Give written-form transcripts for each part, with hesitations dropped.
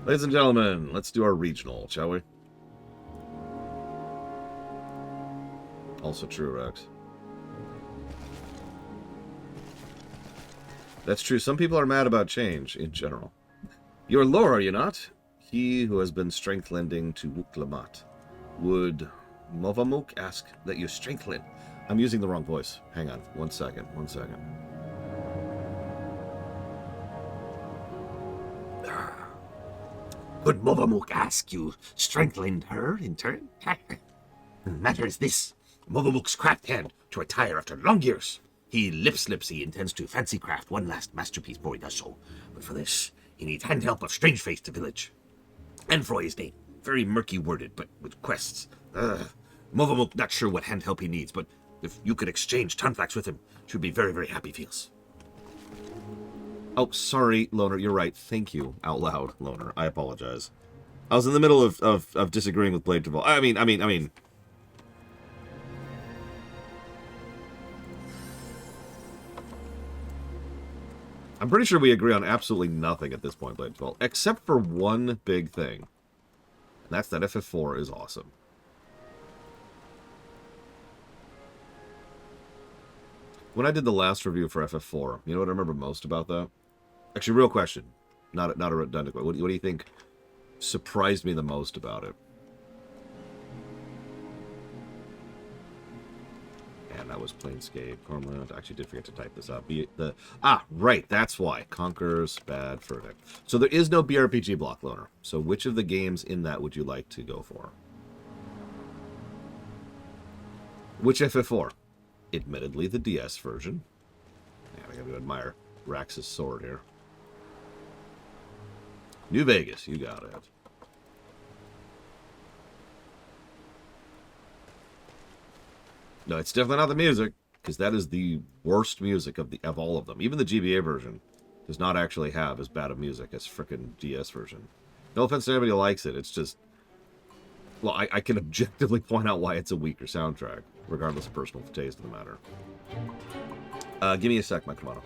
Ladies and gentlemen, let's do our regional, shall we? Also true, Rex. That's true. Some people are mad about change, in general. You're Lore, are you not? He who has been strength-lending to Wuklamat. Would Movamuk ask that you strength-lend? I'm using the wrong voice. Hang on. One second. Would Movamuk ask you strength-lend her in turn? The matter is this. Movamuk's craft hand to retire after long years. He lip-slips he intends to fancy craft one last masterpiece before he does so. But for this, he needs hand help of strange face to village. Enfroy his name. Very murky worded, but with quests. Movamuk not sure what hand help he needs, but if you could exchange Tunflax with him, should be very, very happy feels. Oh, sorry, Loner. You're right. Thank you. Out loud, Loner. I apologize. I was in the middle of disagreeing with Blade Travol. I mean. I'm pretty sure we agree on absolutely nothing at this point, Blade Travol, except for one big thing. And that's that FF4 is awesome. When I did the last review for FF4, you know what I remember most about that? Actually, real question. Not a redundant question. What do you think surprised me the most about it? And that was Planescape. Cormorant. I actually did forget to type this up. Right. That's why. Conqueror's Bad Verdict. So there is no BRPG block, Loner. So which of the games in that would you like to go for? Which FF4? Admittedly, the DS version. Yeah, I gotta admire Rax's sword here. New Vegas, you got it. No, it's definitely not the music, because that is the worst music of all of them. Even the GBA version does not actually have as bad of music as frickin' DS version. No offense to anybody who likes it, it's just... Well, I can objectively point out why it's a weaker soundtrack, regardless of personal taste of the matter. Give me a sec, my Kamado.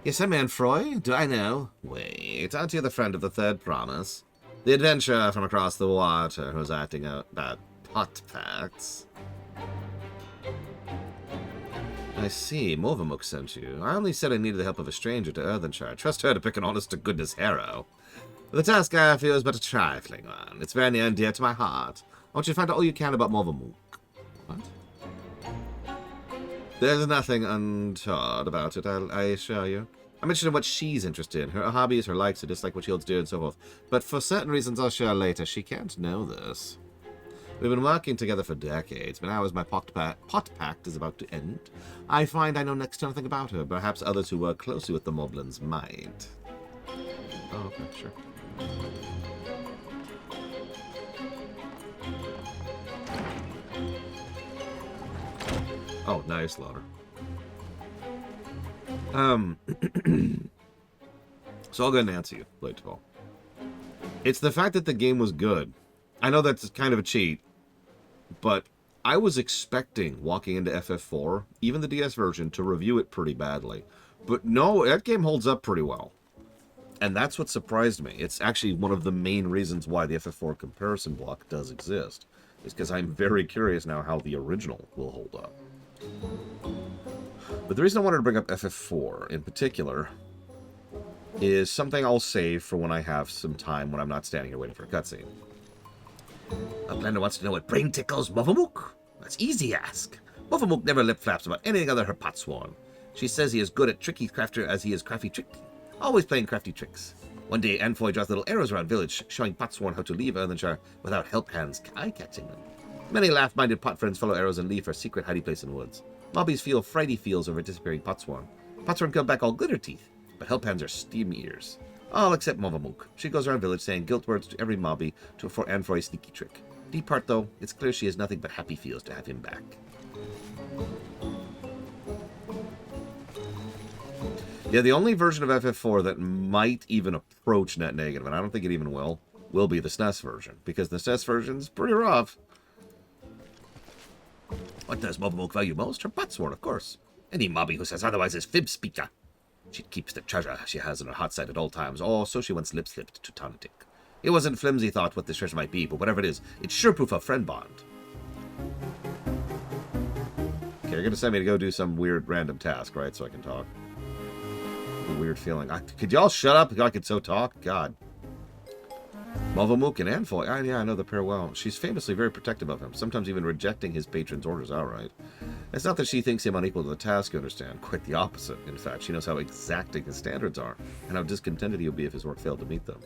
Yes, I'm Enfroy. Do I know? Wait, aren't you the friend of the third promise? The adventurer from across the water who's acting out bad pot packs. I see. Movamuk sent you. I only said I needed the help of a stranger to Earthenshire. Trust her to pick an honest-to-goodness hero. The task I feel is but a trifling one. It's very near and dear to my heart. I want you to find out all you can about Movamuk. What? There's nothing untoward about it, I assure you. I'm interested in what she's interested in. Her hobbies, her likes, her dislike, what she holds dear, and so forth. But for certain reasons I'll share later, she can't know this. We've been working together for decades, but now as my pot pact is about to end, I find I know next to nothing about her. Perhaps others who work closely with the Moblins might. Oh, okay, sure. Oh, nice, Loner. So I'll go ahead and answer you, Blade Travol. It's the fact that the game was good. I know that's kind of a cheat, but I was expecting, walking into FF4, even the DS version, to review it pretty badly. But no, that game holds up pretty well. And that's what surprised me. It's actually one of the main reasons why the FF4 comparison block does exist. Is because I'm very curious now how the original will hold up. But the reason I wanted to bring up FF4 in particular is something I'll save for when I have some time when I'm not standing here waiting for a cutscene. Blender wants to know what brain tickles Movamuk? That's easy ask. Movamuk never lip-flaps about anything other her potsworn. She says he is good at tricky crafter as he is crafty trick. Always playing crafty tricks. One day, Enfroy draws little arrows around village, showing potsworn how to leave Earthenshire without help hands eye-catching them. Many laugh-minded pot friends follow arrows and leave for secret hiding place in woods. Mobbies feel frighty feels over disappearing potsworn. Potsworn come back all glitter teeth, but help hands are steam ears. All except Movamuk. She goes around village saying guilt words to every mobby for Enfroy's sneaky trick. Deep heart, though, it's clear she has nothing but happy feels to have him back. Yeah, the only version of FF4 that might even approach net negative, and I don't think it even will be the SNES version, because the SNES version's pretty rough. What does Movamuk value most? Her potsworn, of course. Any mobby who says otherwise is fib speaker. She keeps the treasure she has in her hot side at all times, or so she once lip-slipped to Tontic. It wasn't flimsy thought what this treasure might be, but whatever it is, it's sure proof of friend bond. Okay, you're gonna send me to go do some weird random task, right? So I can talk. A weird feeling. Could y'all shut up? I could so talk. God. Movamook and Anfoy. Yeah, I know the pair well. She's famously very protective of him, sometimes even rejecting his patron's orders outright. It's not that she thinks him unequal to the task, you understand. Quite the opposite. In fact, she knows how exacting his standards are, and how discontented he'll be if his work failed to meet them.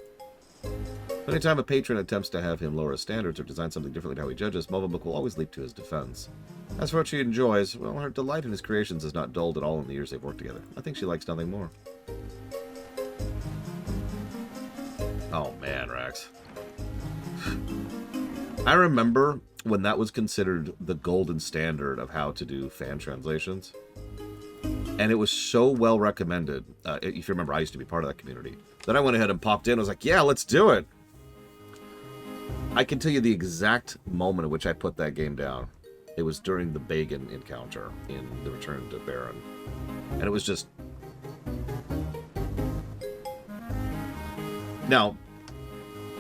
Anytime a patron attempts to have him lower his standards or design something differently to how he judges, Movamook will always leap to his defense. As for what she enjoys, well, her delight in his creations has not dulled at all in the years they've worked together. I think she likes nothing more. Oh man, Rex. I remember when that was considered the golden standard of how to do fan translations. And it was so well recommended. If you remember, I used to be part of that community. Then I went ahead and popped in. I was like, yeah, let's do it. I can tell you the exact moment at which I put that game down. It was during the Bagan encounter in The Return to Baron. And it was just... Now,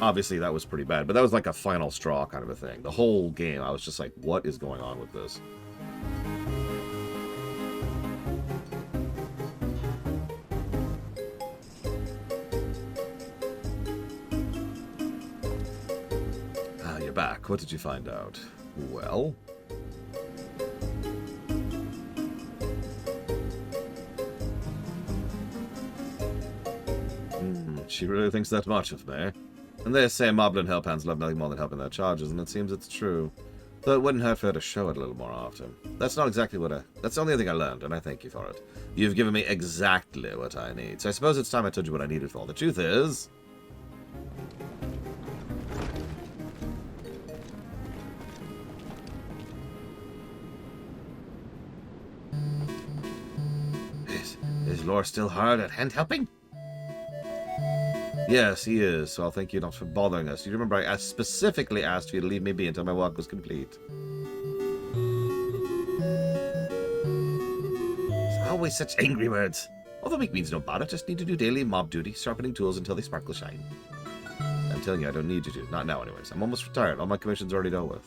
obviously that was pretty bad, but that was like a final straw kind of a thing. The whole game, I was just like, what is going on with this? Ah, you're back. What did you find out? Well... She really thinks that much of me. And they say Moblin Hellpans love nothing more than helping their charges, and it seems it's true. Though it wouldn't hurt for her to show it a little more often. That's not exactly what that's the only thing I learned, and I thank you for it. You've given me exactly what I need, so I suppose it's time I told you what I needed for. The truth is... Is Lore still hard at hand helping? Yes, he is, so I'll thank you not for bothering us. You remember I specifically asked for you to leave me be until my walk was complete. It's always such angry words. Although weak means no bother, just need to do daily mob duty, sharpening tools until they sparkle shine. I'm telling you, I don't need you to. Not now, anyways. I'm almost retired. All my commissions already dealt with.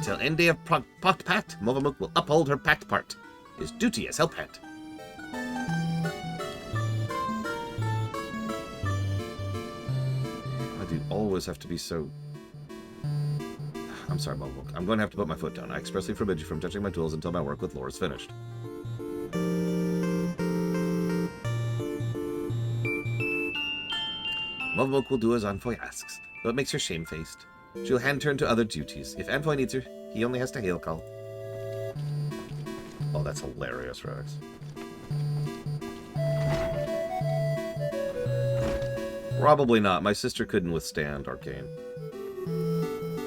Till end day of pot pact, Movamook will uphold her pact part. His duty as help hand. Always have to be so... I'm sorry, Movamook. I'm going to have to put my foot down. I expressly forbid you from touching my tools until my work with Lore is finished. Movamook will do as Anfoy asks, though it makes her shamefaced. She'll hand turn to other duties. If Anfoy needs her, he only has to hail call. Oh, that's hilarious, Rex. Probably not. My sister couldn't withstand Arcane.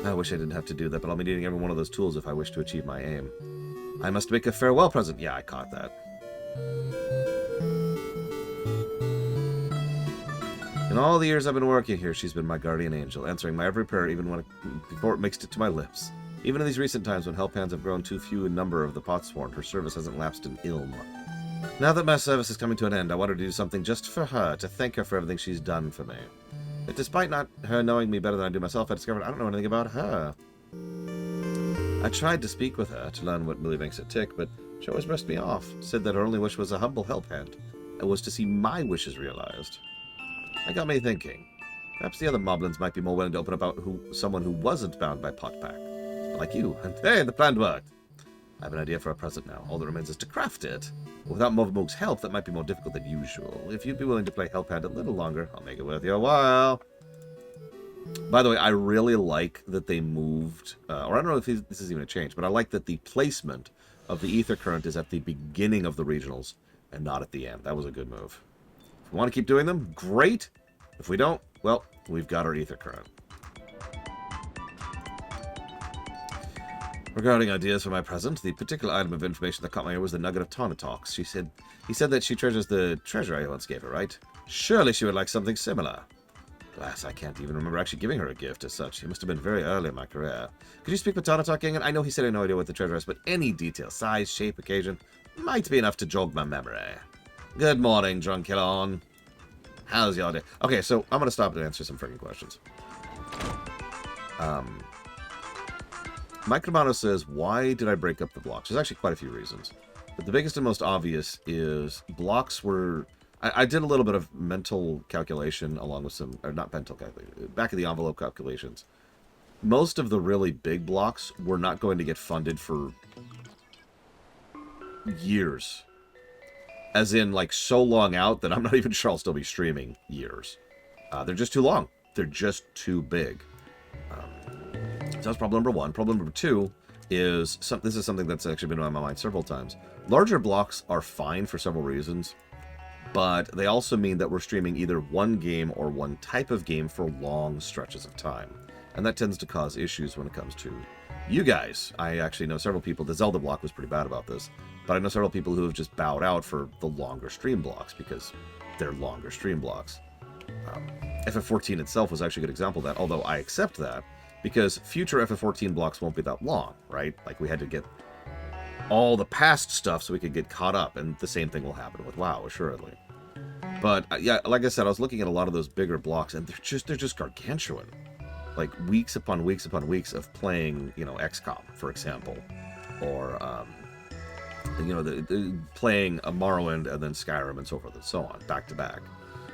I wish I didn't have to do that, but I'll be needing every one of those tools if I wish to achieve my aim. I must make a farewell present. Yeah, I caught that. In all the years I've been working here, she's been my guardian angel, answering my every prayer even before it makes it to my lips. Even in these recent times when help hands have grown too few in number of the potsworn, her service hasn't lapsed in ilm. Now that my service is coming to an end, I wanted to do something just for her, to thank her for everything she's done for me. But despite not her knowing me better than I do myself, I discovered I don't know anything about her. I tried to speak with her to learn what really makes it tick, but she always brushed me off, said that her only wish was a humble help hand, and was to see my wishes realized. That got me thinking. Perhaps the other moblins might be more willing to open about someone who wasn't bound by potpack, like you, and hey, the plan worked. I have an idea for a present now. All that remains is to craft it. But without Movamook's help, that might be more difficult than usual. If you'd be willing to play help hand a little longer, I'll make it worth your while. By the way, I really like that they moved, or I don't know if this is even a change, but I like that the placement of the Ether Current is at the beginning of the regionals and not at the end. That was a good move. If we want to keep doing them, great. If we don't, well, we've got our Ether Current. Regarding ideas for my present, the particular item of information that caught my ear was the nugget of Taunatox. He said that she treasures the treasure I once gave her, right? Surely she would like something similar. Alas, I can't even remember actually giving her a gift as such. It must have been very early in my career. Could you speak with Taunatox, Gingan? I know he said he had no idea what the treasure is, but any detail, size, shape, occasion, might be enough to jog my memory. Good morning, Drunkilon. How's y'all day? Okay, so I'm gonna stop and answer some freaking questions. Mike Romano says, why did I break up the blocks? There's actually quite a few reasons. But the biggest and most obvious is blocks were... I did a little bit of mental calculation along with some... Or not mental calculation. Back of the envelope calculations. Most of the really big blocks were not going to get funded for years. As in, like, so long out that I'm not even sure I'll still be streaming years. They're just too long. They're just too big. So that's problem number one. Problem number two is, this is something that's actually been on my mind several times. Larger blocks are fine for several reasons, but they also mean that we're streaming either one game or one type of game for long stretches of time. And that tends to cause issues when it comes to you guys. I actually know several people, the Zelda block was pretty bad about this, but I know several people who have just bowed out for the longer stream blocks because they're longer stream blocks. FF14 itself was actually a good example of that, although I accept that, because future FF14 blocks won't be that long, right? Like, we had to get all the past stuff so we could get caught up, and the same thing will happen with WoW, assuredly. But, yeah, like I said, I was looking at a lot of those bigger blocks, and they're just gargantuan. Like, weeks upon weeks upon weeks of playing, you know, XCOM, for example. Or, you know, playing a Morrowind and then Skyrim and so forth and so on, back to back.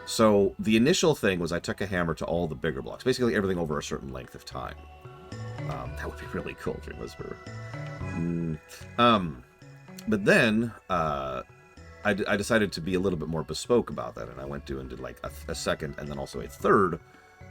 So the initial thing was I took a hammer to all the bigger blocks, basically everything over a certain length of time. That would be really cool, Dream Whisperer. But then I decided to be a little bit more bespoke about that, and I went to and did like a second and then also a third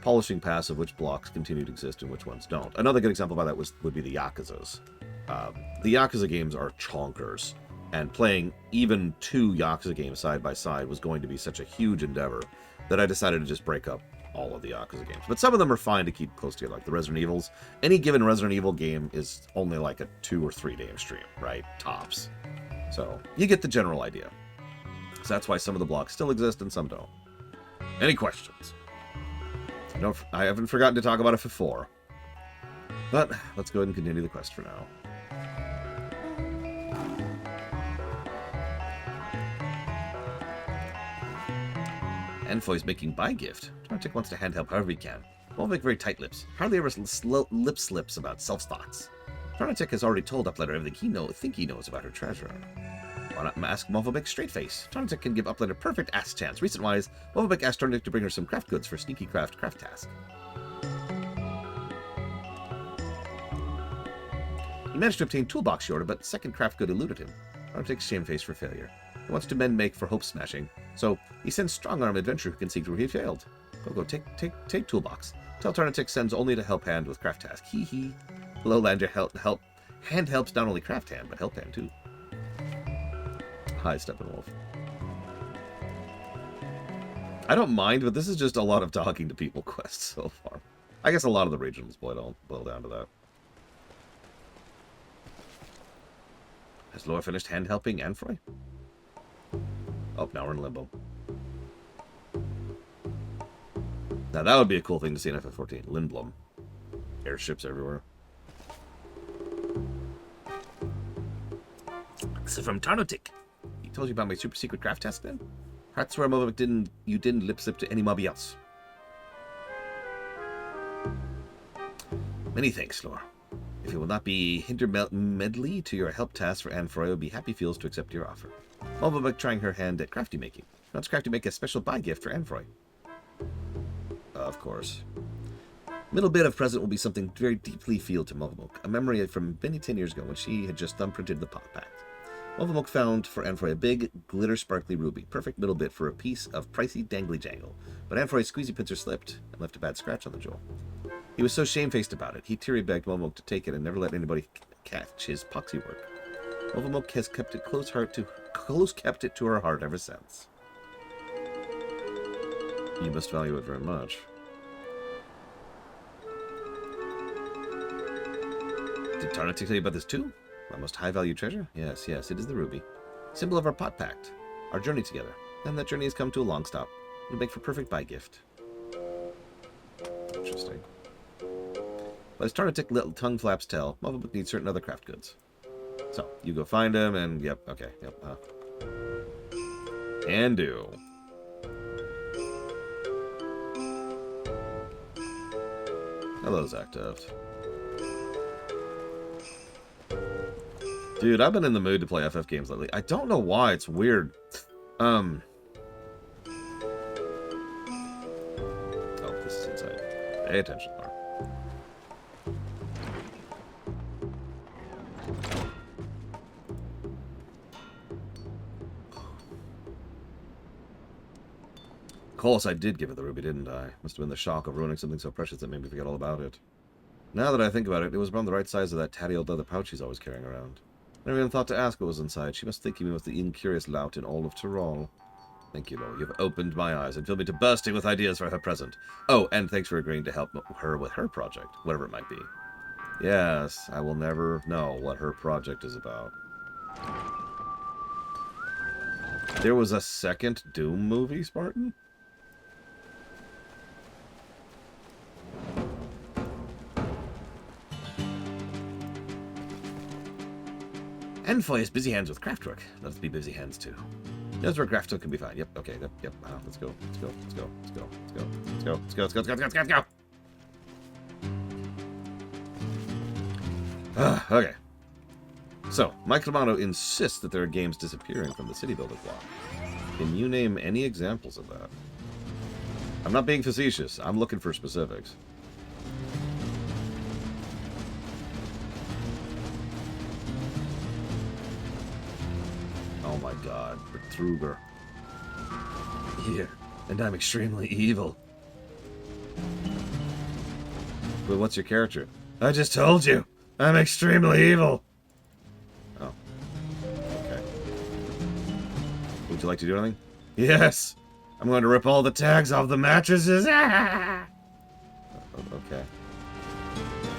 polishing pass of which blocks continue to exist and which ones don't. Another good example by that would be the Yakuzas. The Yakuza games are chonkers. And playing even 2 Yakuza games side by side was going to be such a huge endeavor that I decided to just break up all of the Yakuza games. But some of them are fine to keep close together, like the Resident Evils. Any given Resident Evil game is only like a 2 or 3 day stream, right? Tops. So you get the general idea. So that's why some of the blocks still exist and some don't. Any questions? I haven't forgotten to talk about it before. But let's go ahead and continue the quest for now. Enfoy's making buy gift. Tarnatic wants to hand help however he can. Won't make very tight lips. Hardly ever lip slips about self-thoughts. Tarnatic has already told Uplighter everything he knows about her treasure. Why not ask Movovic straight face? Tarnatic can give Uplighter a perfect ass chance. Recent-wise, Movovic asked Tarnatic to bring her some craft goods for sneaky craft task. He managed to obtain toolbox she ordered, but the second craft good eluded him. Tarnatic's shamefaced for failure. He wants to make for hope smashing, so he sends strong-arm adventurer who can see where he failed. Go, take toolbox. Tell Tarnatic sends only to help hand with craft task. Hee hee. Lowlander hand helps not only craft hand, but help hand too. Hi, Steppenwolf. I don't mind, but this is just a lot of talking to people quests so far. I guess a lot of the regionals boil down to that. Has Laura finished hand helping Anfroy? Oh, now we're in limbo. Now that would be a cool thing to see in FF14. Lindblom. Airships everywhere. So from Tarnatic. He told you about my super secret craft task then? Perhaps swear Movovic you didn't lip slip to any mobby else. Many thanks, Lore. If it will not be hintermedley to your help task for Anfroy, I would be happy feels to accept your offer. Movovic trying her hand at crafty making. Wants crafty make a special buy gift for Anfroy. Of course. Middle bit of present will be something very deeply feel to Movovic, a memory from many 10 years ago when she had just thumbprinted the pot pack. Movovic found for Anfroy a big, glitter sparkly ruby, perfect middle bit for a piece of pricey dangly jangle, but Anfroy's squeezy pincer slipped and left a bad scratch on the jewel. He was so shamefaced about it, he teary begged Movovic to take it and never let anybody catch his poxy work. Movovic has kept it close kept it to her heart ever since. You must value it very much. Did Tarnatic tell you about this too? My most high-value treasure? Yes, it is the ruby. Symbol of our pot pact. Our journey together. And that journey has come to a long stop. It'll make for perfect buy gift. Interesting. But as Tarnatic little tongue flaps tell, Movovic needs certain other craft goods. So, you go find him, and yep, okay, yep. Can do. Hello, XIV. Dude, I've been in the mood to play FF games lately. I don't know why. It's weird. Oh, this is inside. Pay attention, Laura. Of course, I did give her the ruby, didn't I? Must have been the shock of ruining something so precious that made me forget all about it. Now that I think about it, it was around the right size of that tatty old leather pouch she's always carrying around. Never even thought to ask what was inside. She must think me was the incurious lout in all of Tyrol. Thank you, Laura. You've opened my eyes and filled me to bursting with ideas for her present. Oh, and thanks for agreeing to help her with her project, whatever it might be. Yes, I will never know what her project is about. There was a second Doom movie, Spartan? And for his busy hands with craftwork. Let us be busy hands too. That's where craftwork can be fine. Yep, okay, yep. Let's go. Let's go. Let's go. Let's go. Let's go. Let's go. Let's go. Let's go. Let's go. Let's go. Let's go. Okay. So, Mike Romano insists that there are games disappearing from the city builder block. Can you name any examples of that? I'm not being facetious. I'm looking for specifics. Oh my god, Betruger. Here, and I'm extremely evil. But what's your character? I just told you, I'm extremely evil. Oh. Okay. Would you like to do anything? Yes, I'm going to rip all the tags off the mattresses. Okay.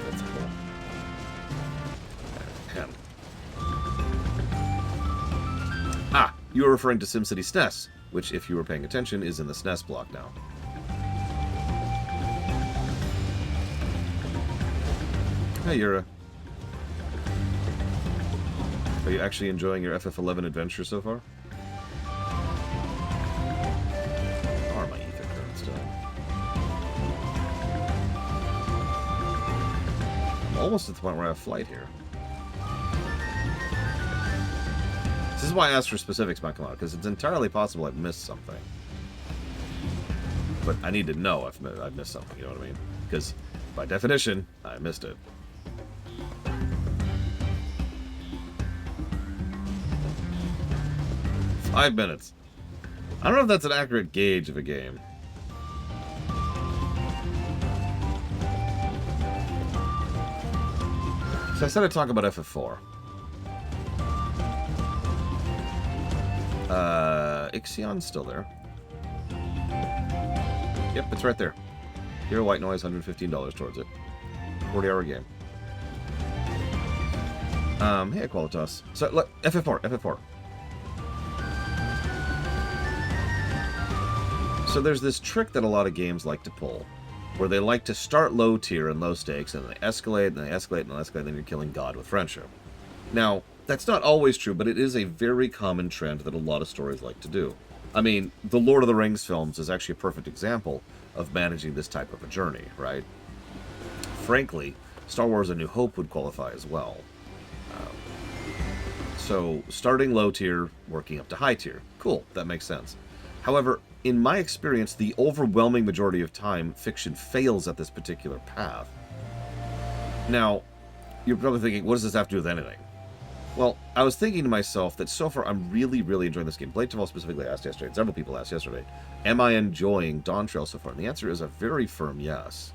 That's cool. Ah, you were referring to SimCity SNES, which, if you were paying attention, is in the SNES block now. Hey, Yura. Are you actually enjoying your FF11 adventure so far? Are my ether currents done? I'm almost at the point where I have flight here. This is why I asked for specifics, Makamata, because it's entirely possible I've missed something. But I need to know if I've missed something, you know what I mean? Because, by definition, I missed it. Five minutes. I don't know if that's an accurate gauge of a game. So I said I'd talk about FF4. Ixion's still there. Yep, it's right there. Hero White Noise, $115 towards it. 40-hour game. Hey, Qualitas. So, look, FF4. So there's this trick that a lot of games like to pull, where they like to start low tier and low stakes, and they escalate, and they escalate, and they escalate, and then you're killing God with friendship. Now, that's not always true, but it is a very common trend that a lot of stories like to do. I mean, the Lord of the Rings films is actually a perfect example of managing this type of a journey, right? Frankly, Star Wars A New Hope would qualify as well. So, starting low tier, working up to high tier. Cool, that makes sense. However, in my experience, the overwhelming majority of time, fiction fails at this particular path. Now, you're probably thinking, what does this have to do with anything? Well, I was thinking to myself that so far I'm really, really enjoying this game. Blade Taval specifically asked yesterday, and several people asked yesterday, am I enjoying Dawntrail so far? And the answer is a very firm yes.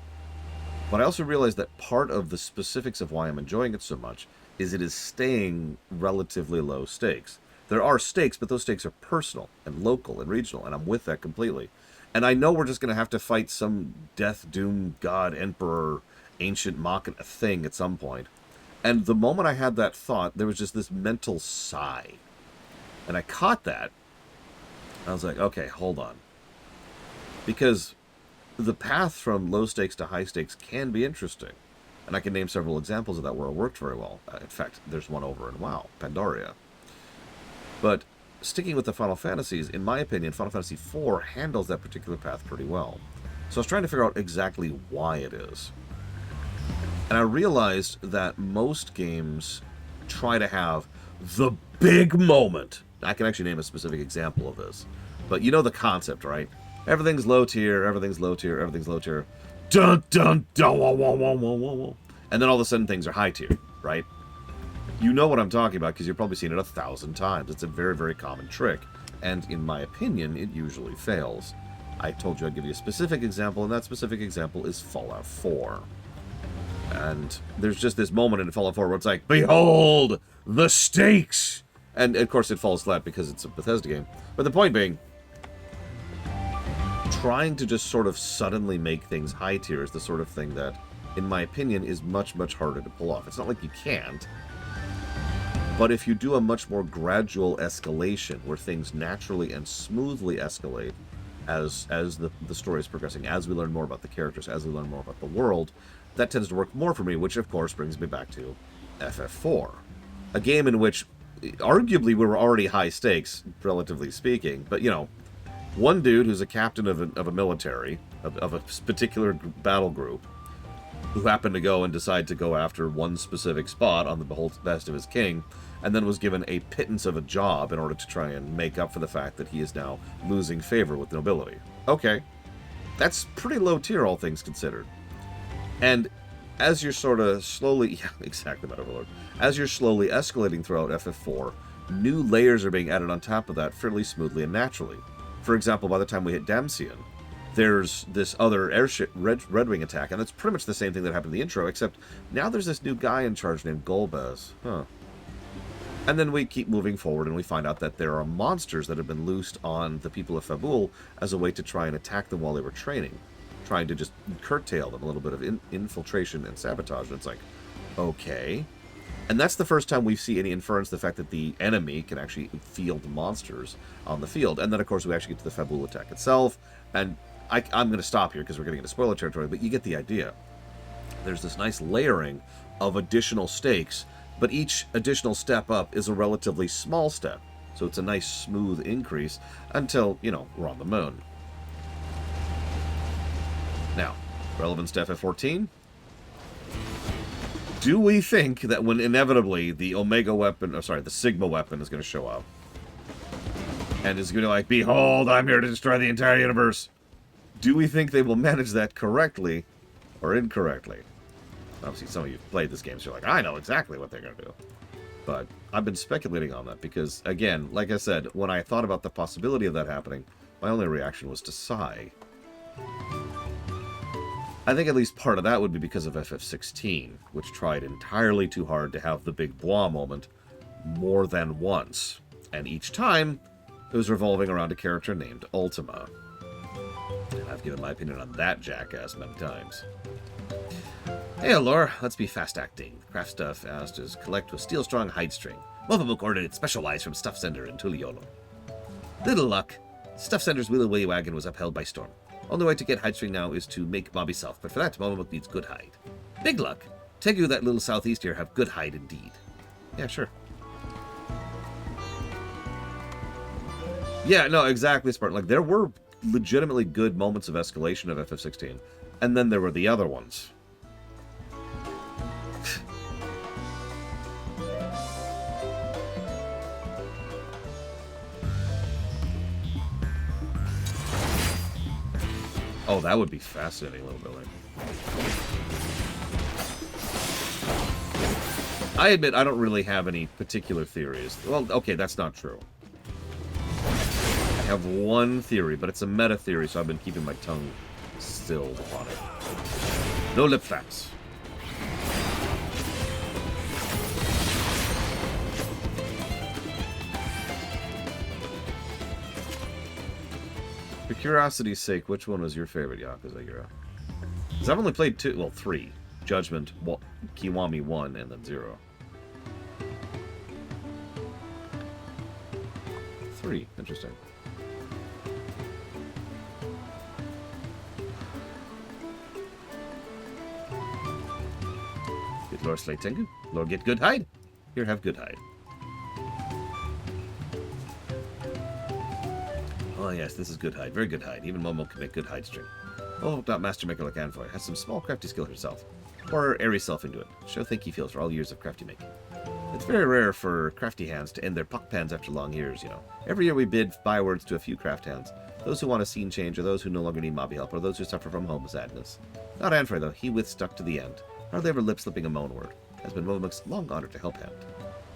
But I also realized that part of the specifics of why I'm enjoying it so much is it is staying relatively low stakes. There are stakes, but those stakes are personal and local and regional, and I'm with that completely. And I know we're just going to have to fight some death, doom, god, emperor, ancient Machina thing at some point. And the moment I had that thought, there was just this mental sigh. And I caught that. I was like, okay, hold on. Because the path from low stakes to high stakes can be interesting. And I can name several examples of that where it worked very well. In fact, there's one over in WoW, Pandaria. But sticking with the Final Fantasies, in my opinion, Final Fantasy IV handles that particular path pretty well. So I was trying to figure out exactly why it is. And I realized that most games try to have the big moment. I can actually name a specific example of this. But you know the concept, right? Everything's low tier, everything's low tier, everything's low tier. Dun, dun, dun, wah, wah, wah, wah, wah, wah. And then all of a sudden things are high tier, right? You know what I'm talking about because you've probably seen it 1,000 times. It's a very, very common trick. And in my opinion, it usually fails. I told you I'd give you a specific example, and that specific example is Fallout 4. And there's just this moment in Fallout 4 where it's like, behold, the stakes! And, of course, it falls flat because it's a Bethesda game. But the point being, trying to just sort of suddenly make things high tier is the sort of thing that, in my opinion, is much, much harder to pull off. It's not like you can't. But if you do a much more gradual escalation, where things naturally and smoothly escalate as the story is progressing, as we learn more about the characters, as we learn more about the world, that tends to work more for me, which, of course, brings me back to FF4. A game in which, arguably, we were already high stakes, relatively speaking, but, you know, one dude who's a captain of a military, of a particular battle group, who happened to go and decide to go after one specific spot on the behest of his king, and then was given a pittance of a job in order to try and make up for the fact that he is now losing favor with nobility. Okay. That's pretty low tier, all things considered. And as you're sort of slowly... Yeah, exactly, Meta Overlord. As you're slowly escalating throughout FF4, new layers are being added on top of that fairly smoothly and naturally. For example, by the time we hit Damcian, there's this other airship, Red Wing attack, and that's pretty much the same thing that happened in the intro, except now there's this new guy in charge named Golbez. Huh. And then we keep moving forward, and we find out that there are monsters that have been loosed on the people of Fabul as a way to try and attack them while they were training, trying to just curtail them, a little bit of infiltration and sabotage. And it's like, okay. And that's the first time we see any inference the fact that the enemy can actually field monsters on the field. And then, of course, we actually get to the Fabul attack itself. And I'm going to stop here because we're getting into spoiler territory, but you get the idea. There's this nice layering of additional stakes, but each additional step up is a relatively small step. So it's a nice, smooth increase until, you know, we're on the moon. Now, relevance to FF14. Do we think that when inevitably the Omega weapon, the Sigma weapon is going to show up, and is going to like, behold, I'm here to destroy the entire universe, do we think they will manage that correctly or incorrectly? Obviously, some of you have played this game, so you're like, I know exactly what they're going to do. But I've been speculating on that because, again, like I said, when I thought about the possibility of that happening, my only reaction was to sigh. I think at least part of that would be because of FF16, which tried entirely too hard to have the big blah moment more than once. And each time, it was revolving around a character named Ultima. And I've given my opinion on that jackass many times. Hey, Allure, let's be fast-acting. Craft Stuff asked us collect with Steel Strong Hide String. Muffabuk ordered it special-wise from Stuff Sender in Tuliolo. Little luck. Stuff Sender's Wheelie Willy Wagon was upheld by storm. Only way to get hide string now is to make Bobby South, but for that, Muffabuk needs good hide. Big luck. Tegu, that little southeast here, have good hide indeed. Yeah, sure. Yeah, no, exactly, Spartan. Like, there were legitimately good moments of escalation of FF16, and then there were the other ones. Oh, that would be fascinating, little Billy. I admit I don't really have any particular theories. Well, okay, that's not true. I have one theory, but it's a meta theory, so I've been keeping my tongue stilled on it. No lip flaps. For curiosity's sake, which one was your favorite Yakuza hero? Because I've only played three. Judgment, Kiwami 1, and then 0. 3. Interesting. Get Lord Slay Tengu. Lord get good hide. Here, have good hide. Oh yes, this is good hide. Very good hide. Even Momo can make good hide string. Oh, not master maker like Anfoy. Has some small crafty skill herself. Pour her airy self into it. Show thinky feels for all years of crafty making. It's very rare for crafty hands to end their puck pans after long years, you know. Every year we bid bywords to a few craft hands. Those who want a scene change, or those who no longer need mobby help, or those who suffer from home sadness. Not Anfoy, though. He withstuck to the end. Hardly ever lip-slipping a moan word. Has been Momo's long honor to help hand.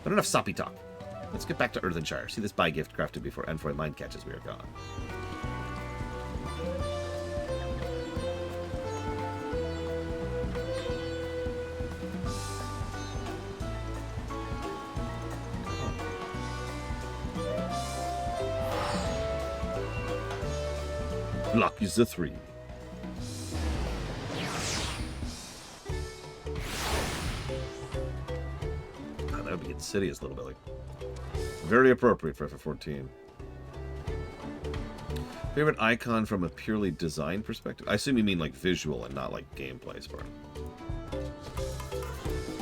But enough soppy talk. Let's get back to Earthenshire. See this buy gift crafted before Anfoy mind catches we are gone. Luck is the 3. Oh, that would be insidious, little Billy. Very appropriate for FF14. Favorite icon from a purely design perspective? I assume you mean like visual and not like gameplay, Spartan.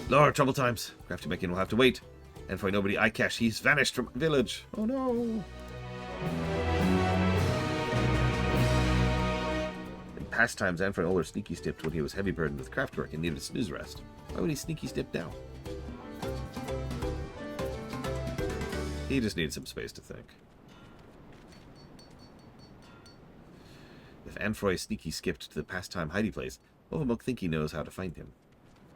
Lord, trouble times. Crafty making will have to wait. And for nobody I cash, he's vanished from village. Oh no. In past times, Anfoy Oler sneaky stepped when he was heavy burdened with craft work and needed a snooze rest. Why would he sneaky step now? He just needs some space to think. If Anfoy sneaky skipped to the pastime hidey place, Momo think he knows how to find him.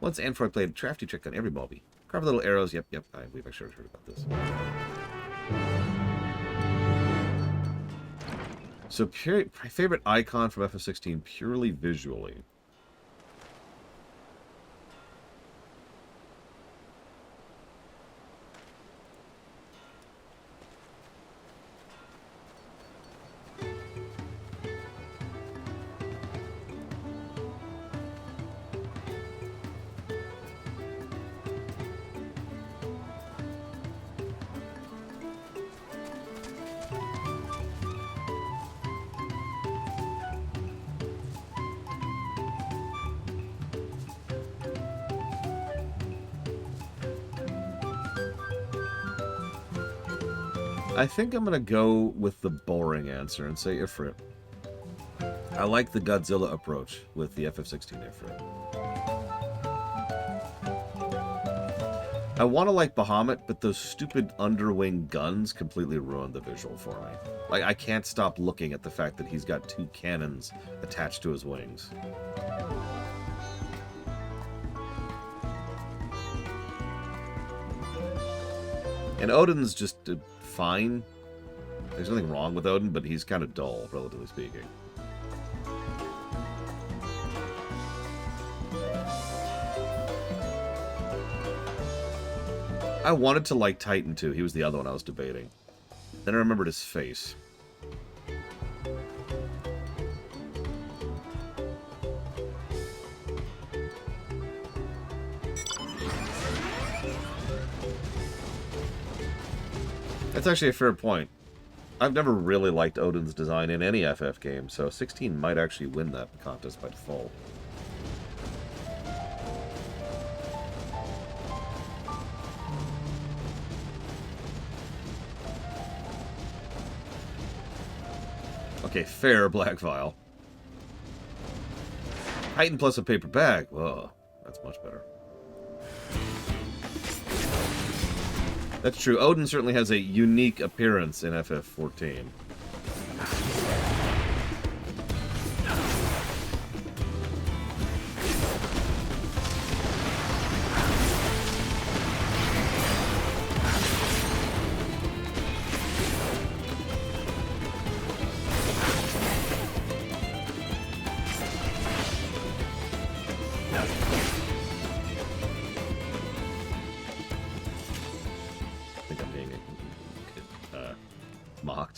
Once Anfoy played a crafty trick on every mobby. Carve little arrows. Yep, I believe I sure heard about this. So, my favorite icon from FF16 purely visually. I think I'm going to go with the boring answer and say Ifrit. I like the Godzilla approach with the FF16 Ifrit. I want to like Bahamut, but those stupid underwing guns completely ruined the visual for me. Like, I can't stop looking at the fact that he's got 2 cannons attached to his wings. And Odin's just fine. There's nothing wrong with Odin, but he's kind of dull, relatively speaking. I wanted to like Titan too. He was the other one I was debating. Then I remembered his face. That's actually a fair point. I've never really liked Odin's design in any FF game, so 16 might actually win that contest by default. Okay, fair, Black Vial. Titan plus a paper bag. Whoa, that's much better. That's true. Odin certainly has a unique appearance in FF14.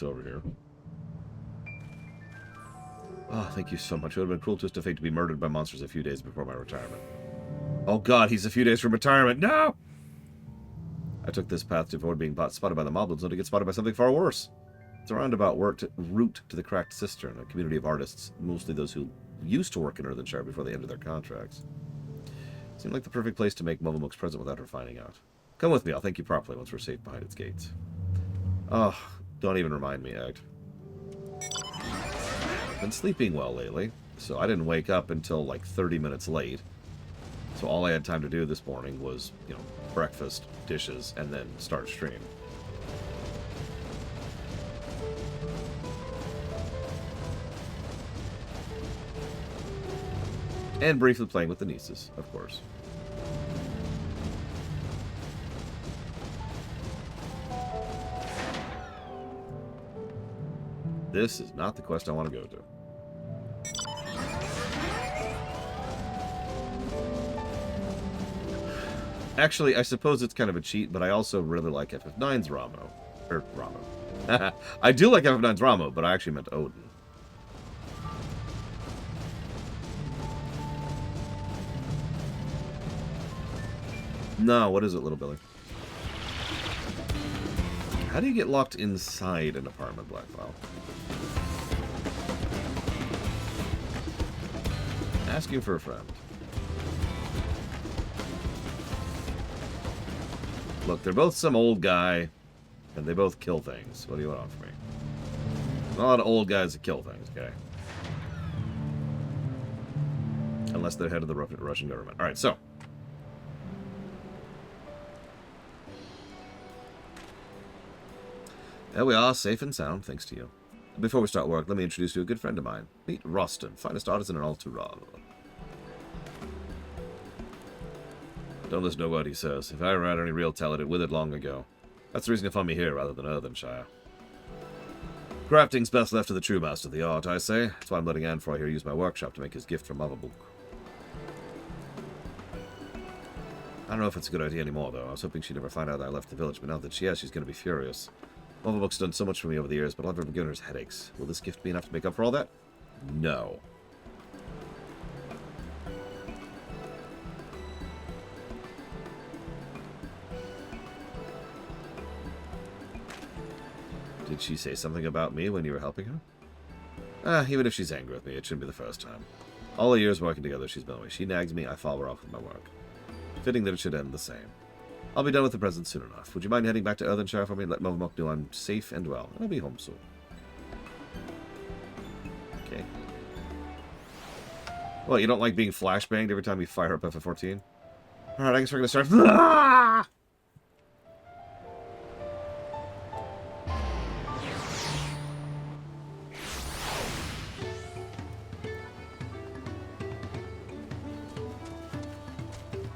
Over here. Oh, thank you so much. It would have been cruel twist of fate to be murdered by monsters a few days before my retirement. Oh god, he's a few days from retirement. No! I took this path to avoid being spotted by the moblins, so to get spotted by something far worse. It's a roundabout route to the cracked cistern, a community of artists, mostly those who used to work in Earthenshire before they ended their contracts. Seemed like the perfect place to make Momomook's present without her finding out. Come with me, I'll thank you properly once we're safe behind its gates. Oh, don't even remind me, Act. been sleeping well lately, so I didn't wake up until like 30 minutes late. So all I had time to do this morning was, you know, breakfast, dishes, and then start stream. And briefly playing with the nieces, of course. This is not the quest I want to go to. Actually, I suppose it's kind of a cheat, but I also really like FF9's Ramo. Ramo. I do like FF9's Ramo, but I actually meant Odin. No, what is it, little Billy? How do you get locked inside an apartment, Blackfile? Asking for a friend. Look, they're both some old guy, and they both kill things. What do you want from me? There's not a lot of old guys that kill things, okay? Unless they're head of the Russian government. Alright, so. There we are, safe and sound, thanks to you. Before we start work, let me introduce you to a good friend of mine. Meet Roston, finest artisan in all Tural. Don't listen to what he says. If I ever had any real talent, it withered long ago. That's the reason you find me here rather than Earthenshire. Crafting's best left to the true master of the art, I say. That's why I'm letting Anfroy here use my workshop to make his gift from Motherbook. I don't know if it's a good idea anymore, though. I was hoping she'd never find out that I left the village, but now that she has, she's going to be furious. Motherbook's done so much for me over the years, but I'll never give her headaches. Will this gift be enough to make up for all that? No. Did she say something about me when you were helping her? Even if she's angry with me, it shouldn't be the first time. All the years working together, she's been away. She nags me, I follow her off with my work. Fitting that it should end the same. I'll be done with the present soon enough. Would you mind heading back to Earthenshire for me and let Motherbook know I'm safe and well? I'll be home soon. Okay. Well, you don't like being flashbanged every time you fire up FF14? Alright, I guess we're gonna start... Ah!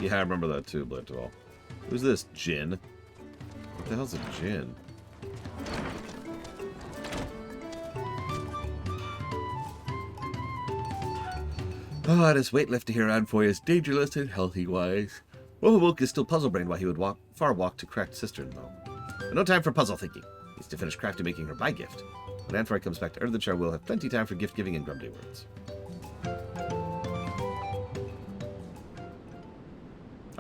Yeah, I remember that too, but well. Who's this? Jin? What the hell's a Jin? Ah, this weight left to hear Anfoy is dangerous and healthy-wise. Motherbook is still puzzle-brained why he would walk to cracked cistern, though. But no time for puzzle thinking. He's to finish crafting making her my gift. When Anfoy comes back to Earthenshire, we'll have plenty time for gift-giving and grumbly words.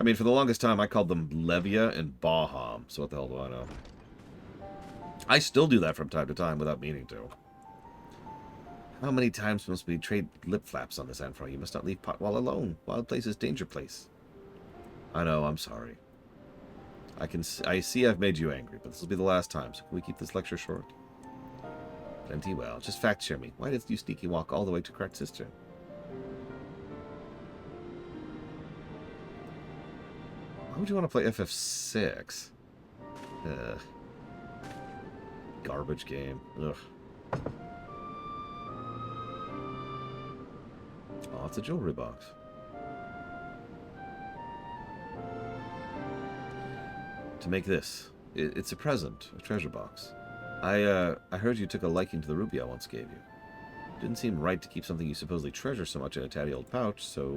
I mean, for the longest time, I called them Levia and Baham, so what the hell do I know? I still do that from time to time without meaning to. How many times must we trade lip flaps on this, Anfroy? You must not leave Potwall alone. Wild place is danger place. I know, I'm sorry. I see I've made you angry, but this will be the last time, so can we keep this lecture short? Plenty well. Just fact share me. Why did you sneaky walk all the way to Cracked Cistern? Why would you want to play FF6? Ugh. Garbage game. Ugh. Oh, it's a jewelry box. To make this. It's a present. A treasure box. I heard you took a liking to the ruby I once gave you. Didn't seem right to keep something you supposedly treasure so much in a tatty old pouch, so...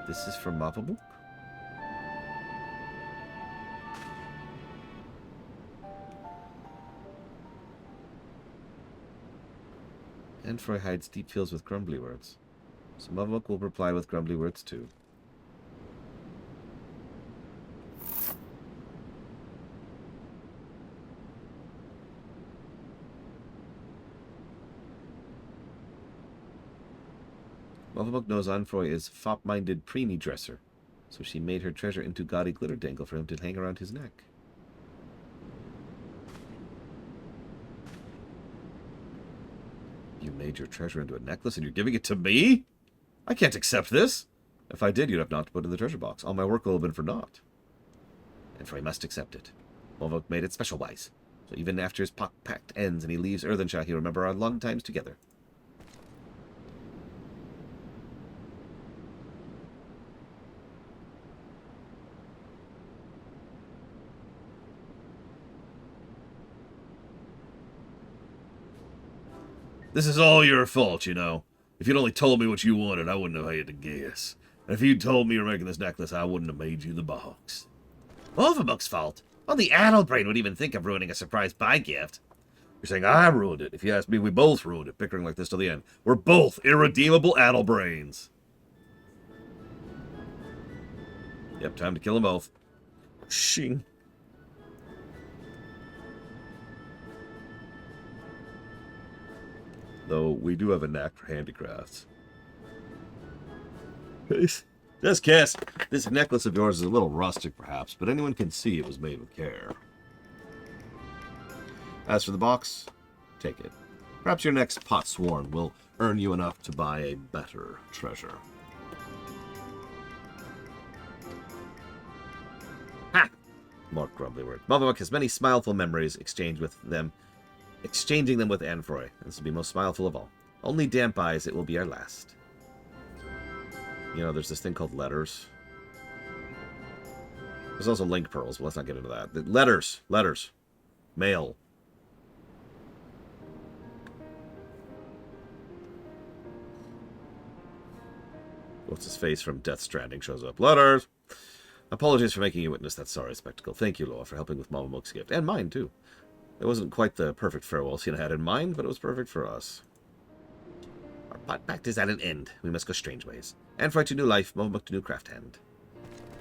This is from Motherbook? Anfroy hides deep feels with grumbly words. So Motherbook will reply with grumbly words too. Motherbook knows Anfroy is fop-minded preemie dresser, so she made her treasure into gaudy glitter dangle for him to hang around his neck. You made your treasure into a necklace and you're giving it to me? I can't accept this. If I did, you'd have not to put it in the treasure box. All my work will have been for naught. And for I must accept it. Morvok made it special-wise. So even after his pact ends and he leaves Earthenshire, he'll remember our long times together. This is all your fault, you know. If you'd only told me what you wanted, I wouldn't have had to guess. And if you'd told me you were making this necklace, I wouldn't have made you the box. Morvok's fault? Only Addlebrain would even think of ruining a surprise buy gift. You're saying I ruined it. If you ask me, we both ruined it, bickering like this till the end. We're both irredeemable Addlebrains. Yep, time to kill them both. Shing. Though we do have a knack for handicrafts. Just kiss. This necklace of yours is a little rustic, perhaps, but anyone can see it was made with care. As for the box, take it. Perhaps your next pot sworn will earn you enough to buy a better treasure. Ha! More grumbly words. Morvok has many smileful memories exchanging them with Anfroy. This will be most smileful of all. Only damp eyes, it will be our last. You know, there's this thing called letters. There's also link pearls, but let's not get into that. Letters. Mail. What's his face from Death Stranding shows up. Letters! Apologies for making you witness that sorry spectacle. Thank you, Loa, for helping with Morvok's gift. And mine, too. It wasn't quite the perfect farewell Cena had in mind, but it was perfect for us. Our pot pact is at an end. We must go strange ways. Anfroy to new life, Morvok to new craft hand.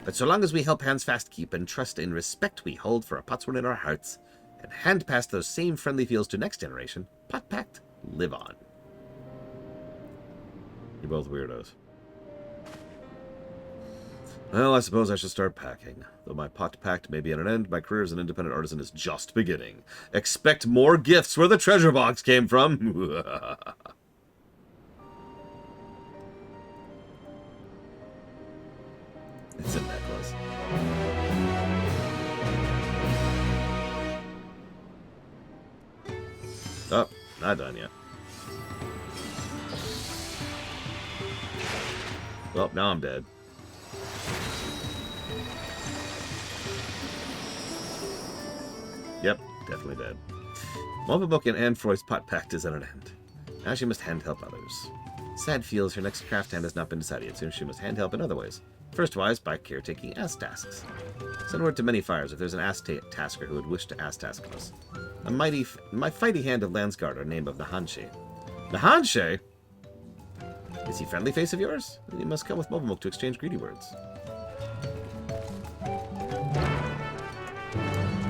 But so long as we help hands fast keep and trust in respect we hold for our potsworn in our hearts, and hand pass those same friendly feels to next generation, pot pact, live on. You're both weirdos. Well, I suppose I should start packing. Though my pot pact may be at an end, my career as an independent artisan is just beginning. Expect more gifts where the treasure box came from. It's a necklace. Oh, not done yet. Well, now I'm dead. Yep, definitely dead. Morvok and Anfroy's pot pact is at an end. Now she must hand help others. Sad feels her next craft hand has not been decided yet, so she must hand help in other ways. First-wise, by caretaking ass tasks. Send word to many fires if there's an ass tasker who would wish to ass task us. My fighting hand of Landsguard are named of Nahanshe. Nahanshe? Is he friendly face of yours? Then you must come with Morvok to exchange greedy words.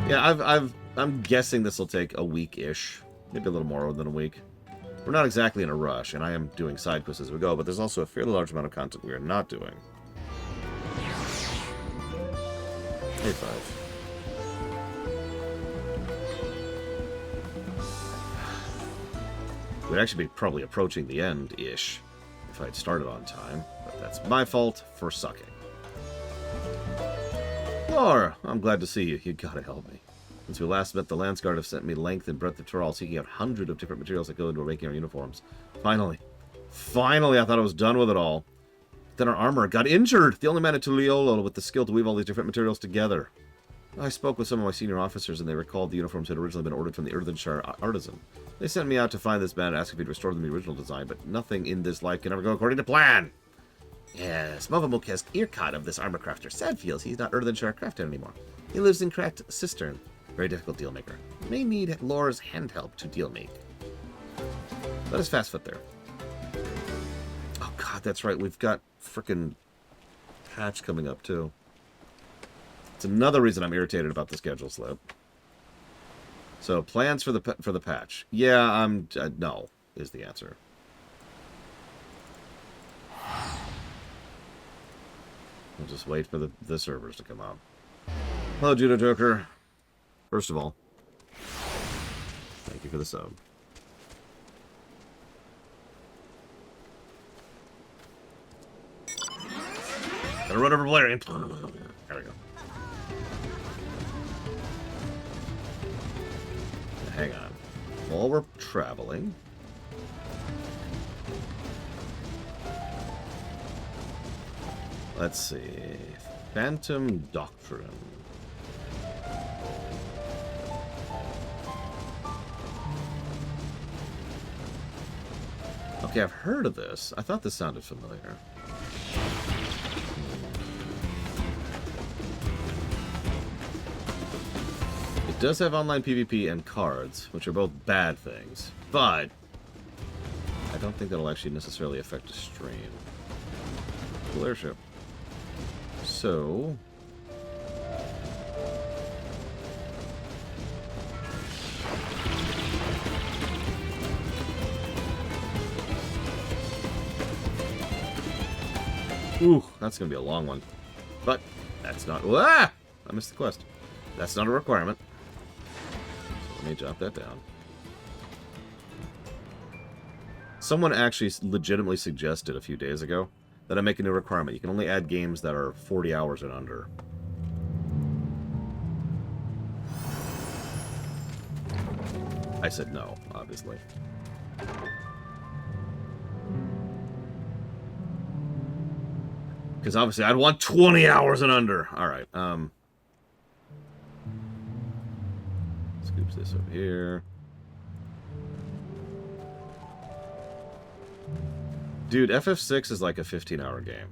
Yeah, I'm guessing this will take a week-ish. Maybe a little more than a week. We're not exactly in a rush, and I am doing side quests as we go, but there's also a fairly large amount of content we are not doing. Hey, 5. We'd actually be probably approaching the end-ish if I'd started on time, but that's my fault for sucking. Laura, I'm glad to see you. You gotta help me. Since we last met, the Landsguard have sent me length and breadth of Toral, seeking out hundreds of different materials that go into making our uniforms. Finally, I thought I was done with it all. Then our armor got injured. The only man at Tuliolo with the skill to weave all these different materials together. I spoke with some of my senior officers, and they recalled the uniforms had originally been ordered from the Earthenshire artisan. They sent me out to find this man and ask if he'd restore them the original design, but nothing in this life can ever go according to plan. Yes, Morvok has ear caught of this armor crafter. Sad feels he's not Earthenshire crafter anymore. He lives in Cracked Cistern. Very difficult deal maker. May need Lore's hand help to deal make. Let us fast foot there. Oh god, that's right. We've got frickin' patch coming up too. It's another reason I'm irritated about the schedule slip. So plans for the patch. Yeah, no is the answer. We'll just wait for the servers to come up. Hello, Judo Joker. First of all, thank you for the sub. Gonna run over Valerian. There we go. Hang on. While we're traveling... Let's see. Phantom Doctrine. Okay, I've heard of this. I thought this sounded familiar. It does have online PvP and cards, which are both bad things, but I don't think that'll actually necessarily affect the stream. Cool airship. So... Ooh, that's going to be a long one. But that's not... Ah! I missed the quest. That's not a requirement. So let me jot that down. Someone actually legitimately suggested a few days ago that I make a new requirement. You can only add games that are 40 hours and under. I said no, obviously. Because obviously I'd want 20 hours and under. Alright, scoops this over here. Dude, FF6 is like a 15-hour game.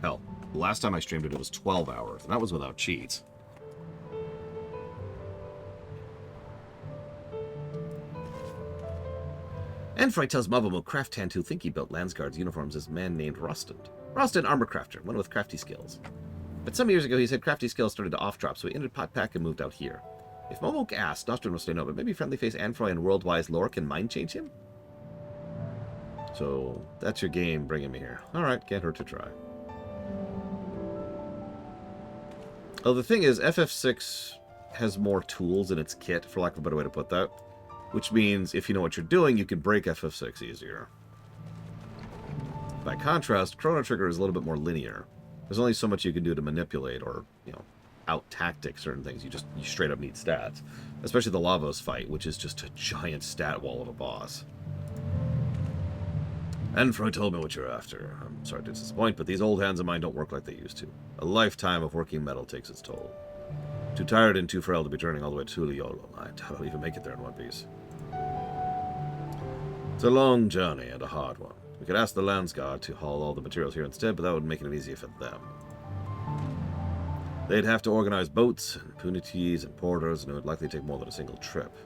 Hell, last time I streamed it, it was 12 hours, and that was without cheats. Enfroy tells Mavamo Crafthand to think he built Landsguard's uniforms as a man named Rostand. Rostand, armor crafter, one with crafty skills. But some years ago, he said crafty skills started to off-drop, so he ended Potpack and moved out here. If Momok asked, Nostrin will say no, but maybe friendly face Anfroy and world-wise lore can mind change him? So, that's your game bringing me here. Alright, can't hurt to try. Oh, the thing is, FF6 has more tools in its kit, for lack of a better way to put that. Which means, if you know what you're doing, you can break FF6 easier. By contrast, Chrono Trigger is a little bit more linear. There's only so much you can do to manipulate or, you know, out-tactic certain things. You straight up need stats. Especially the Lavos fight, which is just a giant stat wall of a boss. Enfroy told me what you're after. I'm sorry to disappoint, but these old hands of mine don't work like they used to. A lifetime of working metal takes its toll. Too tired and too frail to be journeying all the way to Uliolo. I doubt I'll even make it there in one piece. It's a long journey and a hard one. We could ask the Landsguard to haul all the materials here instead, but that would make it easier for them. They'd have to organize boats, and punities, and porters, and it would likely take more than a single trip.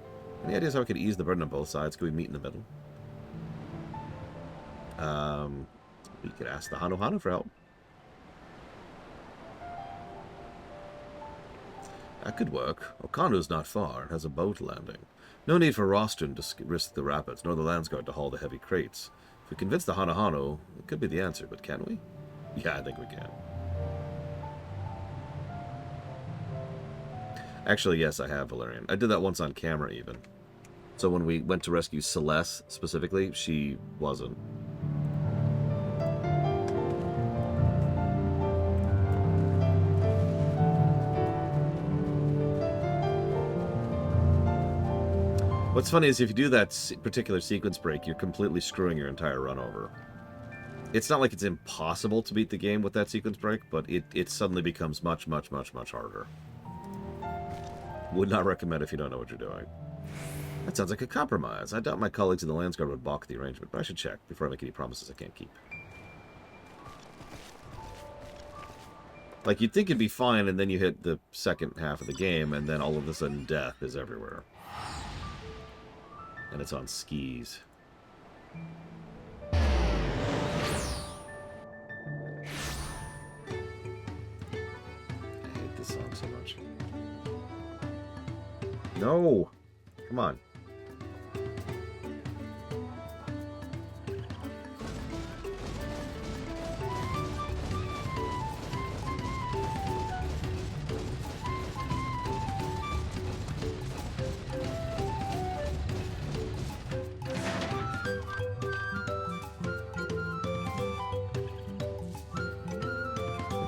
Any ideas how we could ease the burden on both sides? Could we meet in the middle? We could ask the Hano Hano for help. That could work. Okanu's not far and has a boat landing. No need for Rostron to risk the rapids, nor the Landsguard to haul the heavy crates. If we convince the Hano Hano, it could be the answer, but can we? Yeah, I think we can. Actually, yes, I have Valerian. I did that once on camera, even. So when we went to rescue Celeste, specifically, she wasn't. What's funny is if you do that particular sequence break, you're completely screwing your entire run over. It's not like it's impossible to beat the game with that sequence break, but it suddenly becomes much, much, much, much harder. Would not recommend if you don't know what you're doing. That sounds like a compromise. I doubt my colleagues in the Landsguard would balk the arrangement, but I should check before I make any promises I can't keep. Like, you'd think it'd be fine, and then you hit the second half of the game, and then all of a sudden death is everywhere. And it's on skis. I hate this song so much. No! Come on.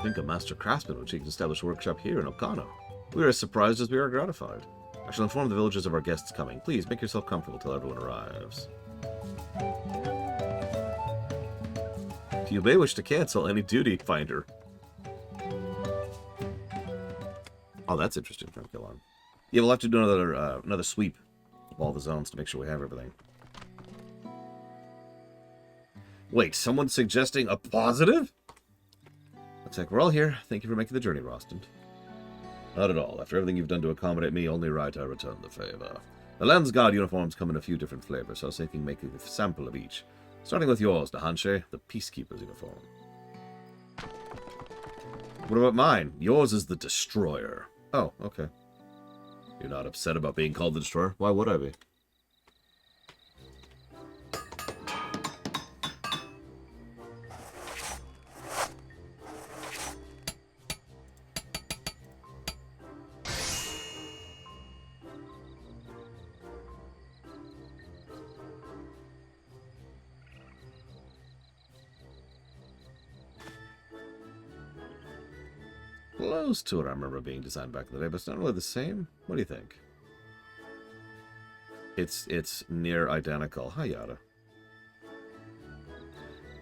think a master craftsman would seek to establish a workshop here in Okano. We are as surprised as we are gratified. I shall inform the villagers of our guests coming. Please make yourself comfortable till everyone arrives. You may wish to cancel any duty finder. Oh, that's interesting from Killon. Yeah, we'll have to do another sweep of all the zones to make sure we have everything. Wait, someone's suggesting a positive? Looks like we're all here. Thank you for making the journey, Rostand. Not at all. After everything you've done to accommodate me, only right I return the favor. The Landsguard uniforms come in a few different flavors, so I was thinking make a sample of each. Starting with yours, Nahanshe, the Peacekeeper's uniform. What about mine? Yours is the Destroyer. Oh, okay. You're not upset about being called the Destroyer? Why would I be? Close to what I remember being designed back in the day, but it's not really the same. What do you think? It's near identical. Hi, Yada.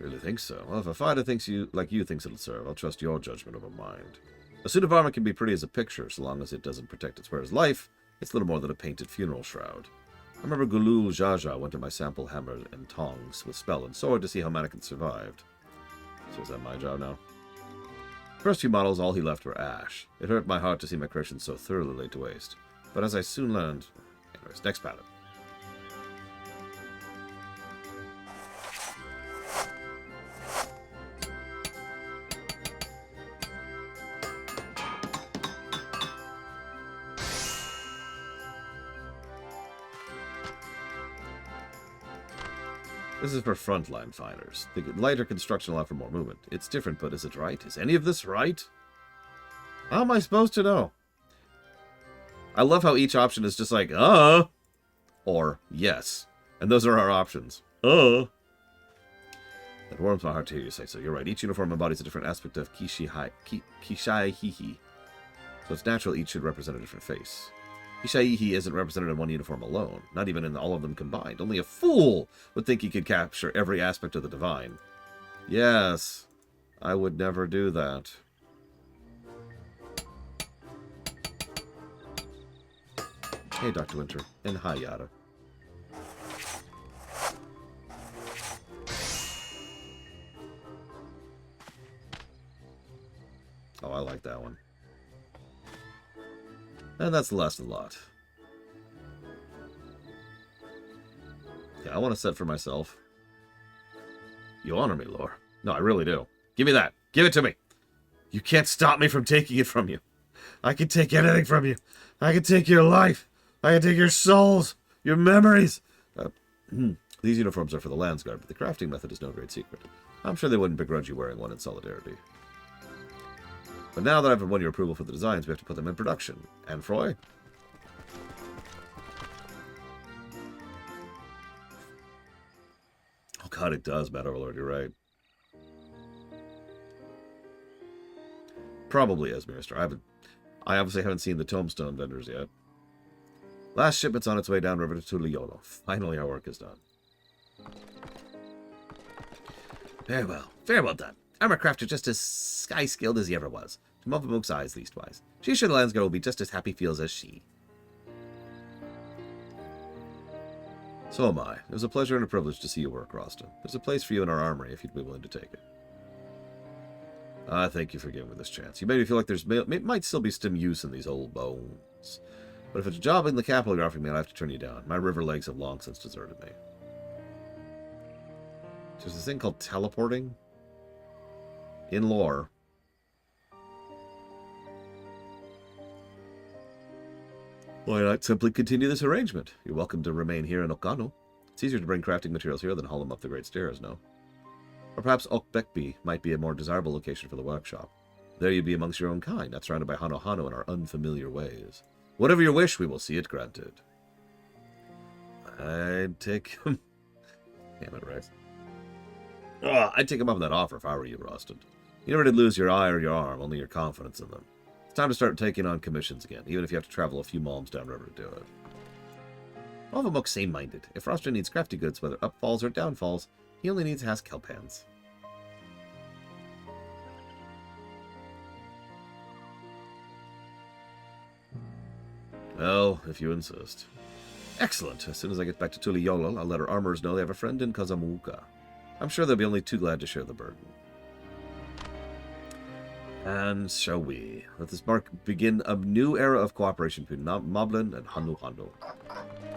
Really think so? Well, if a fighter thinks you thinks it'll serve, I'll trust your judgment over mine. A suit of armor can be pretty as a picture, so long as it doesn't protect its wearer's life. It's little more than a painted funeral shroud. I remember Gulu Jaja went to my sample hammer and tongs with spell and sword to see how mannequins survived. So is that my job now? First few models, all he left were ash. It hurt my heart to see my creations so thoroughly laid to waste. But as I soon learned... Anyways, next pattern. This is for frontline fighters. The lighter construction will offer more movement. It's different, but is it right? Is any of this right? How am I supposed to know? I love how each option is just like, or yes. And those are our options. That warms my heart to hear you say so. You're right. Each uniform embodies a different aspect of Kishaihihi. So it's natural each should represent a different face. Kishaihi isn't represented in one uniform alone, not even in all of them combined. Only a fool would think he could capture every aspect of the divine. Yes, I would never do that. Hey, Dr. Winter, and hi, Yada. Oh, I like that one. And that's the last of the lot. Yeah, I want to set for myself. You honor me, Lore. No, I really do. Give me that. Give it to me. You can't stop me from taking it from you. I can take anything from you. I can take your life. I can take your souls, your memories. These uniforms are for the Landsguard, but the crafting method is no great secret. I'm sure they wouldn't begrudge you wearing one in solidarity. But now that I've won your approval for the designs, we have to put them in production. And Froy? Oh god, it does matter, Lord, you're right. Probably Esmir. I obviously haven't seen the Tombstone vendors yet. Last shipment's on its way downriver to Liolo. Finally, our work is done. Very well done. Armor crafter just as sky-skilled as he ever was. To Muffamuk's eyes, leastwise. She sure the Landsguard will be just as happy feels as she. So am I. It was a pleasure and a privilege to see you work, Roston. There's a place for you in our armory if you'd be willing to take it. Thank you for giving me this chance. You made me feel like there's might still be some use in these old bones. But if it's a job in the capital you're offering me, I'll have to turn you down. My river legs have long since deserted me. There's this thing called teleporting. In lore. Why not simply continue this arrangement? You're welcome to remain here in Okano. It's easier to bring crafting materials here than haul them up the Great Stairs, no? Or perhaps Okbekbi might be a more desirable location for the workshop. There you'd be amongst your own kind, not surrounded by Hano in our unfamiliar ways. Whatever your wish, we will see it granted. I'd take him... Damn it, Rex. I'd take him up on that offer if I were you, Roston. You never did lose your eye or your arm, only your confidence in them. It's time to start taking on commissions again, even if you have to travel a few malms downriver to do it. Muffamuk's same-minded. If Rostra needs crafty goods, whether upfalls or downfalls, he only needs has kelp hands. Well, if you insist. Excellent. As soon as I get back to Tuliyolol, I'll let our armorers know they have a friend in Kazamuka. I'm sure they'll be only too glad to share the burden. And shall we? Let this mark begin a new era of cooperation between Moblin and Hanu Hanu.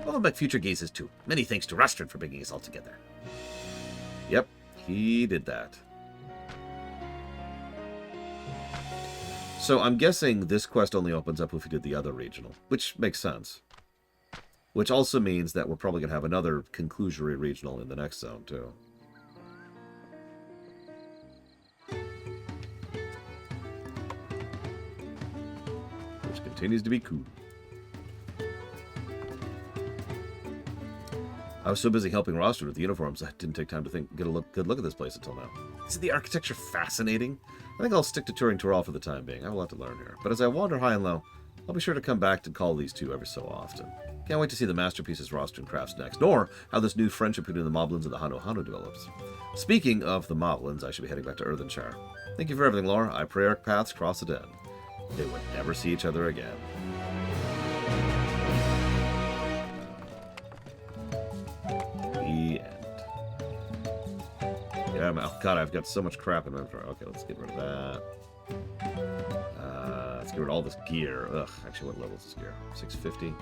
We'll make future gazes too. Many thanks to Rustard for bringing us all together. Yep, he did that. So I'm guessing this quest only opens up if we did the other regional, which makes sense. Which also means that we're probably going to have another conclusory regional in the next zone, too. Which continues to be cool. I was so busy helping Rosterd with the uniforms, I didn't take time to get a good look at this place until now. Isn't the architecture fascinating? I think I'll stick to touring Tural for the time being. I have a lot to learn here. But as I wander high and low, I'll be sure to come back to call these two every so often. Can't wait to see the masterpieces Rosterd crafts next, nor how this new friendship between the Moblins and the Hanu Hanu develops. Speaking of the Moblins, I should be heading back to Earthenshire. Thank you for everything, Laura. I pray our paths cross again. They would never see each other again. The end. Yeah, oh god, I've got so much crap in my inventory. Okay, let's get rid of that. Let's get rid of all this gear. Ugh, actually, what level is this gear? 650?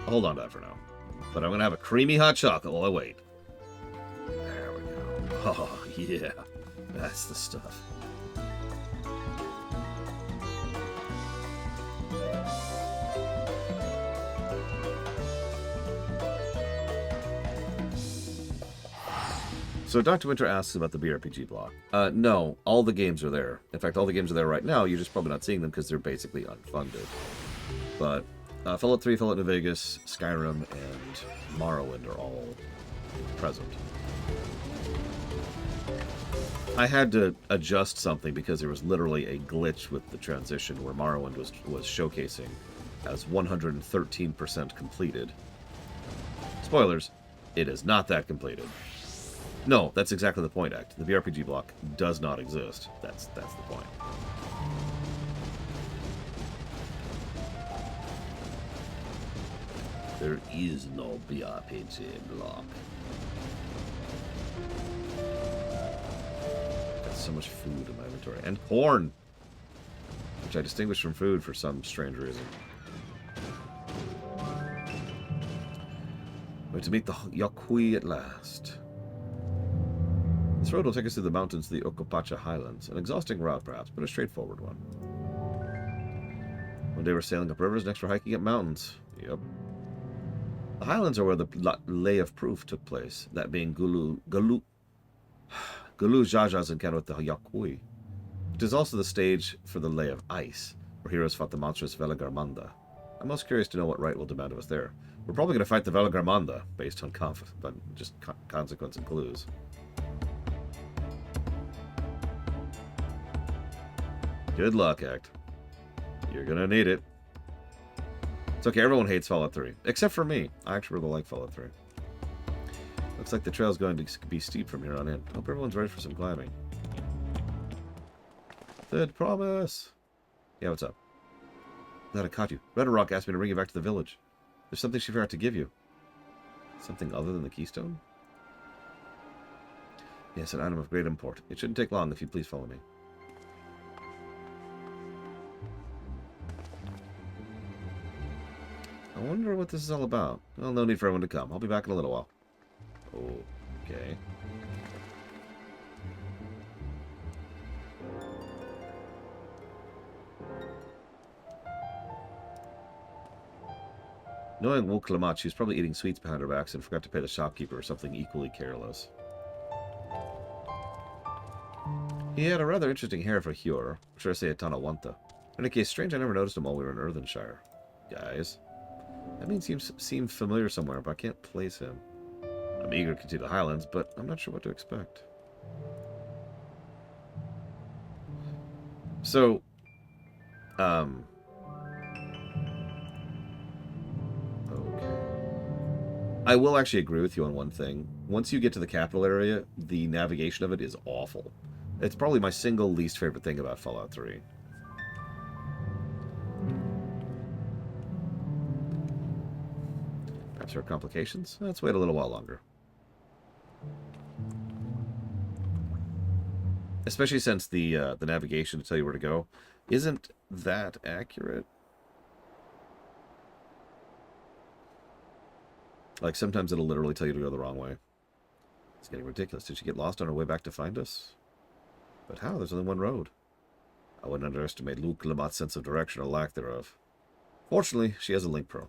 I'll hold on to that for now. But I'm going to have a creamy hot chocolate while I wait. There we go. Oh, yeah. That's the stuff. So Dr. Winter asks about the BRPG block. No, all the games are there. In fact, all the games are there right now. You're just probably not seeing them because they're basically unfunded. But Fallout 3, Fallout New Vegas, Skyrim, and Morrowind are all present. I had to adjust something because there was literally a glitch with the transition where Morrowind was showcasing as 113% completed. Spoilers, it is not that completed. No, that's exactly the point, Act. The BRPG block does not exist. That's the point. There is no BRPG block. Got so much food in my inventory. And corn! Which I distinguish from food for some strange reason. Wait to meet the Yokui at last. This road will take us through the mountains to the Okapacha Highlands. An exhausting route, perhaps, but a straightforward one. One day we're sailing up rivers, next we're hiking up mountains. Yep. The Highlands are where the Lay of Proof took place, that being Gulu Jaja's encounter with the Yakui. It is also the stage for the Lay of Ice, where heroes fought the monstrous Velagarmanda. I'm most curious to know what right will demand of us there. We're probably going to fight the Velagarmanda, based on consequence and clues. Good luck, Act. You're gonna need it. It's okay, everyone hates Fallout 3. Except for me. I actually really like Fallout 3. Looks like the trail's going to be steep from here on in. Hope everyone's ready for some climbing. Third promise! Yeah, what's up? Glad I caught you. Red Rock asked me to bring you back to the village. There's something she forgot to give you. Something other than the keystone? Yes, an item of great import. It shouldn't take long if you please follow me. I wonder what this is all about. Well, no need for everyone to come. I'll be back in a little while. Okay. Knowing Wuklamat, she was probably eating sweets behind her backs and forgot to pay the shopkeeper or something equally careless. He had a rather interesting hair for Hyur, or should I say a Tanawanta. In any case, strange I never noticed him while we were in Earthenshire. Guys. That means he seems familiar somewhere, but I can't place him. I'm eager to continue the Highlands, but I'm not sure what to expect. So, okay. I will actually agree with you on one thing. Once you get to the capital area, the navigation of it is awful. It's probably my single least favorite thing about Fallout 3. Perhaps there are complications? Let's wait a little while longer. Especially since the navigation to tell you where to go isn't that accurate. Like, sometimes it'll literally tell you to go the wrong way. It's getting ridiculous. Did she get lost on her way back to find us? But how? There's only one road. I wouldn't underestimate Luke Lamott's sense of direction or lack thereof. Fortunately, she has a Link Pro.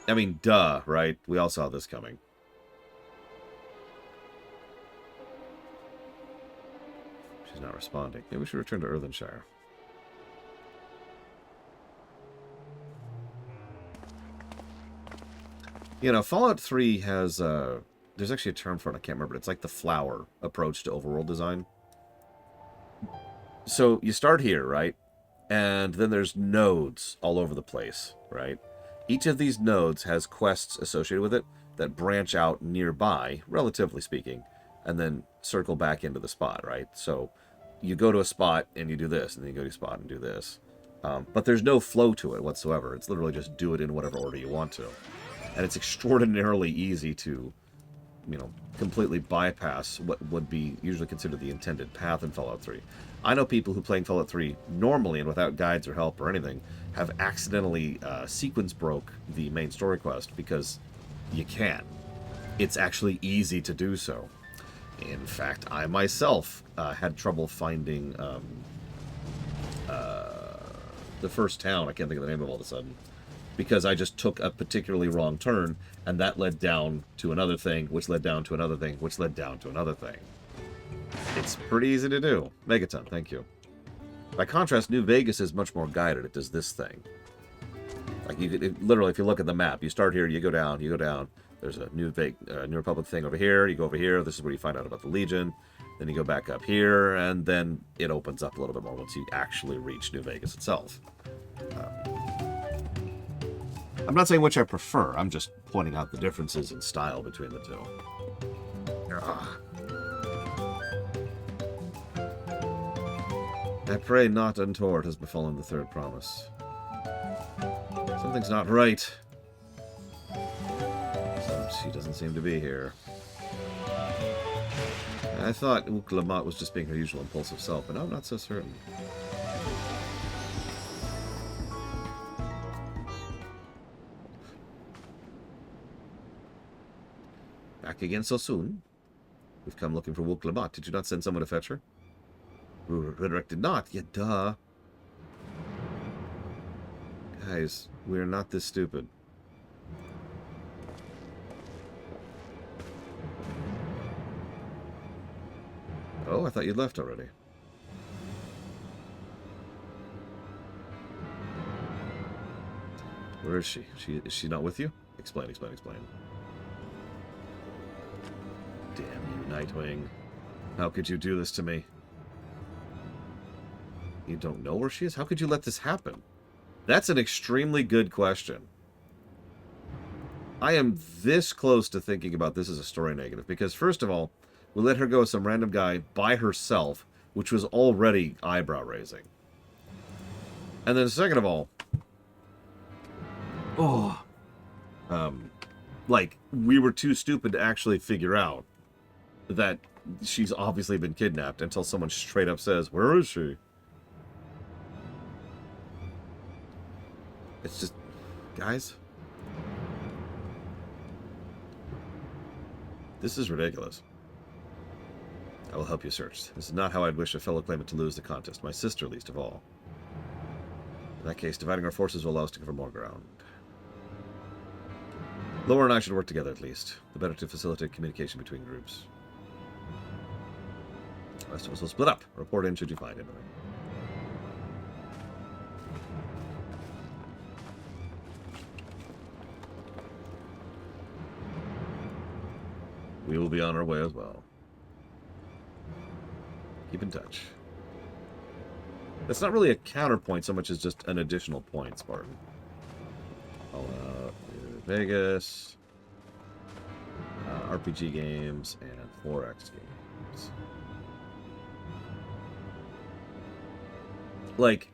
I mean, duh, right? We all saw this coming. She's not responding. Maybe we should return to Earthenshire. You know, Fallout 3 has, there's actually a term for it, I can't remember. It's like the flower approach to overworld design. So, you start here, right? And then there's nodes all over the place, right? Each of these nodes has quests associated with it that branch out nearby, relatively speaking, and then circle back into the spot, right? So you go to a spot and you do this, and then you go to a spot and do this. But there's no flow to it whatsoever. It's literally just do it in whatever order you want to. And it's extraordinarily easy to, you know, completely bypass what would be usually considered the intended path in Fallout 3. I know people who playing Fallout 3 normally and without guides or help or anything have accidentally sequence broke the main story quest because you can. It's actually easy to do so. In fact, I myself had trouble finding the first town. I can't think of the name of it all of a sudden. Because I just took a particularly wrong turn, and that led down to another thing, which led down to another thing, which led down to another thing. It's pretty easy to do. Megaton, thank you. By contrast, New Vegas is much more guided. It does this thing. Like, you could, literally, if you look at the map, you start here, you go down, There's a New Republic thing over here. You go over here. This is where you find out about the Legion. Then you go back up here, and then it opens up a little bit more once you actually reach New Vegas itself. I'm not saying which I prefer. I'm just pointing out the differences in style between the two. Ugh. I pray not untoward has befallen the third promise. Something's not right. She doesn't seem to be here. I thought Luke Lamont was just being her usual impulsive self, but I'm not so certain. Back again so soon? We've come looking for Wook Lamont. Did you not send someone to fetch her? Rederick did not. Yeah, duh. Guys, we're not this stupid. Oh, I thought you'd left already. Where is she? Is she not with you? Explain. Damn you, Nightwing. How could you do this to me? You don't know where she is? How could you let this happen? That's an extremely good question. I am this close to thinking about this as a story negative, because first of all, we let her go with some random guy by herself, which was already eyebrow-raising. And then second of all, like, we were too stupid to actually figure out that she's obviously been kidnapped until someone straight up says, where is she? It's just, guys, this is ridiculous. I will help you search. This is not how I'd wish a fellow claimant to lose the contest, my sister least of all. In that case, dividing our forces will allow us to cover more ground. Laura and I should work together at least, the better to facilitate communication between groups. The rest of us will split up. Report in should you find anything. We will be on our way as well. Keep in touch. That's not really a counterpoint so much as just an additional point, Spartan. Fallout, Vegas, RPG games, and 4X games. Like,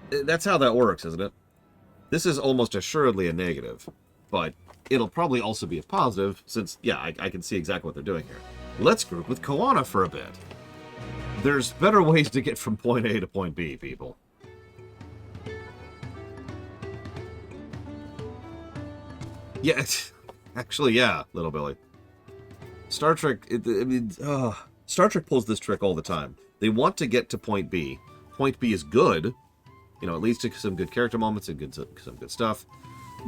that's how that works, isn't it? This is almost assuredly a negative, but it'll probably also be a positive, since, yeah, I can see exactly what they're doing here. Let's group with Koana for a bit. There's better ways to get from point A to point B, people. Yeah, actually, yeah, little Billy. Star Trek, Star Trek pulls this trick all the time. They want to get to point B. Point B is good. You know, it leads to some good character moments and some good stuff.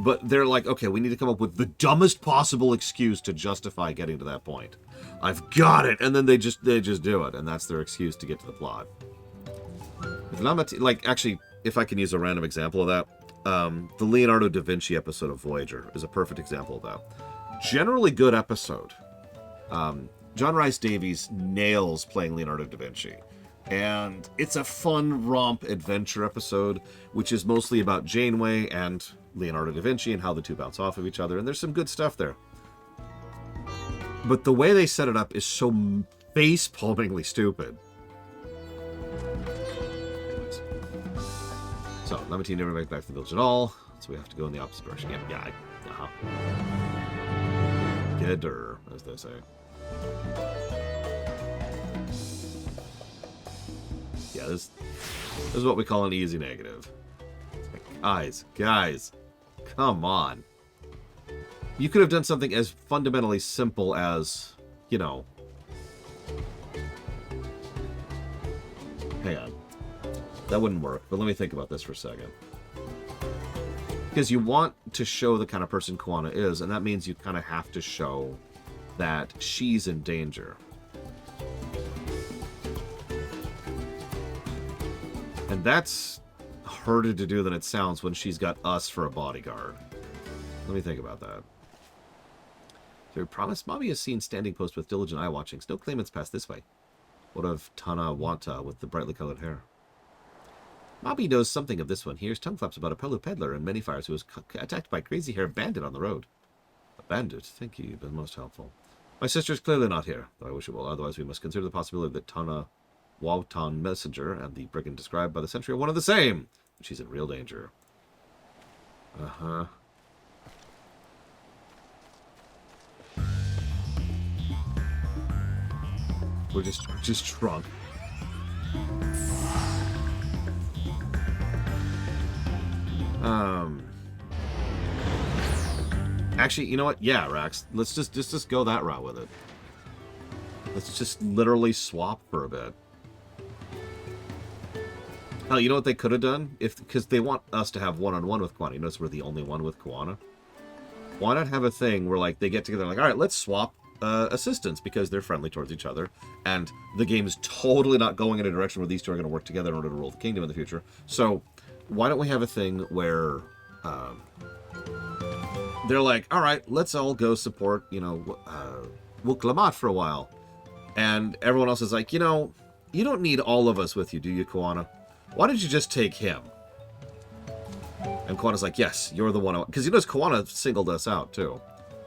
But they're like, okay, we need to come up with the dumbest possible excuse to justify getting to that point. I've got it! And then they just do it, and that's their excuse to get to the plot. Like, actually, if I can use a random example of that, the Leonardo da Vinci episode of Voyager is a perfect example of that. Generally good episode. John Rhys Davies nails playing Leonardo da Vinci. And it's a fun romp adventure episode, which is mostly about Janeway and Leonardo da Vinci and how the two bounce off of each other, and there's some good stuff there. But the way they set it up is so face-palmingly stupid. Anyways. So, Lamentine never made it back to the village at all, so we have to go in the opposite direction. Yeah, Get her, as they say. Yeah, this is what we call an easy negative. Guys, come on. You could have done something as fundamentally simple as, you know... Hang on. That wouldn't work, but let me think about this for a second. Because you want to show the kind of person Koana is, and that means you kind of have to show that she's in danger. And that's harder to do than it sounds when she's got us for a bodyguard. Let me think about that. So, promise Mommy is seen standing post with diligent eye watching. No claimants pass this way. What of Tana Wanta with the brightly colored hair? Mommy knows something of this one. Hears tongue flaps about a Pelu peddler and many fires who was attacked by crazy hair bandit on the road. A bandit? Thank you. You've been most helpful. My sister's clearly not here, though I wish it will. Otherwise, we must consider the possibility that Tana Wautan Messenger and the brigand described by the sentry are one of the same. She's in real danger. Uh-huh. We're just drunk. Actually, you know what? Yeah, Rax. Let's just go that route with it. Let's just literally swap for a bit. Hell, you know what they could have done? Because they want us to have one-on-one with Koana. You notice we're the only one with Koana? Why not have a thing where, like, they get together and like, all right, let's swap assistants because they're friendly towards each other. And the game is totally not going in a direction where these two are going to work together in order to rule the kingdom in the future. So, why don't we have a thing where they're like, all right, let's all go support, you know, Wuk-Lamat for a while. And everyone else is like, you know, you don't need all of us with you, do you, Koana? Why don't you just take him? And Koana's like, yes, you're the one. Because he knows Koana singled us out, too.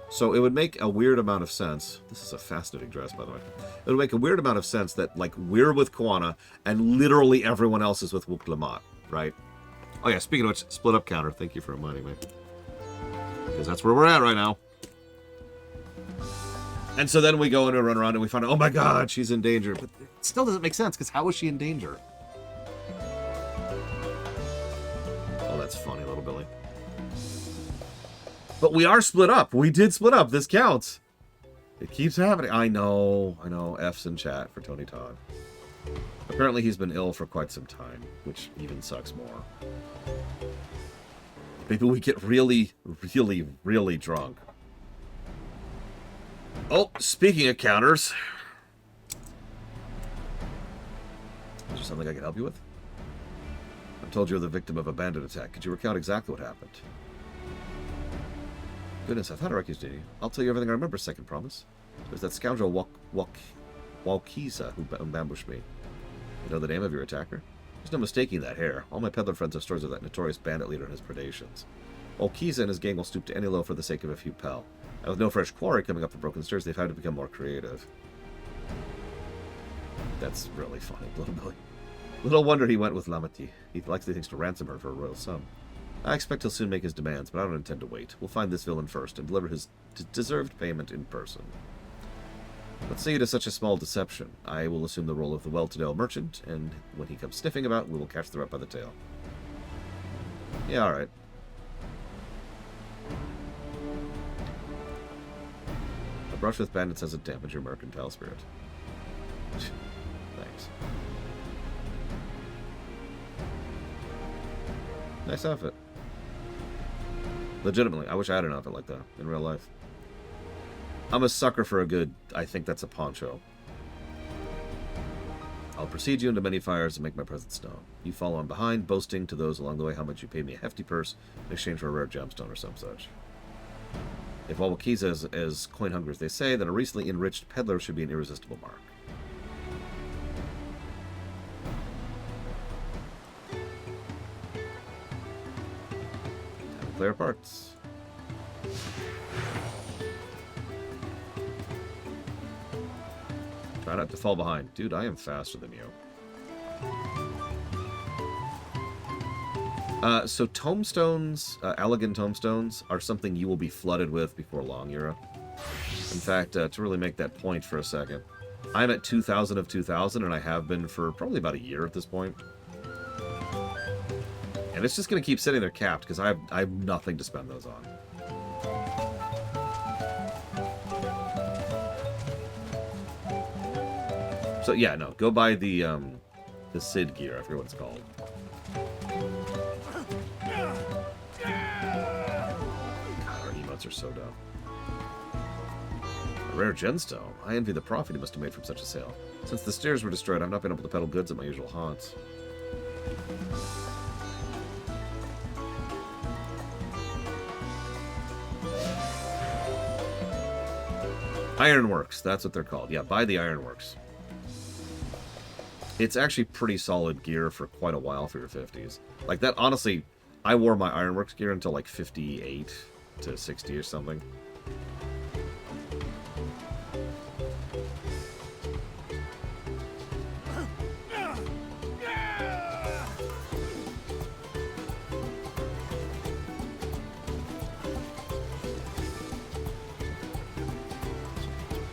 So it would make a weird amount of sense. This is a fascinating dress, by the way. It would make a weird amount of sense that, like, we're with Koana and literally everyone else is with Wuk-Lamat, right? Oh, yeah, speaking of which, split up counter. Thank you for reminding me. Because that's where we're at right now. And so then we go and we run around and we find out, oh my god, she's in danger. But it still doesn't make sense, because how is she in danger? Oh, that's funny, little Billy. But we are split up. We did split up. This counts. It keeps happening. I know. F's in chat for Tony Todd. Apparently he's been ill for quite some time, which even sucks more. Maybe we get really, really, really drunk. Oh, speaking of counters. Is there something I can help you with? I'm told you're the victim of a bandit attack. Could you recount exactly what happened? Goodness, I thought I recognized you. I'll tell you everything I remember, second promise. There's that scoundrel Walkiza who ambushed me. You know the name of your attacker? There's no mistaking that hair. All my peddler friends have stories of that notorious bandit leader and his predations. Walkiza and his gang will stoop to any low for the sake of a few pel. And with no fresh quarry coming up the broken stairs, they've had to become more creative. That's really funny, Little Billy. Little wonder he went with Lamati. He likely thinks to ransom her for a royal sum. I expect he'll soon make his demands, but I don't intend to wait. We'll find this villain first and deliver his deserved payment in person. Let's say it is such a small deception. I will assume the role of the well-to-do merchant, and when he comes sniffing about, we will catch the rat by the tail. Yeah, alright. A brush with bandits hasn't damaged your mercantile spirit. Thanks. Nice outfit. Legitimately, I wish I had an outfit like that in real life. I'm a sucker for a good, I think that's a poncho. I'll precede you into many fires and make my presence known. You follow on behind, boasting to those along the way how much you paid me a hefty purse in exchange for a rare gemstone or some such. If Walwakiza is as coin-hungry as they say, then a recently enriched peddler should be an irresistible mark. Time to clear parts. Try not to fall behind. Dude, I am faster than you. So tombstones, elegant tombstones, are something you will be flooded with before long, Yura. In fact, to really make that point for a second, I'm at 2,000 of 2,000, and I have been for probably about a year at this point. And it's just going to keep sitting there capped, because I have nothing to spend those on. So yeah, no, go buy the Sid gear, I forget what it's called. God, our emotes are so dumb. A rare gemstone. I envy the profit he must have made from such a sale. Since the stairs were destroyed, I've not been able to peddle goods at my usual haunts. Ironworks, that's what they're called. Yeah, buy the Ironworks. It's actually pretty solid gear for quite a while for your 50s. Like that, honestly, I wore my Ironworks gear until like 58 to 60 or something.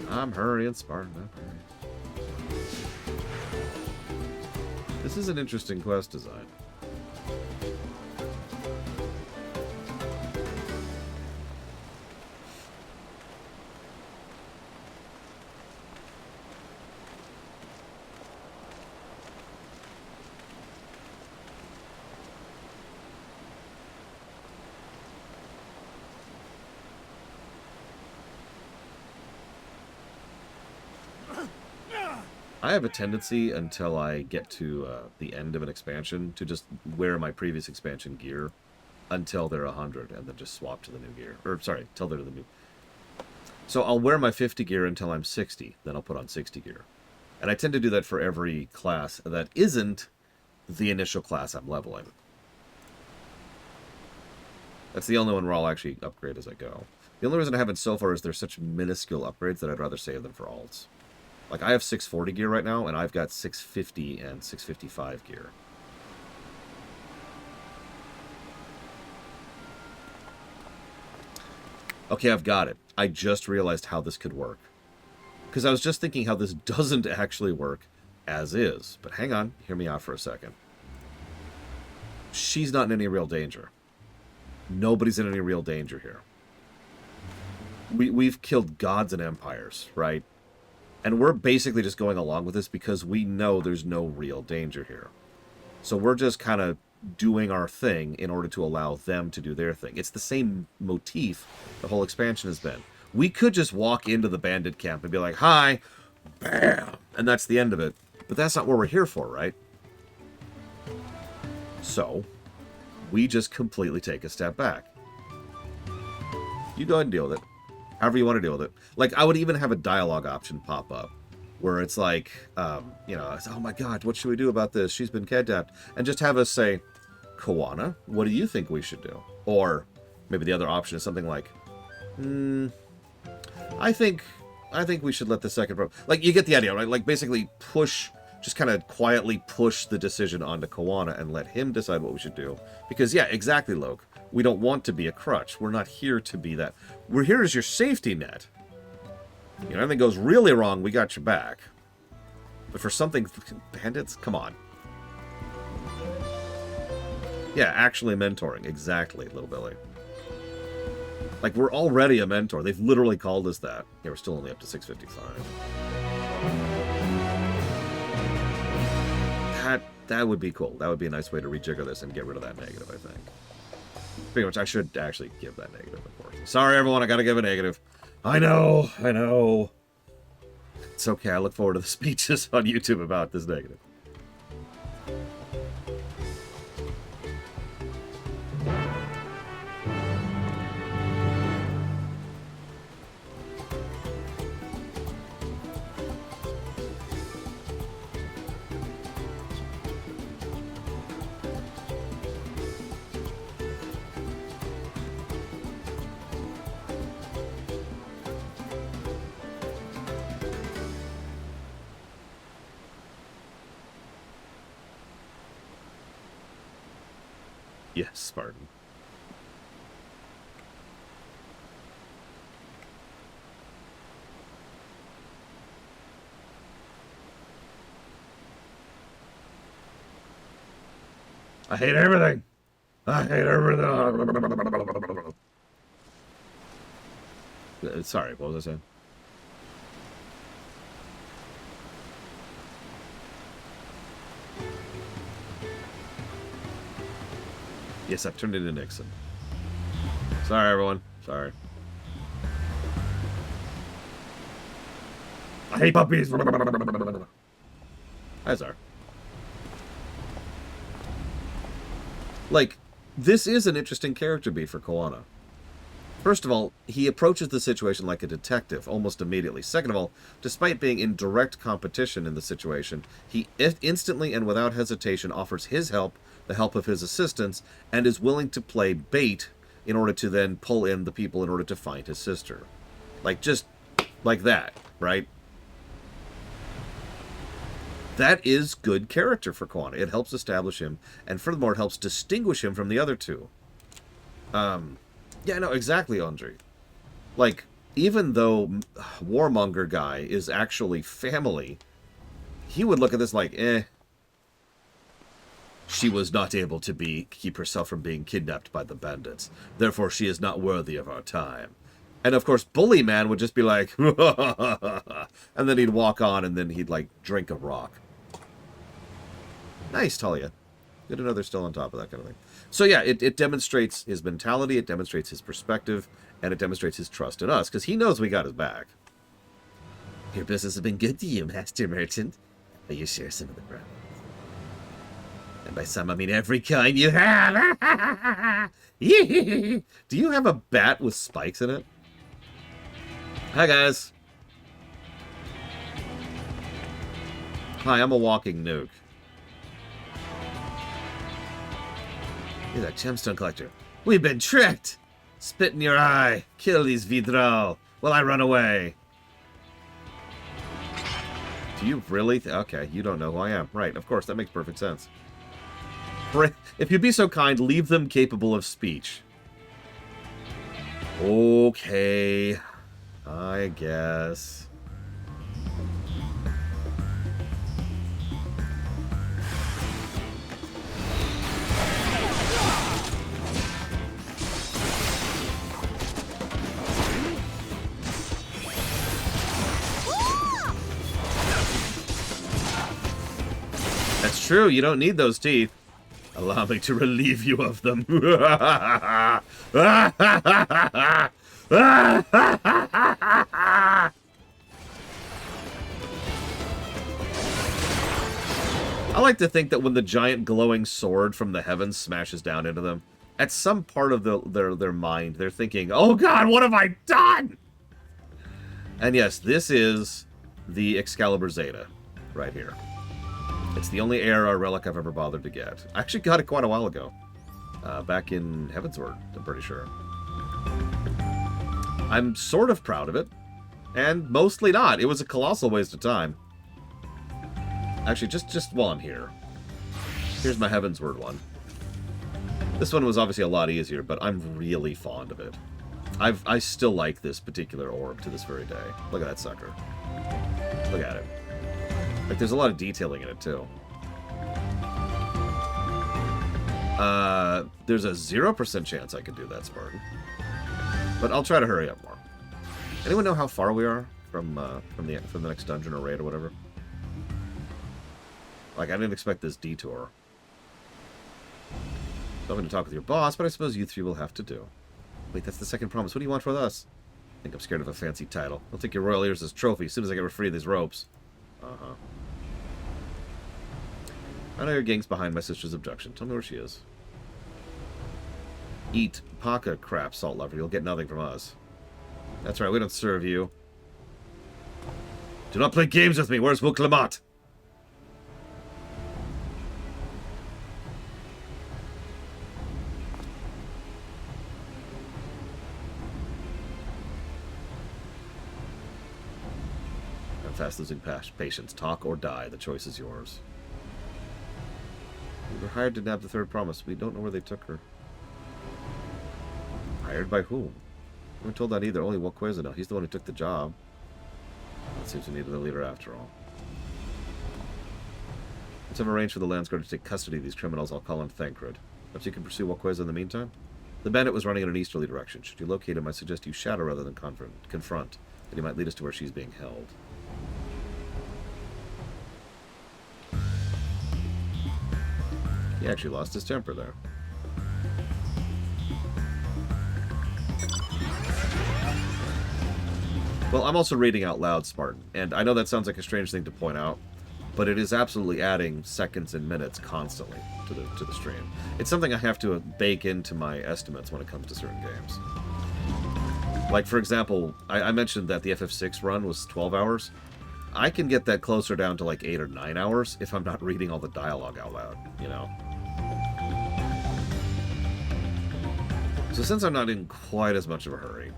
I'm hurrying, Spartan, I'm hurrying. This is an interesting quest design. I have a tendency, until I get to the end of an expansion, to just wear my previous expansion gear until they're 100, and then just swap to the new gear. Or, sorry, until they're the new... So I'll wear my 50 gear until I'm 60, then I'll put on 60 gear. And I tend to do that for every class that isn't the initial class I'm leveling. That's the only one where I'll actually upgrade as I go. The only reason I haven't so far is they're such minuscule upgrades that I'd rather save them for alts. Like, I have 640 gear right now, and I've got 650 and 655 gear. Okay, I've got it. I just realized how this could work. Because I was just thinking how this doesn't actually work as is. But hang on, hear me out for a second. She's not in any real danger. Nobody's in any real danger here. We've killed gods and empires, right? And we're basically just going along with this because we know there's no real danger here. So we're just kind of doing our thing in order to allow them to do their thing. It's the same motif the whole expansion has been. We could just walk into the bandit camp and be like, hi, bam, and that's the end of it. But that's not what we're here for, right? So, we just completely take a step back. You go ahead and deal with it. However you want to deal with it. Like, I would even have a dialogue option pop up where it's like, you know, it's, oh my god, what should we do about this? She's been kidnapped. And just have us say, Koana, what do you think we should do? Or maybe the other option is something like, I think we should let the second pro... Like, you get the idea, right? Like, basically push, just kind of quietly push the decision onto Koana and let him decide what we should do. Because, yeah, exactly, Loke. We don't want to be a crutch. We're not here to be that. We're here as your safety net. You know, anything goes really wrong, we got your back. But for something... Bandits? Come on. Yeah, actually mentoring. Exactly, little Billy. Like, we're already a mentor. They've literally called us that. Yeah, we're still only up to 655. That would be cool. That would be a nice way to rejigger this and get rid of that negative, I think. Pretty much, I should actually give that negative, of course. Sorry, everyone, I gotta give a negative. I know. It's okay, I look forward to the speeches on YouTube about this negative. Yes, Spartan. I hate everything. I hate everything. Sorry, what was I saying? Yes, I've turned into Nixon. Sorry, everyone. Sorry. I hate puppies. Azar. Like, this is an interesting character beat for Koana. First of all, he approaches the situation like a detective almost immediately. Second of all, despite being in direct competition in the situation, he instantly and without hesitation offers his help, the help of his assistants, and is willing to play bait in order to then pull in the people in order to find his sister. Like, just like that, right? That is good character for Koana. It helps establish him, and furthermore, it helps distinguish him from the other two. Yeah, no, exactly, Andre. Like, even though Warmonger guy is actually family, he would look at this like, eh. She was not able to keep herself from being kidnapped by the bandits. Therefore, she is not worthy of our time. And, of course, Bully Man would just be like, and then he'd walk on, and then he'd, like, drink a rock. Nice, Talia. Good to know they're still on top of that kind of thing. So, yeah, it demonstrates his mentality, it demonstrates his perspective, and it demonstrates his trust in us, because he knows we got his back. Your business has been good to you, Master Merchant. Will you share some of the profits? And by some, I mean every kind you have. Do you have a bat with spikes in it? Hi, guys. Hi, I'm a walking nuke. You're that gemstone collector. We've been tricked! Spit in your eye. Kill these Vidral while I run away. Do you really? Okay, you don't know who I am. Right, of course, that makes perfect sense. If you'd be so kind, leave them capable of speech. Okay. I guess. That's true, you don't need those teeth. Allow me to relieve you of them. I like to think that when the giant glowing sword from the heavens smashes down into them, at some part of their mind, they're thinking, oh god, what have I done? And yes, this is the Excalibur Zeta right here. It's the only era relic I've ever bothered to get. I actually got it quite a while ago. Back in Heavensward, I'm pretty sure. I'm sort of proud of it. And mostly not. It was a colossal waste of time. Actually, just while I'm here. Here's my Heavensward one. This one was obviously a lot easier, but I'm really fond of it. I still like this particular orb to this very day. Look at that sucker. Look at it. Like, there's a lot of detailing in it, too. There's a 0% chance I can do that, Spartan. But I'll try to hurry up more. Anyone know how far we are from the next dungeon or raid or whatever? Like, I didn't expect this detour. So I'm going to talk with your boss, but I suppose you three will have to do. Wait, that's the second promise. What do you want with us? I think I'm scared of a fancy title. I'll take your royal ears as trophy as soon as I get free of these ropes. Uh-huh. I know your gang's behind my sister's abduction. Tell me where she is. Eat Paka crap, salt lover. You'll get nothing from us. That's right, we don't serve you. Do not play games with me. Where's Wuklamat? I'm fast losing patience. Talk or die. The choice is yours. We were hired to nab the third promise. We don't know where they took her. Hired by whom? We weren't told that either. Only Wokweza know. He's the one who took the job. It seems we needed a leader after all. Once I've arranged for the Landsguard to take custody of these criminals, I'll call on Thancred. Perhaps you can pursue Wokweza in the meantime? The bandit was running in an easterly direction. Should you locate him, I suggest you shadow rather than confront. That he might lead us to where she's being held. He actually lost his temper there. Well, I'm also reading out loud, Spartan, and I know that sounds like a strange thing to point out, but it is absolutely adding seconds and minutes constantly to the stream. It's something I have to bake into my estimates when it comes to certain games. Like, for example, I mentioned that the FF6 run was 12 hours. I can get that closer down to like 8 or 9 hours if I'm not reading all the dialogue out loud, you know? So since I'm not in quite as much of a hurry,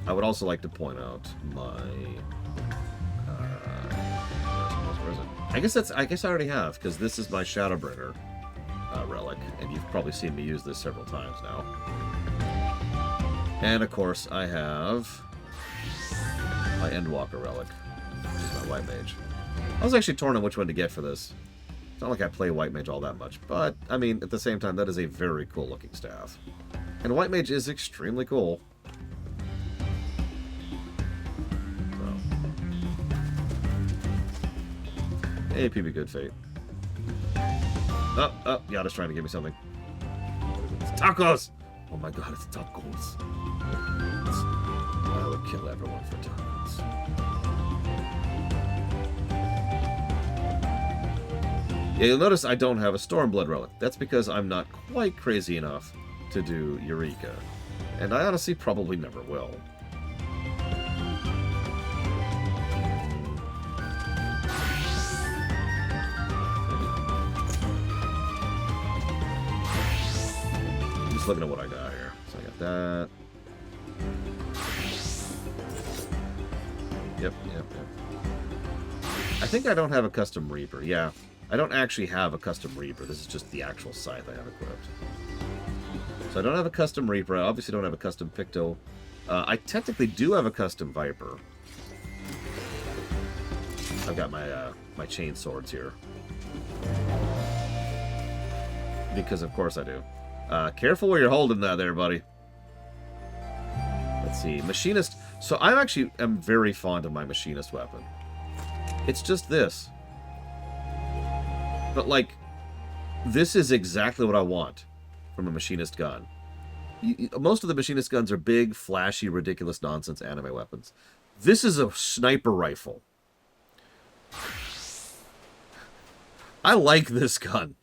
I would also like to point out my... where is it? I guess I already have, because this is my Shadowbringer relic, and you've probably seen me use this several times now. And of course, I have my Endwalker relic, which is my White Mage. I was actually torn on which one to get for this. It's not like I play White Mage all that much, but, I mean, at the same time, that is a very cool-looking staff. And White Mage is extremely cool. Hey, PB Good Fate. Oh, Yada's trying to give me something. It's tacos! Oh my god, it's tacos. I would kill everyone for tacos. Yeah, you'll notice I don't have a Stormblood relic. That's because I'm not quite crazy enough to do Eureka. And I honestly probably never will. Looking at what I got here. So I got that. Yep. I think I don't have a custom Reaper. Yeah. I don't actually have a custom Reaper. This is just the actual scythe I have equipped. So I don't have a custom Reaper. I obviously don't have a custom Picto. I technically do have a custom Viper. I've got my my chain swords here. Because of course I do. Careful where you're holding that there, buddy. Let's see. Machinist. So I actually am very fond of my Machinist weapon. It's just this. But, like, this is exactly what I want from a Machinist gun. Most of the Machinist guns are big, flashy, ridiculous nonsense anime weapons. This is a sniper rifle. I like this gun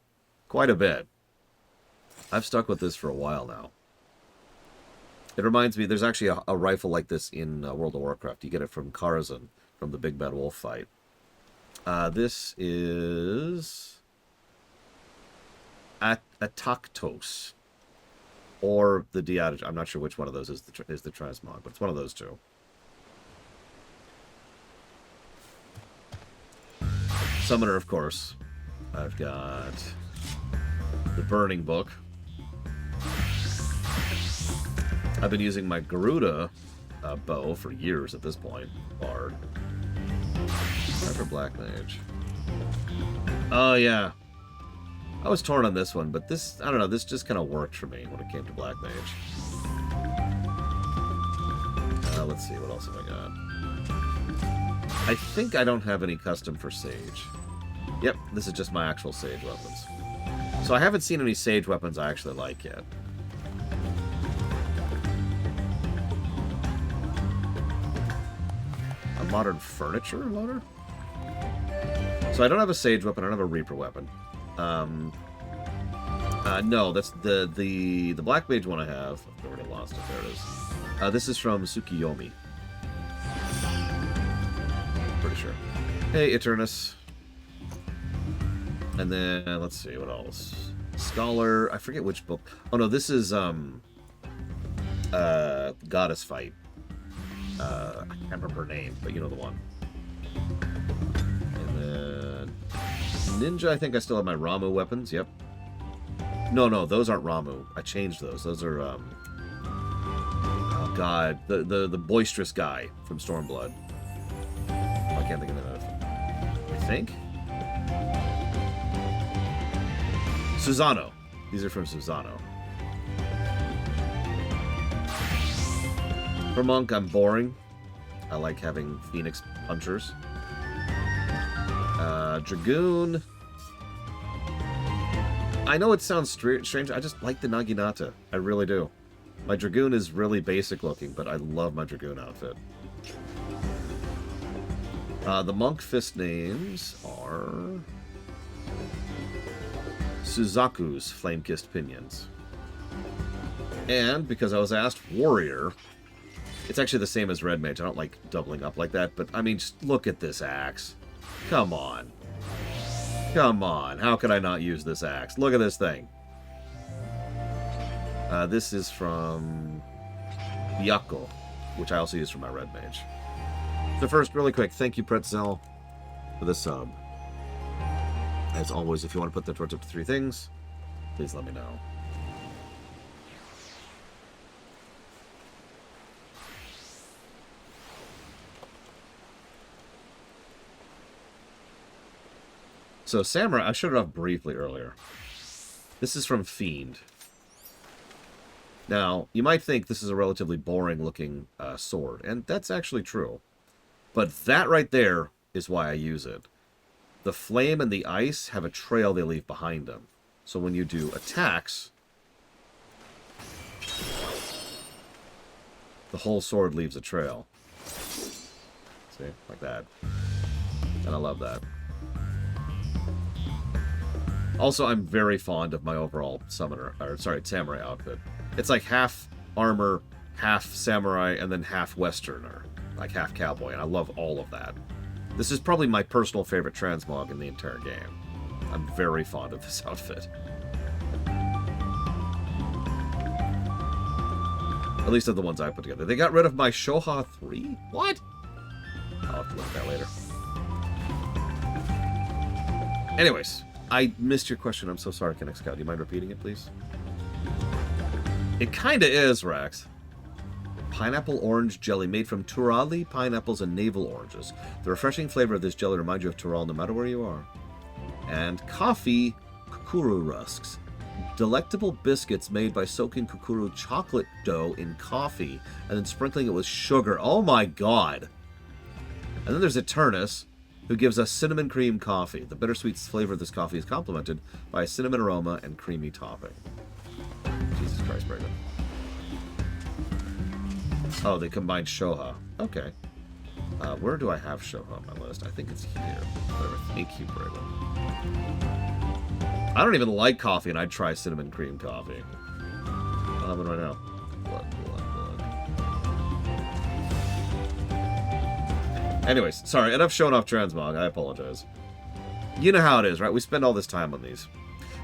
quite a bit. I've stuck with this for a while now. It reminds me, there's actually a rifle like this in World of Warcraft. You get it from Karazhan, from the Big Bad Wolf fight. This is Ataktos, or the Diadem. I'm not sure which one of those is the transmog, but it's one of those two. Summoner, of course. I've got the Burning Book. I've been using my Garuda bow for years at this point. Bard. Try for Black Mage. Oh, yeah. I was torn on this one, but this, I don't know, this just kind of worked for me when it came to Black Mage. Let's see, what else have I got? I think I don't have any custom for Sage. Yep, this is just my actual Sage weapons. So I haven't seen any Sage weapons I actually like yet. A modern furniture loader? So I don't have a Sage weapon, I don't have a Reaper weapon. No, that's the Black Mage one I have. I've already lost it, there it is. This is from Tsukiyomi. Pretty sure. Hey, Eternus. And then, let's see, what else? Scholar, I forget which book. Oh no, this is, Goddess Fight. I can't remember her name, but you know the one. And then, Ninja, I think I still have my Ramu weapons, yep. No, those aren't Ramu. I changed those. Those are, oh god, the boisterous guy from Stormblood. I can't think of that. I think? Susano. These are from Susano. For Monk, I'm boring. I like having Phoenix Punchers. Dragoon. I know it sounds strange. I just like the Naginata. I really do. My Dragoon is really basic looking, but I love my Dragoon outfit. The Monk Fist names are Suzaku's Flame-Kissed Pinions. And, because I was asked Warrior, it's actually the same as Red Mage. I don't like doubling up like that, but I mean, just look at this axe. Come on. Come on. How could I not use this axe? Look at this thing. This is from Byakko, which I also use for my Red Mage. So first, really quick, thank you, Pretzel, for the sub. As always, if you want to put that towards up to 3 things, please let me know. So, Samurai, I showed it off briefly earlier. This is from Fiend. Now, you might think this is a relatively boring-looking sword, and that's actually true. But that right there is why I use it. The flame and the ice have a trail they leave behind them. So when you do attacks, the whole sword leaves a trail. See? Like that. And I love that. Also, I'm very fond of my overall samurai outfit. It's like half armor, half samurai, and then half westerner. Like half cowboy, and I love all of that. This is probably my personal favorite transmog in the entire game. I'm very fond of this outfit. At least of the ones I put together. They got rid of my Shoha 3? What? I'll have to look at that later. Anyways, I missed your question. I'm so sorry, Kinect Scout. Do you mind repeating it, please? It kinda is, Rex. Pineapple orange jelly made from Turali pineapples and navel oranges. The refreshing flavor of this jelly reminds you of Tural no matter where you are. And coffee kukuru rusks. Delectable biscuits made by soaking kukuru chocolate dough in coffee and then sprinkling it with sugar. Oh my god! And then there's Eternus, who gives us cinnamon cream coffee. The bittersweet flavor of this coffee is complemented by a cinnamon aroma and creamy topping. Jesus Christ, Brandon. Oh, they combined Shoha. Okay. Where do I have Shoha on my list? I think it's here. Whatever. Thank you, Brandon. I don't even like coffee, and I'd try cinnamon cream coffee. I'll have it right now. Blood. Anyways, sorry, enough showing off transmog. I apologize. You know how it is, right? We spend all this time on these.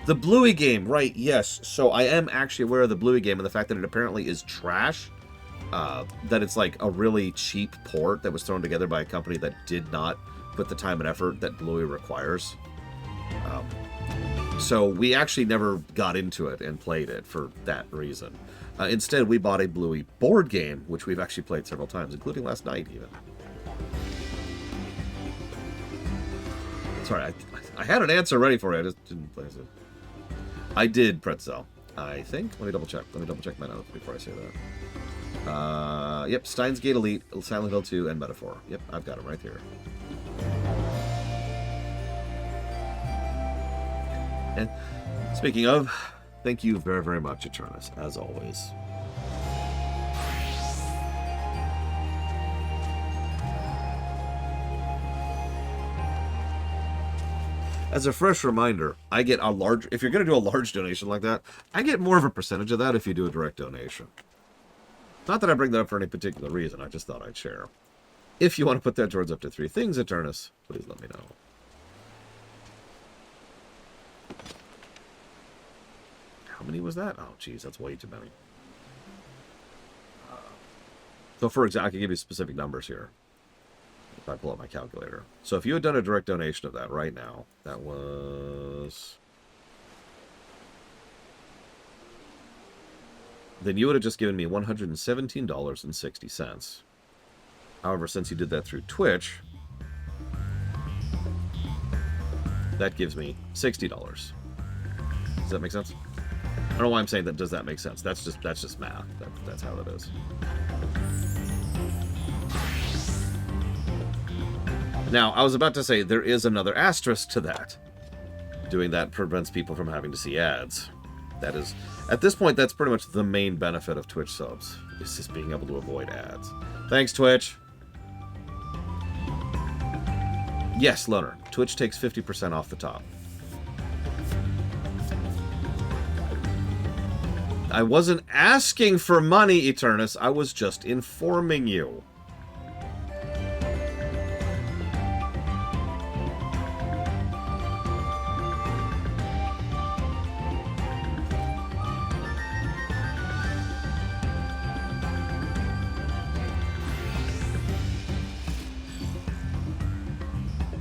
The Bluey game, right, yes. So I am actually aware of the Bluey game and the fact that it apparently is trash. That it's like a really cheap port that was thrown together by a company that did not put the time and effort that Bluey requires. So we actually never got into it and played it for that reason. Instead, we bought a Bluey board game, which we've actually played several times, including last night even. Sorry, I had an answer ready for it. I just didn't place it. I did, Pretzel. I think. Let me double check. Let me double check my notes before I say that. Yep, Steins Gate Elite, Silent Hill 2, and Metaphor. Yep, I've got them right here. And speaking of, thank you very, very much, Eternus, as always. As a fresh reminder, I get a large... If you're going to do a large donation like that, I get more of a percentage of that if you do a direct donation. Not that I bring that up for any particular reason, I just thought I'd share. If you want to put that towards up to 3 things, Eternus, please let me know. How many was that? Oh, geez, that's way too many. So, for example, I can give you specific numbers here. If I pull up my calculator. So if you had done a direct donation of that right now, that was... Then you would have just given me $117.60. However, since you did that through Twitch, that gives me $60. Does that make sense? I don't know why I'm saying that. Does that make sense? That's just math. That's how that is. Now, I was about to say, there is another asterisk to that. Doing that prevents people from having to see ads. That is, at this point, that's pretty much the main benefit of Twitch subs. Is just being able to avoid ads. Thanks, Twitch. Yes, Loner. Twitch takes 50% off the top. I wasn't asking for money, Eternus. I was just informing you.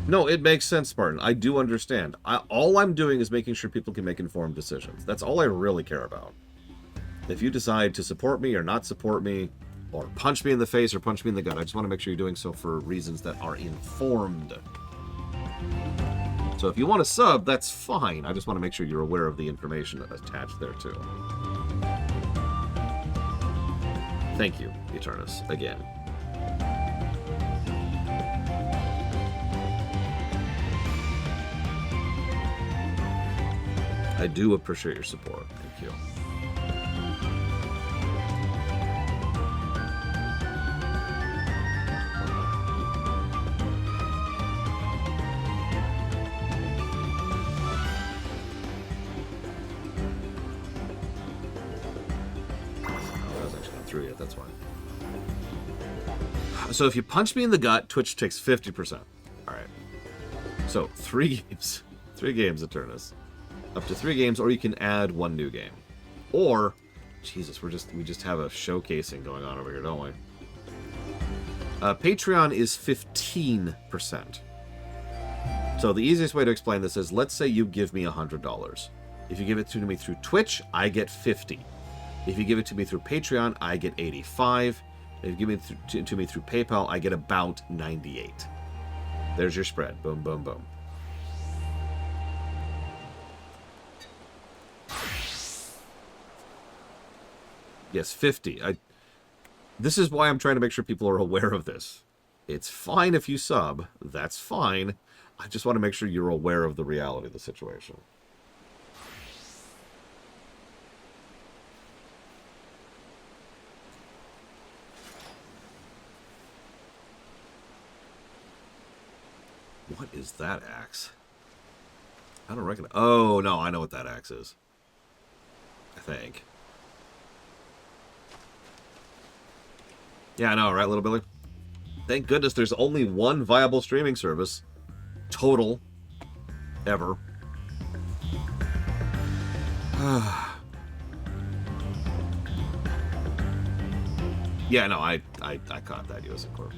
No, it makes sense, Spartan. I do understand. All I'm doing is making sure people can make informed decisions. That's all I really care about. If you decide to support me or not support me, or punch me in the face or punch me in the gut, I just want to make sure you're doing so for reasons that are informed. So if you want to sub, that's fine. I just want to make sure you're aware of the information attached there, too. Thank you, Eternus, again. I do appreciate your support. Thank you. Through yet, that's why. So if you punch me in the gut, Twitch takes 50%. Alright. So 3 games. 3 games, Eternus. Up to 3 games, or you can add 1 new game. Or, Jesus, we just have a showcasing going on over here, don't we? Patreon is 15%. So the easiest way to explain this is, let's say you give me $100. If you give it to me through Twitch, I get 50. If you give it to me through Patreon, I get 85. If you give it to me through PayPal, I get about 98. There's your spread. Boom, boom, boom. Yes, 50. This is why I'm trying to make sure people are aware of this. It's fine if you sub. That's fine. I just want to make sure you're aware of the reality of the situation. What is that axe? I don't recognize. Oh, no, I know what that axe is. I think. Yeah, I know, right, little Billy? Thank goodness there's only one viable streaming service. Total. Ever. Yeah, no, I caught that, US Corp.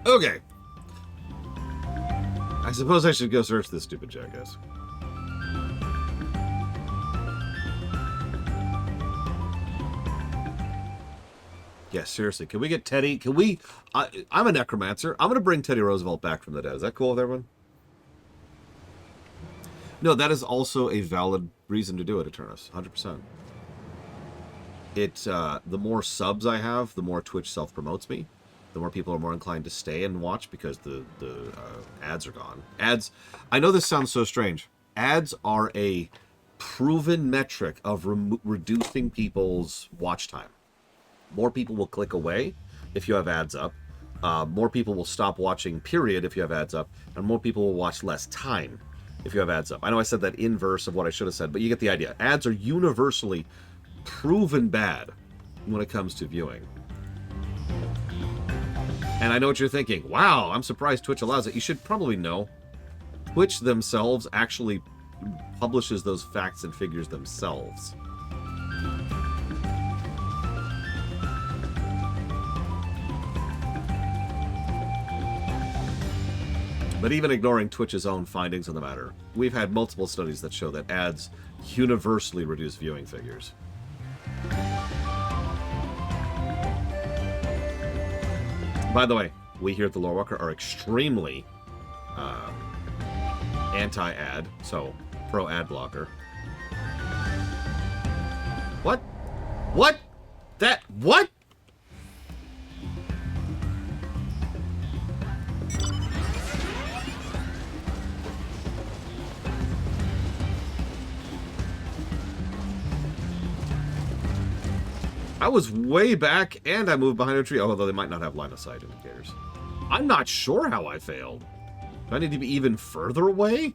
Okay. I suppose I should go search this stupid jackass. Yeah, seriously, can we get Teddy? Can we... I'm a necromancer. I'm going to bring Teddy Roosevelt back from the dead. Is that cool with everyone? No, that is also a valid reason to do it, Eternus. 100%. The more subs I have, the more Twitch self-promotes me. The more people are more inclined to stay and watch because the ads are gone. Ads, I know this sounds so strange. Ads are a proven metric of reducing people's watch time. More people will click away if you have ads up. More people will stop watching, period, if you have ads up. And more people will watch less time if you have ads up. I know I said that inverse of what I should have said, but you get the idea. Ads are universally proven bad when it comes to viewing. And I know what you're thinking. Wow, I'm surprised Twitch allows it. You should probably know. Twitch themselves actually publishes those facts and figures themselves. But even ignoring Twitch's own findings on the matter, we've had multiple studies that show that ads universally reduce viewing figures. By the way, we here at the Lorewalker are extremely anti-ad, so pro-ad blocker. What? What? That... What? I was way back, and I moved behind a tree, although they might not have line of sight indicators. I'm not sure how I failed. Do I need to be even further away?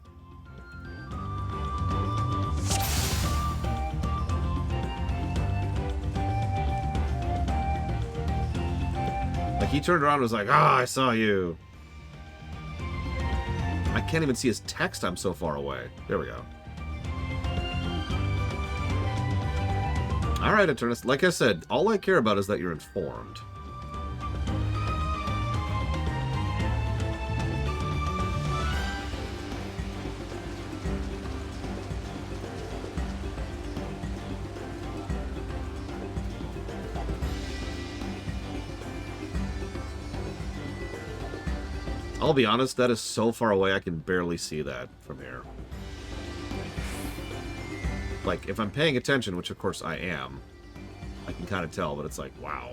Like, he turned around and was like, ah, I saw you. I can't even see his text, I'm so far away. There we go. Alright, Eternus. Like I said, all I care about is that you're informed. I'll be honest, that is so far away I can barely see that from here. Like, if I'm paying attention, which of course I am, I can kind of tell, but it's like, wow.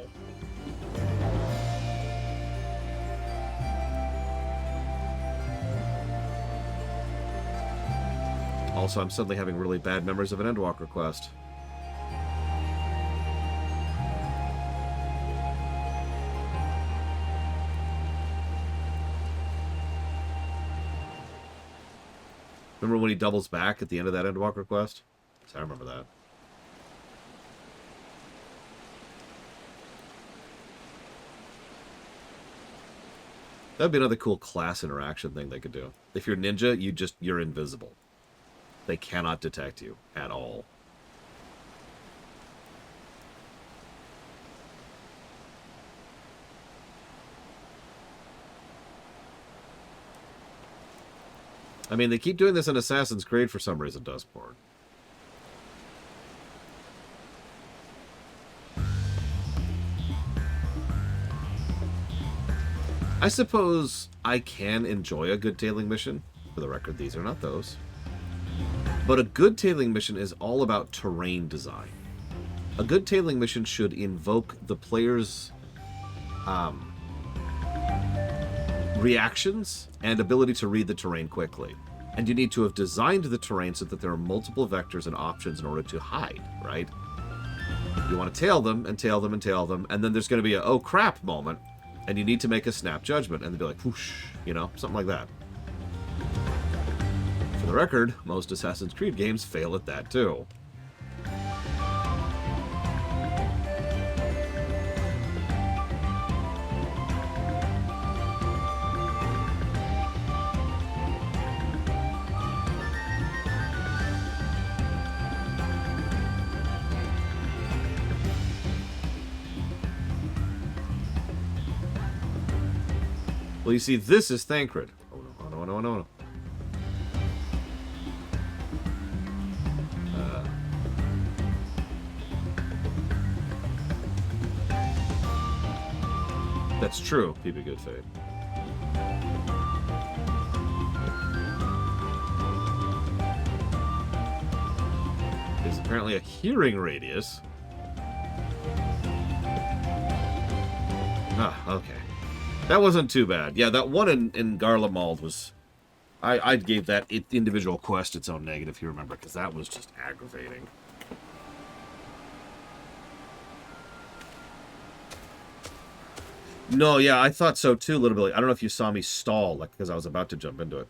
Also, I'm suddenly having really bad memories of an Endwalker quest. Remember when he doubles back at the end of that Endwalker quest? I remember that. That'd be another cool class interaction thing they could do. If you're ninja, you're invisible. They cannot detect you at all. I mean, they keep doing this in Assassin's Creed for some reason, Dustport. I suppose I can enjoy a good tailing mission. For the record, these are not those. But a good tailing mission is all about terrain design. A good tailing mission should invoke the player's reactions and ability to read the terrain quickly. And you need to have designed the terrain so that there are multiple vectors and options in order to hide, right? You want to tail them, and tail them, and tail them, and then there's going to be a, oh crap moment, and you need to make a snap judgment, and they'll be like, whoosh, you know, something like that. For the record, most Assassin's Creed games fail at that too. Well, you see, this is Thancred. Oh, no, oh, no, oh, no, oh, no. That's true. PB Good Fate. There's apparently a hearing radius. Ah, okay. That wasn't too bad. Yeah, that one in Garlemald was... I gave that individual quest its own negative, if you remember, because that was just aggravating. No, yeah, I thought so too, Little Billy. I don't know if you saw me stall, like, because I was about to jump into it.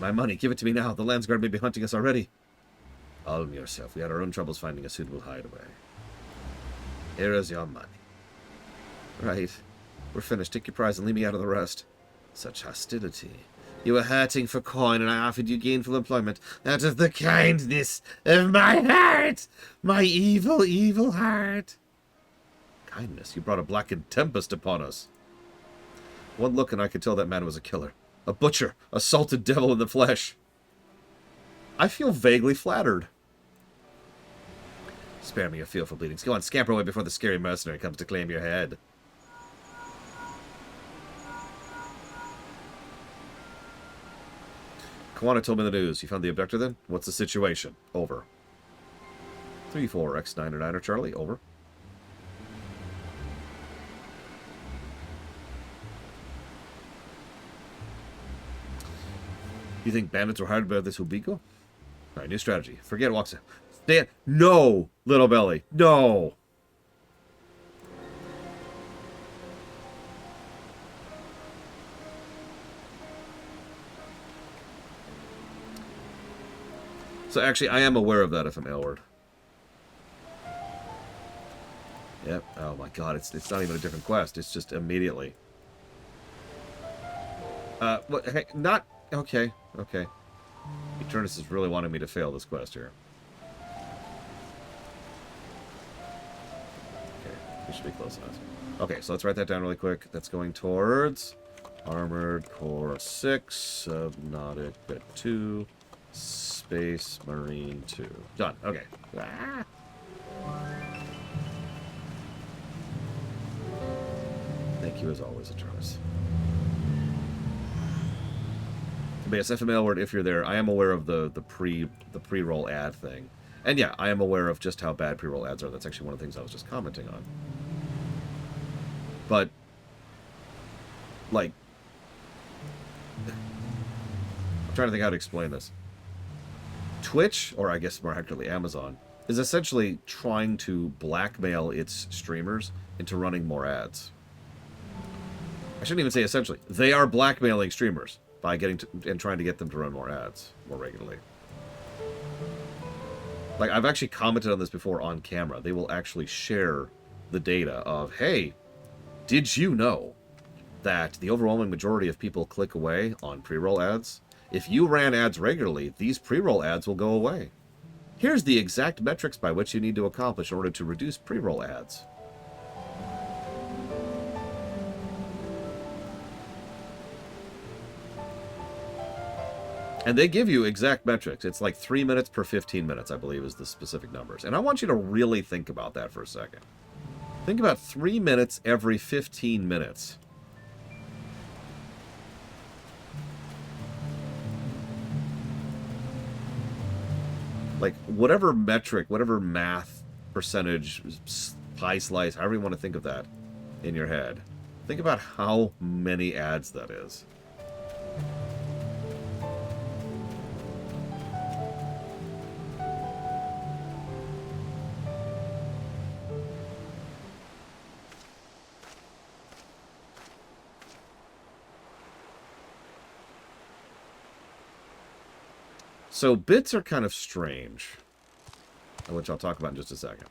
My money, give it to me now. The Landsguard may be hunting us already. Calm yourself. We had our own troubles finding a suitable hideaway. Here is your money. Right. We're finished. Take your prize and leave me out of the rest. Such hostility. You were hurting for coin, and I offered you gainful employment out of the kindness of my heart! My evil, evil heart! Kindness? You brought a blackened tempest upon us. One look and I could tell that man was a killer. A butcher. A salted devil in the flesh. I feel vaguely flattered. Spare me your fearful bleedings. Go on, scamper away before the scary mercenary comes to claim your head. Kawana told me the news. You found the abductor then? What's the situation? Over. 3-4 X-9 Charlie. Over. You think bandits were hired by this Ubiko? Alright, new strategy. Forget Waxa. Stand. No, Little Belly. No. So actually, I am aware of that if I'm Aylward. Yep. Oh my god, it's not even a different quest. It's just immediately. What? Hey, not... Okay, okay. Eternus is really wanting me to fail this quest here. Okay, we should be close enough. Okay, so let's write that down really quick. That's going towards Armored Core 6, Subnautic Bit 2, Space Marine 2. Done. Okay. Ah. Thank you as always, Eternus. But yes, FML word if you're there. I am aware of the pre-roll ad thing. And yeah, I am aware of just how bad pre-roll ads are. That's actually one of the things I was just commenting on. But like I'm trying to think how to explain this. Twitch, or I guess more accurately Amazon, is essentially trying to blackmail its streamers into running more ads. I shouldn't even say essentially. They are blackmailing streamers by getting to, and trying to get them to run more ads more regularly. Like, I've actually commented on this before on camera. They will actually share the data of, hey, did you know that the overwhelming majority of people click away on pre-roll ads? If you ran ads regularly, these pre-roll ads will go away. Here's the exact metrics by which you need to accomplish in order to reduce pre-roll ads. And they give you exact metrics. It's like 3 minutes per 15 minutes, I believe, is the specific numbers. And I want you to really think about that for a second. Think about 3 minutes every 15 minutes. Like, whatever metric, whatever math percentage, pie slice, however you want to think of that in your head. Think about how many ads that is. So bits are kind of strange, which I'll talk about in just a second.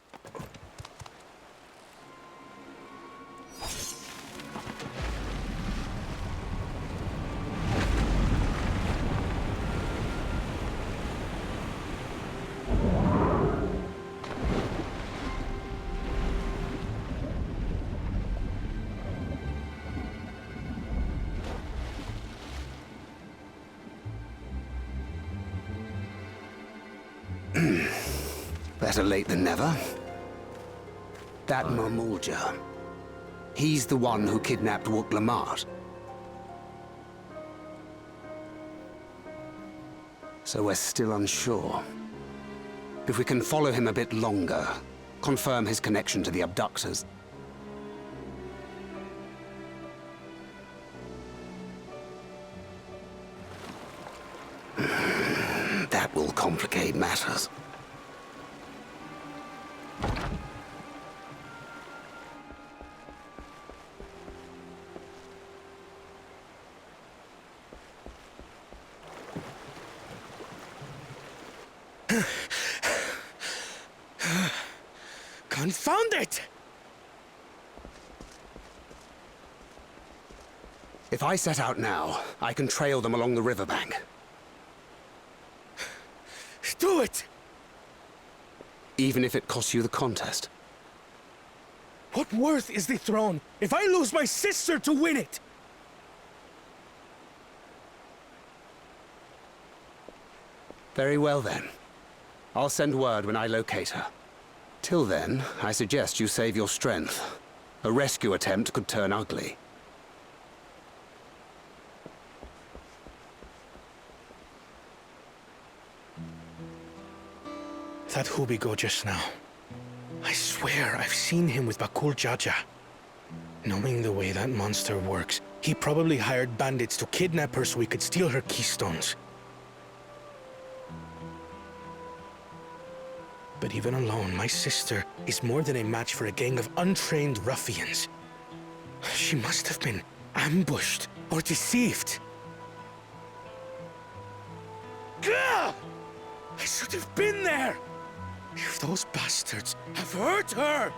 Better late than never. That Mamulja. He's the one who kidnapped Wook Lamart. So we're still unsure. If we can follow him a bit longer, confirm his connection to the abductors. That will complicate matters. Confound it! If I set out now, I can trail them along the riverbank. Do it! Even if it costs you the contest. What worth is the throne if I lose my sister to win it? Very well then. I'll send word when I locate her. Till then, I suggest you save your strength. A rescue attempt could turn ugly. That Hubigo just now. I swear I've seen him with Bakul Jaja. Knowing the way that monster works, he probably hired bandits to kidnap her so he could steal her keystones. But even alone, my sister is more than a match for a gang of untrained ruffians. She must have been ambushed or deceived. Gah! I should have been there! If those bastards have hurt her!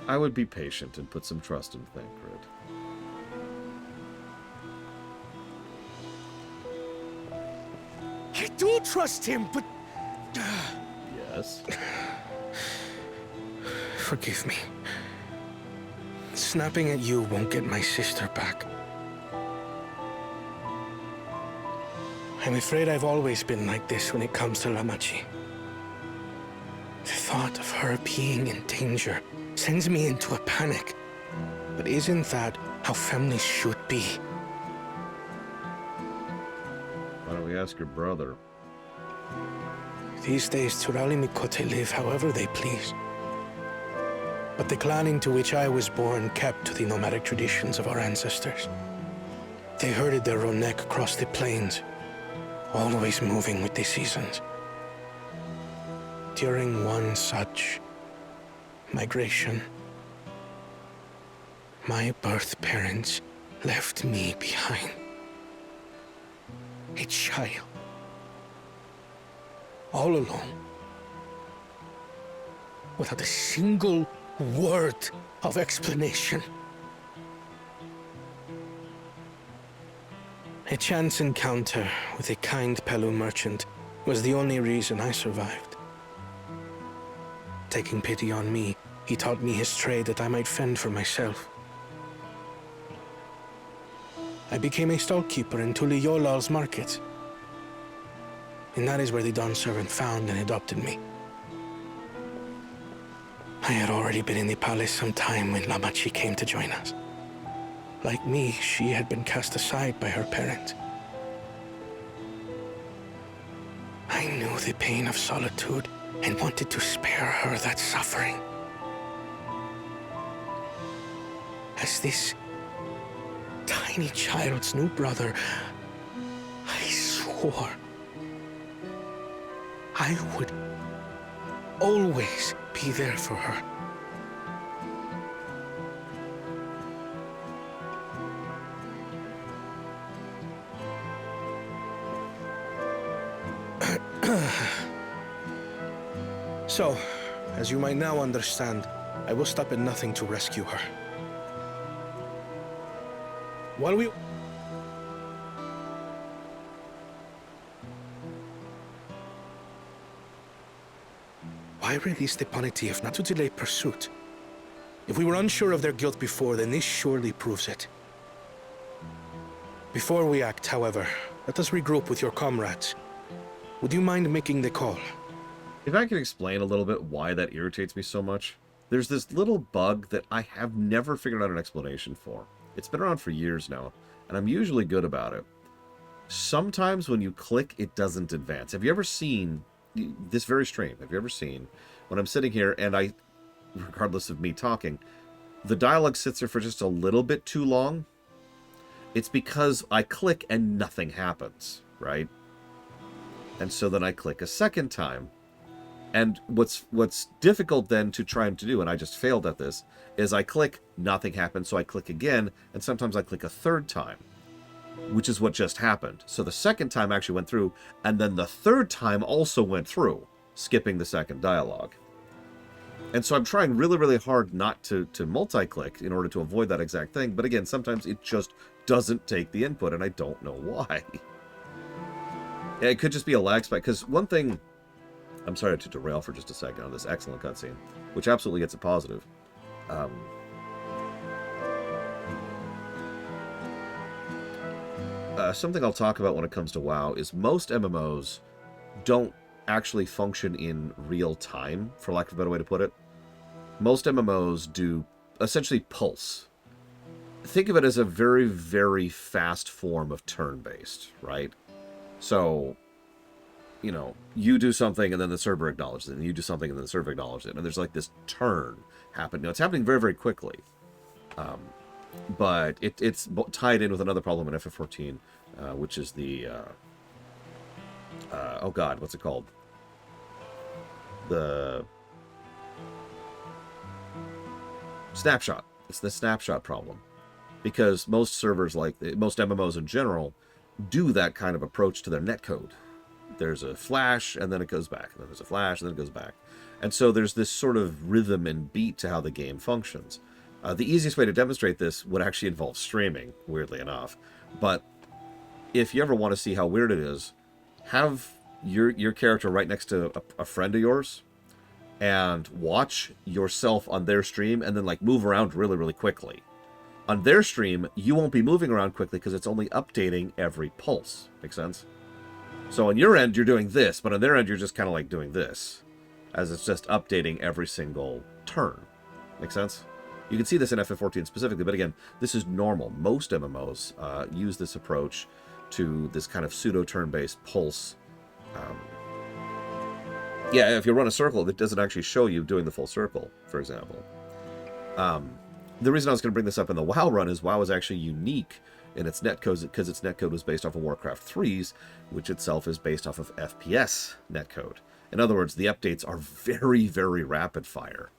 I would be patient and put some trust in Thancred. I do trust him, but... Yes? Forgive me. Snapping at you won't get my sister back. I'm afraid I've always been like this when it comes to Lamachi. The thought of her being in danger sends me into a panic. But isn't that how families should be? Why don't we ask your brother? These days, Turali Mikote live however they please. But the clan into which I was born kept to the nomadic traditions of our ancestors. They herded their Ronek across the plains, always moving with the seasons. During one such migration, my birth parents left me behind. A child. All alone. Without a single word of explanation. A chance encounter with a kind Pelu merchant was the only reason I survived. Taking pity on me, he taught me his trade that I might fend for myself. I became a stallkeeper in Tuliyolal's market. And that is where the Dawn servant found and adopted me. I had already been in the palace some time when Lamachi came to join us. Like me, she had been cast aside by her parents. I knew the pain of solitude and wanted to spare her that suffering. As this tiny child's new brother, I swore I would always be there for her. So, as you might now understand, I will stop at nothing to rescue her. While we... Why release the Ponity if not to delay pursuit? If we were unsure of their guilt before, then this surely proves it. Before we act, however, let us regroup with your comrades. Would you mind making the call? If I could explain a little bit why that irritates me so much, there's this little bug that I have never figured out an explanation for. It's been around for years now, and I'm usually good about it. Sometimes when you click, it doesn't advance. Have you ever seen this very stream? Have you ever seen when I'm sitting here and I, regardless of me talking, the dialogue sits there for just a little bit too long? It's because I click and nothing happens, right? And so then I click a second time. And what's difficult then to try to do, and I just failed at this, is I click, nothing happens, so I click again, and sometimes I click a third time, which is what just happened. So the second time actually went through, and then the third time also went through, skipping the second dialogue. And so I'm trying really, really hard not to multi-click in order to avoid that exact thing, but again, sometimes it just doesn't take the input, and I don't know why. It could just be a lag spike, because one thing... I'm sorry to derail for just a second on this excellent cutscene, which absolutely gets a positive. Something I'll talk about when it comes to WoW is most MMOs don't actually function in real time, for lack of a better way to put it. Most MMOs do essentially pulse. Think of it as a very, very fast form of turn-based, right? So... you know, you do something and then the server acknowledges it, and you do something and then the server acknowledges it, and there's like this turn happening. Now, it's happening very, very quickly, but it's tied in with another problem in FF14, which is the, oh god, what's it called? The snapshot. It's the snapshot problem, because most servers, like most MMOs in general, do that kind of approach to their netcode. There's a flash, and then it goes back. And then there's a flash, and then it goes back. And so there's this sort of rhythm and beat to how the game functions. The easiest way to demonstrate this would actually involve streaming, weirdly enough. But if you ever want to see how weird it is, have your character right next to a friend of yours, and watch yourself on their stream, and then like move around really, really quickly. On their stream, you won't be moving around quickly because it's only updating every pulse. Make sense? So on your end, you're doing this, but on their end, you're just kind of like doing this, as it's just updating every single turn. Make sense? You can see this in FF14 specifically, but again, this is normal. Most MMOs use this approach to this kind of pseudo-turn-based pulse. Yeah, if you run a circle, it doesn't actually show you doing the full circle, for example. The reason I was going to bring this up in the WoW run is WoW is actually unique in its netcode, because its netcode was based off of Warcraft 3's, which itself is based off of FPS netcode. In other words, the updates are very, very rapid fire.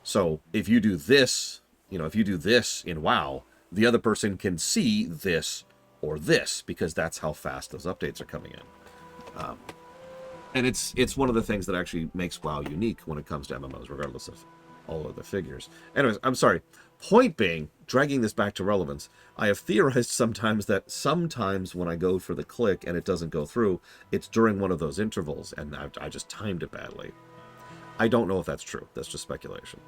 So if you do this, if you do this in WoW, the other person can see this or this, because that's how fast those updates are coming in. And it's one of the things that actually makes WoW unique when it comes to MMOs, regardless of all other figures. Anyways, I'm sorry. Point being, dragging this back to relevance, I have theorized sometimes that sometimes when I go for the click and it doesn't go through, it's during one of those intervals, and I just timed it badly. I don't know if that's true. That's just speculation.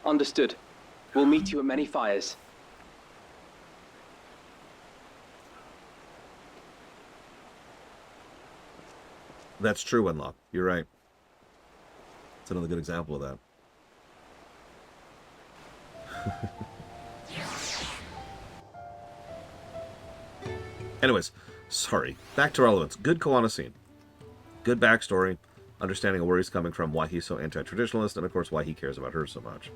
Understood. We'll meet you at many fires. That's true, Wenlock. You're right. It's another good example of that. Anyways, sorry. Back to relevance. Good Koana scene. Good backstory. Understanding of where he's coming from, why he's so anti-traditionalist, and of course why he cares about her so much.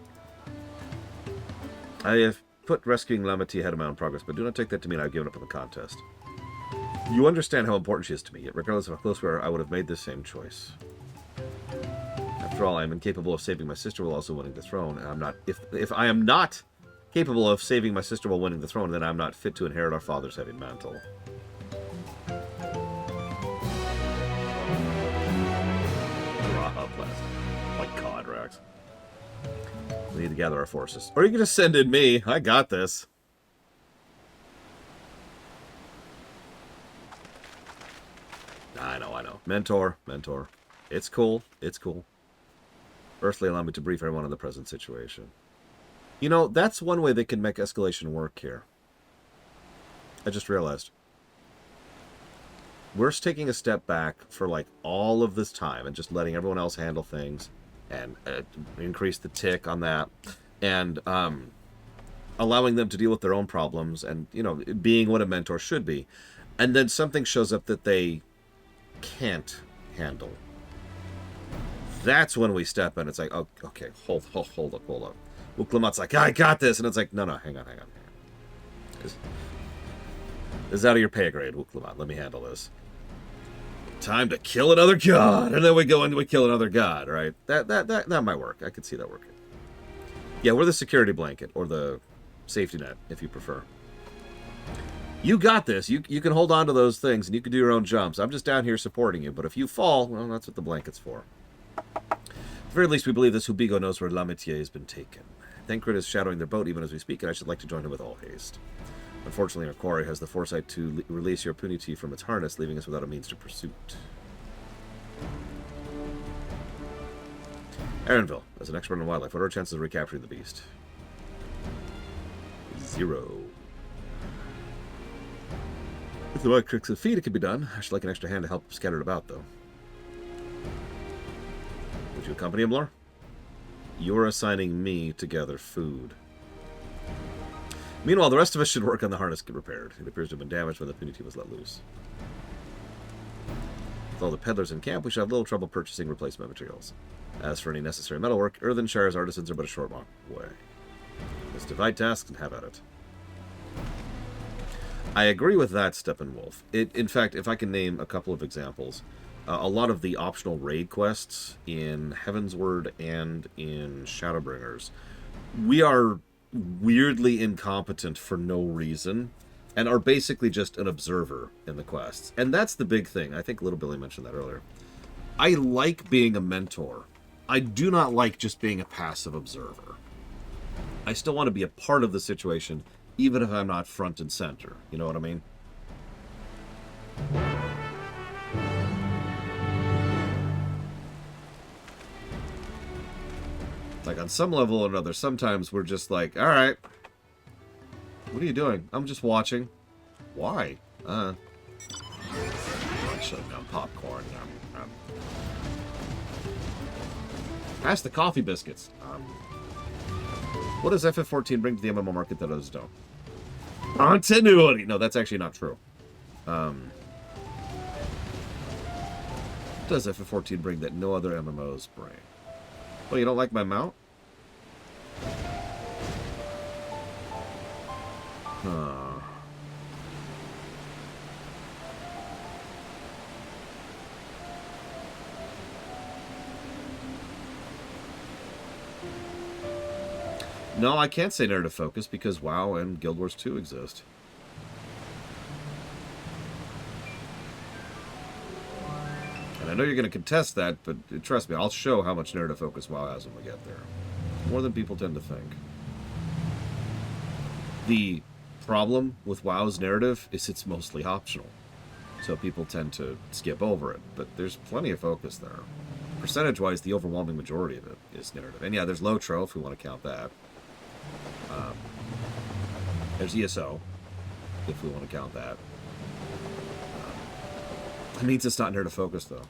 I have put rescuing Lamati ahead of my own progress, but do not take that to mean I've given up on the contest. You understand how important she is to me, yet regardless of how close we are, I would have made this same choice. After all, I am incapable of saving my sister while also winning the throne, and I'm not... If I am not capable of saving my sister while winning the throne, then I'm not fit to inherit our father's heavy mantle. My God, Rex. We need to gather our forces. Or you can just send in me. I got this. I know. Mentor. It's cool. Earthly, allow me to brief everyone on the present situation. You know, that's one way they can make escalation work here. I just realized. We're taking a step back for, like, all of this time and just letting everyone else handle things and increase the tick on that. And allowing them to deal with their own problems and, you know, being what a mentor should be. And then something shows up that they can't handle. That's when we step in. It's like, oh, okay, hold up. Uklamat's like, I got this. And it's like, no, hang on. This is out of your pay grade, Uklamat. Let me handle this. Time to kill another god. And then we go and we kill another god, right? That might work. I could see that working. Yeah, we're the security blanket, or the safety net, if you prefer. You got this. You can hold on to those things, and you can do your own jumps. I'm just down here supporting you. But if you fall, well, that's what the blanket's for. At the very least, we believe this Hubigo knows where Lametier has been taken. Thancred is shadowing their boat even as we speak, and I should like to join him with all haste. Unfortunately, our quarry has the foresight to release your punity from its harness, leaving us without a means to pursuit. Aaronville, as an expert in wildlife, what are our chances of recapturing the beast? 0. If the right tricks of feet, it can be done. I should like an extra hand to help scatter it about, though. Would you accompany him, Lore? You're assigning me to gather food. Meanwhile, the rest of us should work on the harness get repaired. It appears to have been damaged when the punity was let loose. With all the peddlers in camp, we should have little trouble purchasing replacement materials. As for any necessary metalwork, Earthenshire's artisans are but a short walk away. Let's divide tasks and have at it. I agree with that, Steppenwolf. In fact, if I can name a couple of examples, a lot of the optional raid quests in Heavensward and in Shadowbringers, we are weirdly incompetent for no reason, and are basically just an observer in the quests. And that's the big thing. I think Little Billy mentioned that earlier. I like being a mentor. I do not like just being a passive observer. I still want to be a part of the situation, even if I'm not front and center. You know what I mean? Like, on some level or another, sometimes we're just like, alright. What are you doing? I'm just watching. Why? I should have done popcorn. Pass the coffee biscuits. What does FF14 bring to the MMO market that others don't? Continuity! No, that's actually not true. What does FF14 bring that no other MMOs bring? Oh, you don't like my mount? No, I can't say narrative focus because WoW and Guild Wars 2 exist. And I know you're going to contest that, but trust me, I'll show how much narrative focus WoW has when we get there. More than people tend to think. The problem with WoW's narrative is it's mostly optional. So people tend to skip over it, but there's plenty of focus there. Percentage-wise, the overwhelming majority of it is narrative. And yeah, there's Lotro, if we want to count that. There's ESO, if we want to count that. It means it's not narrative focus, though.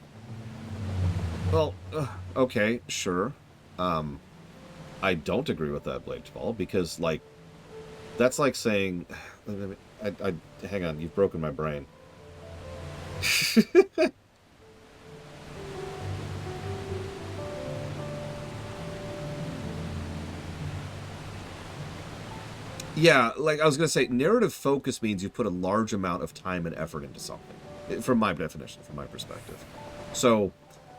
Well, okay, sure. I don't agree with that, Bladefall, because, like, that's like saying... hang on, you've broken my brain. Yeah, like I was going to say, narrative focus means you put a large amount of time and effort into something. From my definition, from my perspective. So,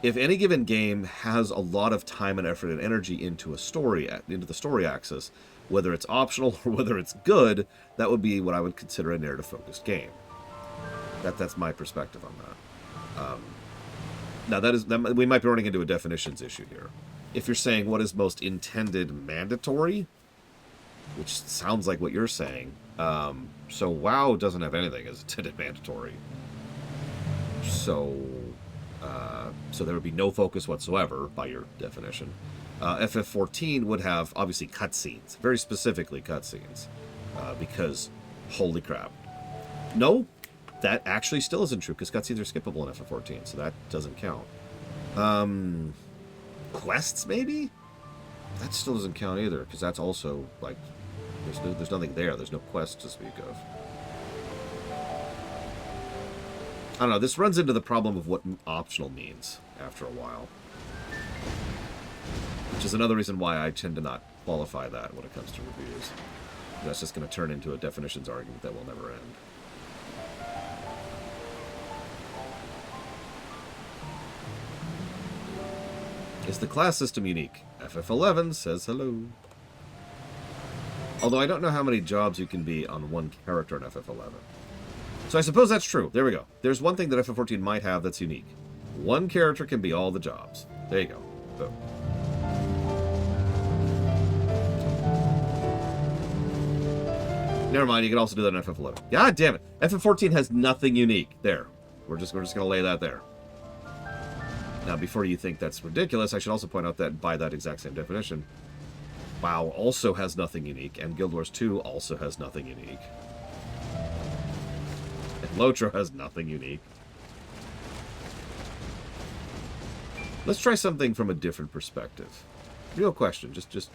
if any given game has a lot of time and effort and energy into a story, into the story axis, whether it's optional or whether it's good, that would be what I would consider a narrative-focused game. That's my perspective on that. Now, we might be running into a definitions issue here. If you're saying what is most intended mandatory, which sounds like what you're saying, so WoW doesn't have anything as intended mandatory. So there would be no focus whatsoever, by your definition. FF14 would have, obviously, cutscenes. Very specifically cutscenes. Because, holy crap. No, that actually still isn't true, because cutscenes are skippable in FF14, so that doesn't count. Quests, maybe? That still doesn't count either, because that's also, like, there's nothing there. There's no quests to speak of. I don't know, this runs into the problem of what optional means after a while. Which is another reason why I tend to not qualify that when it comes to reviews. That's just going to turn into a definitions argument that will never end. Is the class system unique? FF11 says hello. Although I don't know how many jobs you can be on one character in FF11. So I suppose that's true. There we go. There's one thing that FF14 might have that's unique. One character can be all the jobs. There you go. Boom. Never mind, you can also do that in FF11. God damn it. FF14 has nothing unique. There. We're just gonna lay that there. Now, before you think that's ridiculous, I should also point out that by that exact same definition, WoW also has nothing unique, and Guild Wars 2 also has nothing unique. And Lotro has nothing unique. Let's try something from a different perspective. Real question, just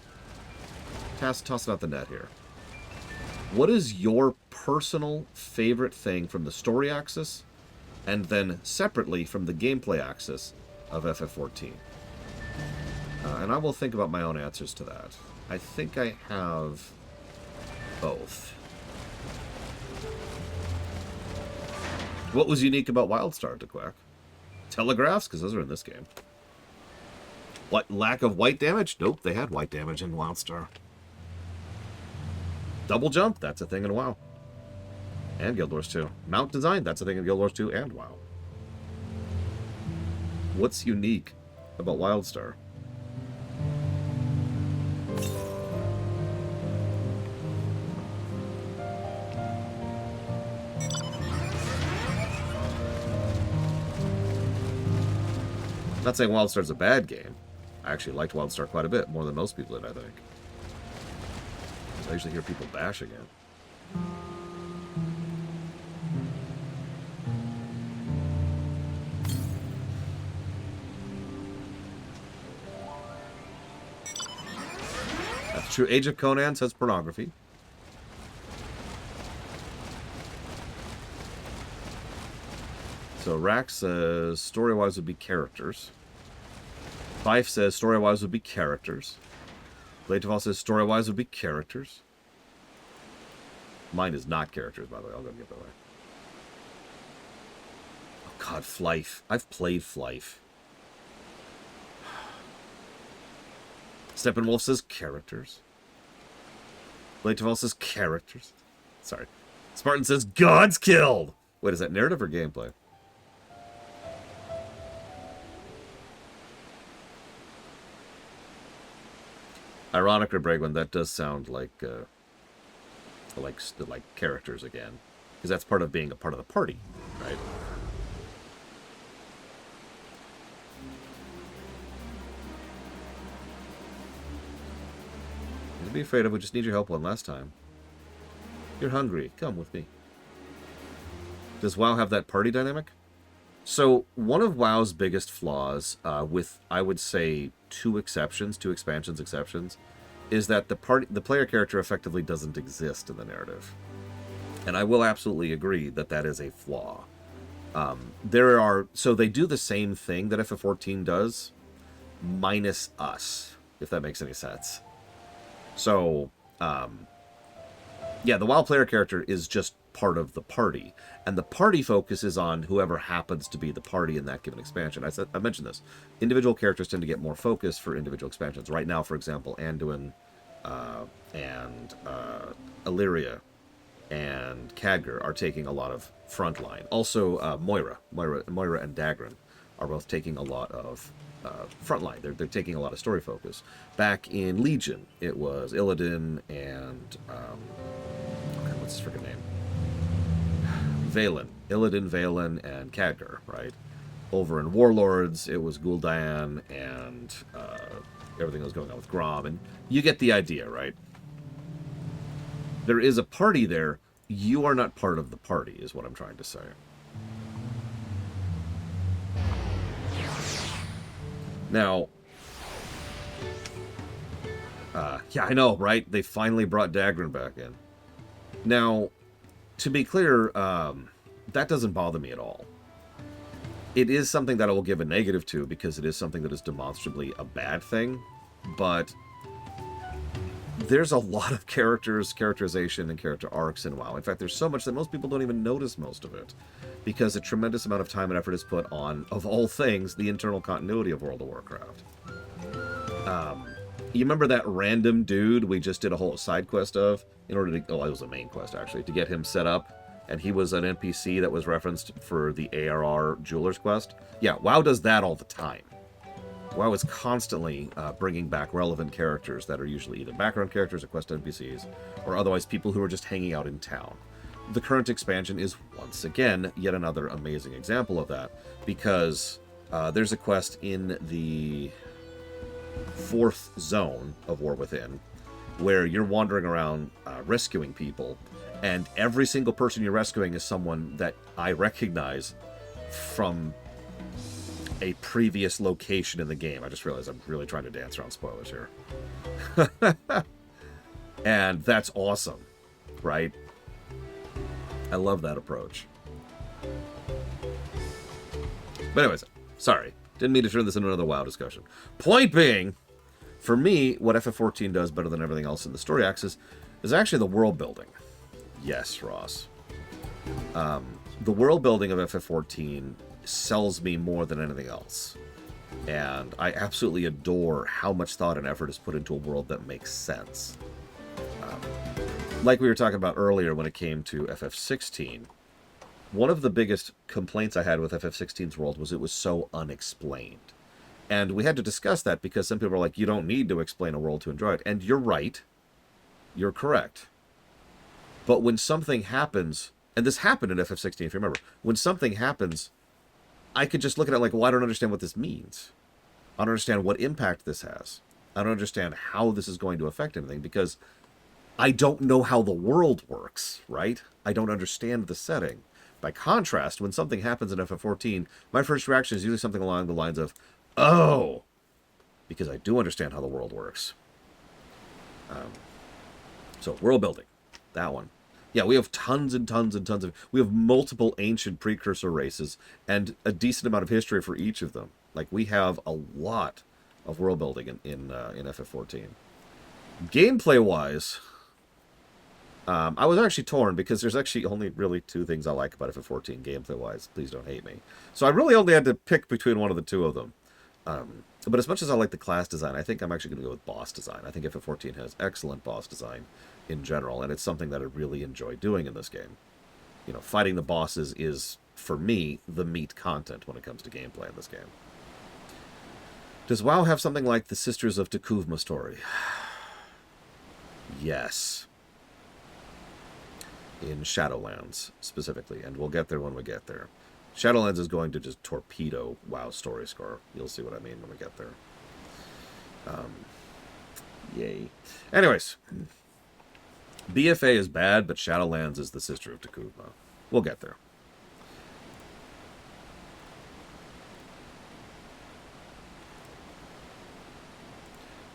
toss it out the net here. What is your personal favorite thing from the story axis, and then separately from the gameplay axis of FF14? And I will think about my own answers to that. I think I have both. What was unique about Wildstar, DeQuack? Telegraphs? Because those are in this game. What, lack of white damage? Nope, they had white damage in Wildstar. Double jump? That's a thing in WoW. And Guild Wars 2. Mount design? That's a thing in Guild Wars 2 and WoW. What's unique about Wildstar? Not saying Wildstar's a bad game. I actually liked Wildstar quite a bit, more than most people did, I think. I usually hear people bashing it. That's true. Age of Conan says pornography. So Rax says story-wise would be characters. Fife says story-wise would be characters. Lateval says story-wise would be characters. Mine is not characters, by the way. I'll go get that way. Oh god, Flife. I've played Flife. Steppenwolf says characters. Lateval says characters. Sorry. Spartan says God's killed! Wait, is that narrative or gameplay? Ironic or Bregman, that does sound like characters again, because that's part of being a part of the party, right? Don't be afraid of. We just need your help one last time. You're hungry. Come with me. Does WoW have that party dynamic? So one of WoW's biggest flaws, with I would say two expansions exceptions, is that the player character effectively doesn't exist in the narrative. And I will absolutely agree that that is a flaw. So they do the same thing that FF14 does, minus us, if that makes any sense. So, yeah, the WoW player character is just part of the party, and the party focuses on whoever happens to be the party in that given expansion. I mentioned this. Individual characters tend to get more focus for individual expansions. Right now, for example, Anduin and Illyria and Khadgar are taking a lot of frontline. Also, Moira and Dagran are both taking a lot of frontline. They're taking a lot of story focus. Back in Legion, it was Illidan and what's his freaking name? Valen Illidan, Valen, and Khadgar, right? Over in Warlords, it was Gul'dan and everything that was going on with Grom, and you get the idea, right? There is a party there. You are not part of the party, is what I'm trying to say. Now, yeah, I know, right? They finally brought Dagran back in. Now, to be clear, that doesn't bother me at all. It is something that I will give a negative to because it is something that is demonstrably a bad thing, but there's a lot of characterization, and character arcs in WoW. In fact, there's so much that most people don't even notice most of it because a tremendous amount of time and effort is put on, of all things, the internal continuity of World of Warcraft. You remember that random dude we just did a whole side quest of in order to... Oh, it was a main quest, actually, to get him set up. And he was an NPC that was referenced for the ARR Jeweler's quest. Yeah, WoW does that all the time. WoW is constantly bringing back relevant characters that are usually either background characters or quest NPCs, or otherwise people who are just hanging out in town. The current expansion is, once again, yet another amazing example of that, because there's a quest in the 4th zone of War Within, where you're wandering around rescuing people, and every single person you're rescuing is someone that I recognize from a previous location in the game. I just realized I'm really trying to dance around spoilers here. And that's awesome, right? I love that approach. But anyways, sorry. Didn't mean to turn this into another WoW discussion. Point being, for me, what FF14 does better than everything else in the story axis is actually the world building. Yes, Ross. The world building of FF14 sells me more than anything else. And I absolutely adore how much thought and effort is put into a world that makes sense. Like we were talking about earlier when it came to FF16, one of the biggest complaints I had with FF16's world was it was so unexplained. And we had to discuss that because some people are like, you don't need to explain a world to enjoy it. And you're right. You're correct. But when something happens, and this happened in FF16, if you remember, when something happens, I could just look at it like, well, I don't understand what this means. I don't understand what impact this has. I don't understand how this is going to affect anything because I don't know how the world works, right? I don't understand the setting. By contrast, when something happens in FF14, my first reaction is usually something along the lines of, oh, because I do understand how the world works. So, world building. That one. Yeah, we have tons and tons and tons of... We have multiple ancient precursor races and a decent amount of history for each of them. Like, we have a lot of world building in FF14. Gameplay-wise, I was actually torn because there's actually only really 2 things I like about FF14 gameplay-wise. Please don't hate me. So I really only had to pick between one of the 2 of them. But as much as I like the class design, I think I'm actually going to go with boss design. I think FF14 has excellent boss design in general, and it's something that I really enjoy doing in this game. You know, fighting the bosses is, for me, the meat content when it comes to gameplay in this game. Does WoW have something like the Sisters of T'Kuvma story? Yes. In Shadowlands, specifically, and we'll get there when we get there. Shadowlands is going to just torpedo WoW story score. You'll see what I mean when we get there. Yay. Anyways, BFA is bad, but Shadowlands is the sister of T'Kuvma. We'll get there.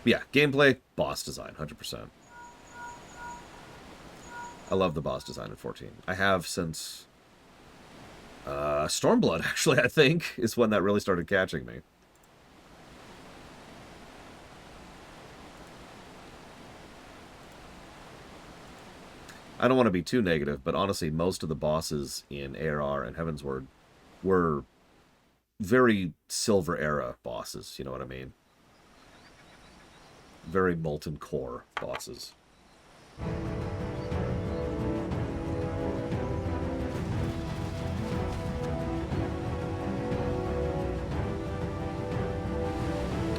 But yeah, gameplay, boss design, 100%. I love the boss design in 14. I have since... Stormblood, actually, I think, is when that really started catching me. I don't want to be too negative, but honestly, most of the bosses in ARR and Heavensward were very Silver Era bosses, you know what I mean? Very Molten Core bosses.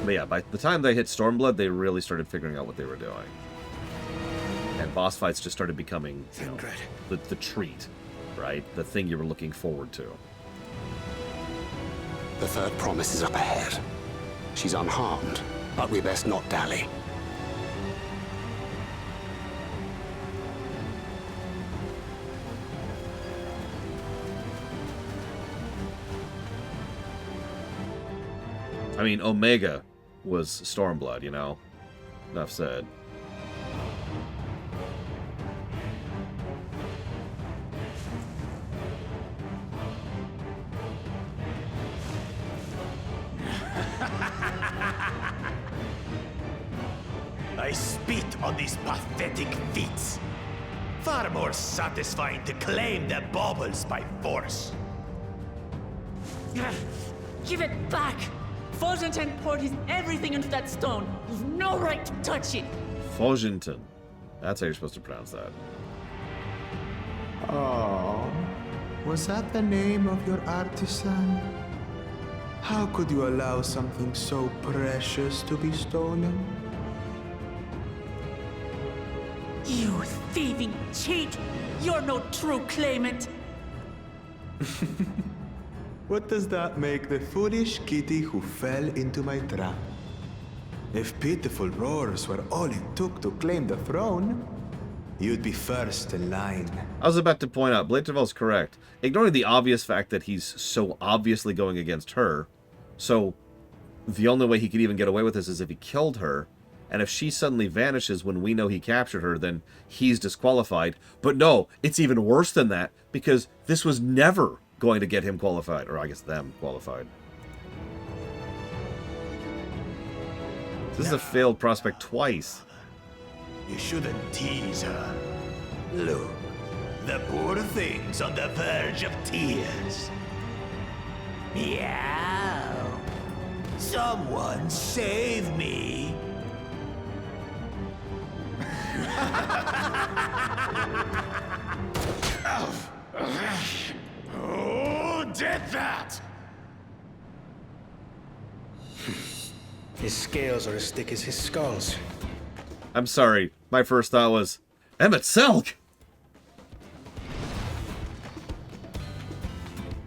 But yeah, by the time they hit Stormblood, they really started figuring out what they were doing. And boss fights just started becoming, you know, the treat, right? The thing you were looking forward to. The third promise is up ahead. She's unharmed, but we best not dally. I mean, Omega was Stormblood, you know? Enough said. I spit on these pathetic feats. Far more satisfying to claim their baubles by force. Give it back! Fogenten poured his everything into that stone. You've no right to touch it. Fogenten. That's how you're supposed to pronounce that. Oh, was that the name of your artisan? How could you allow something so precious to be stolen? You thieving cheat! You're no true claimant! What does that make the foolish kitty who fell into my trap? If pitiful roars were all it took to claim the throne, you'd be first in line. I was about to point out, Blaterville's correct. Ignoring the obvious fact that he's so obviously going against her, so the only way he could even get away with this is if he killed her, and if she suddenly vanishes when we know he captured her, then he's disqualified. But no, it's even worse than that, because this was never going to get him qualified, or I guess them qualified. This is a failed prospect twice. You shouldn't tease her. Look, the poor thing's on the verge of tears. Meow. Someone save me. Who did that? His scales are as thick as his skulls. I'm sorry, my first thought was, Emmett Selk!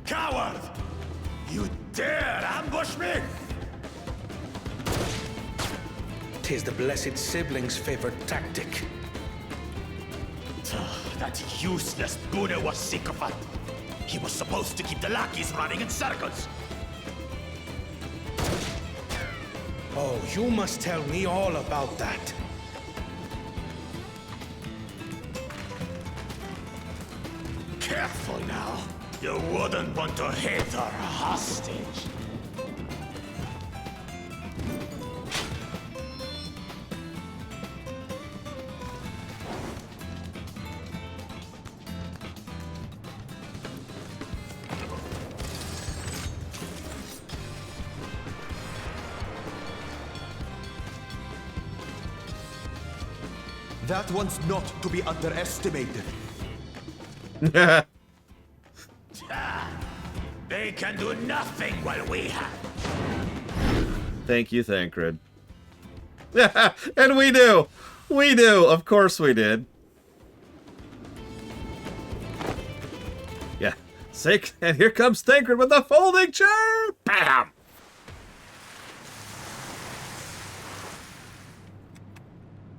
Coward! You dare ambush me? 'Tis the blessed sibling's favorite tactic. That useless Buddha was sycophant. He was supposed to keep the lackeys running in circles. Oh, you must tell me all about that. Careful now. You wouldn't want to hit her hostage. That one's not to be underestimated. They can do nothing while we have. Thank you, Thancred. And we do! We do! Of course we did. Yeah. Sick. And here comes Thancred with the folding chair! Bam!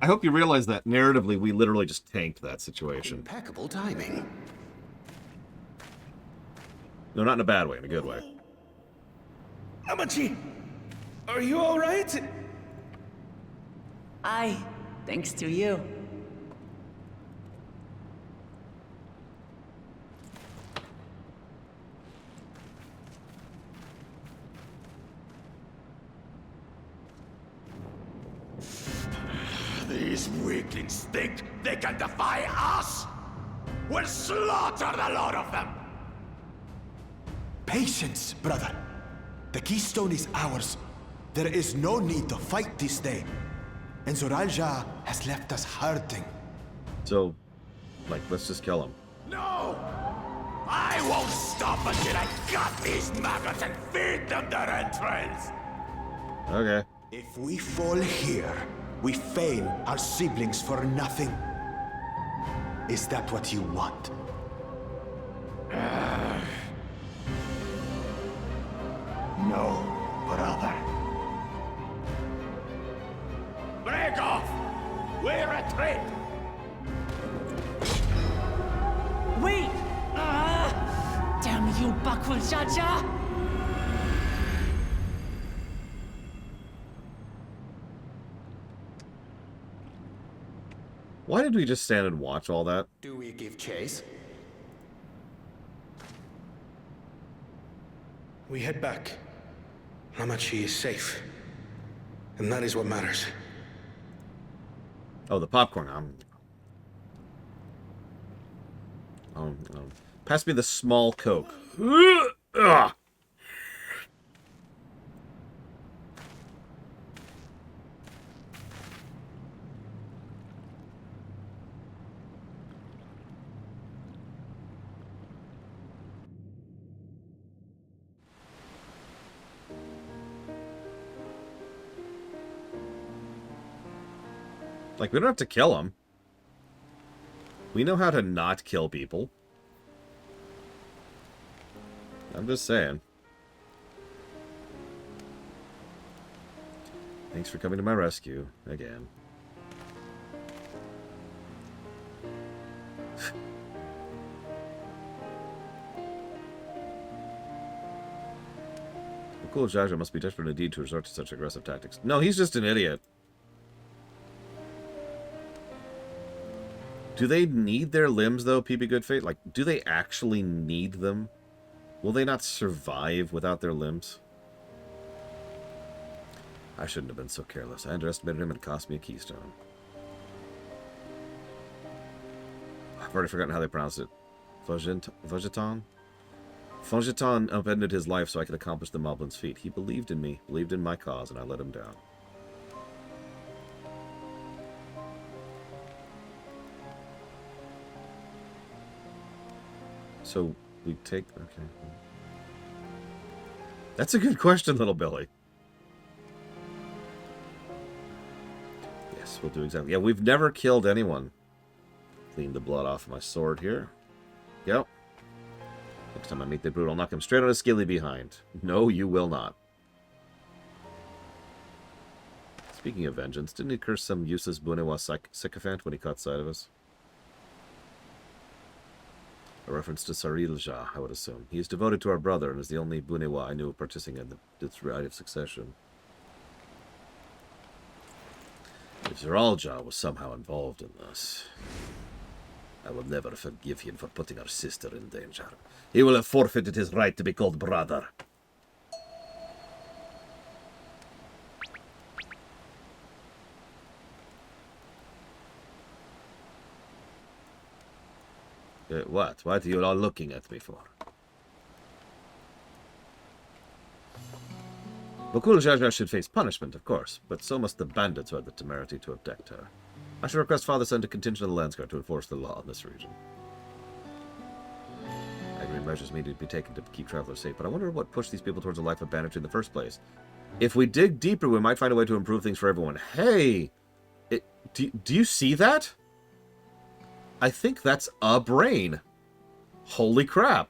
I hope you realize that narratively we literally just tanked that situation. Impeccable timing. No, not in a bad way, in a good way. Amachi, are you all right? Aye, thanks to you. These weaklings think they can defy us? We'll slaughter the lot of them! Patience, brother. The keystone is ours. There is no need to fight this day. And Zoralja has left us hurting. So, like, let's just kill him. No! I won't stop until I gut these maggots and feed them their entrails! Okay. If we fall here, we fail our siblings for nothing. Is that what you want? tread. Wait! Damn you, Bakul Jaja! Why did we just stand and watch all that? Do we give chase? We head back. Hamachi is safe. And that is what matters. Oh, the popcorn. Pass me the small Coke. Ugh. Like, we don't have to kill him. We know how to not kill people. I'm just saying. Thanks for coming to my rescue again. Cool Jaja must be desperate indeed to resort to such aggressive tactics. No, he's just an idiot. Do they need their limbs, though, PB Goodfate? Like, do they actually need them? Will they not survive without their limbs? I shouldn't have been so careless. I underestimated him and it cost me a keystone. I've already forgotten how they pronounce it. Vogeton? Vogeton upended his life so I could accomplish the Moblin's feat. He believed in me, believed in my cause, and I let him down. So, we take... Okay. That's a good question, little Billy. Yes, we'll do exactly... Yeah, we've never killed anyone. Clean the blood off my sword here. Yep. Next time I meet the brute, I'll knock him straight on his skilly behind. No, you will not. Speaking of vengeance, didn't he curse some useless Bunewa sycophant when he caught sight of us? A reference to Sarilja, I would assume. He is devoted to our brother and is the only Bunewa I knew of participating in its right of succession. If Zeralja was somehow involved in this, I will never forgive him for putting our sister in danger. He will have forfeited his right to be called brother. What? What are you all looking at me for? Bakul Jaja should face punishment, of course, but so must the bandits who had the temerity to abduct her. I should request Father send a contingent of the Landsguard to enforce the law in this region. I agree measures need to be taken to keep travelers safe, but I wonder what pushed these people towards a life of banditry in the first place. If we dig deeper, we might find a way to improve things for everyone. Hey! Do you see that? I think that's a brain. Holy crap.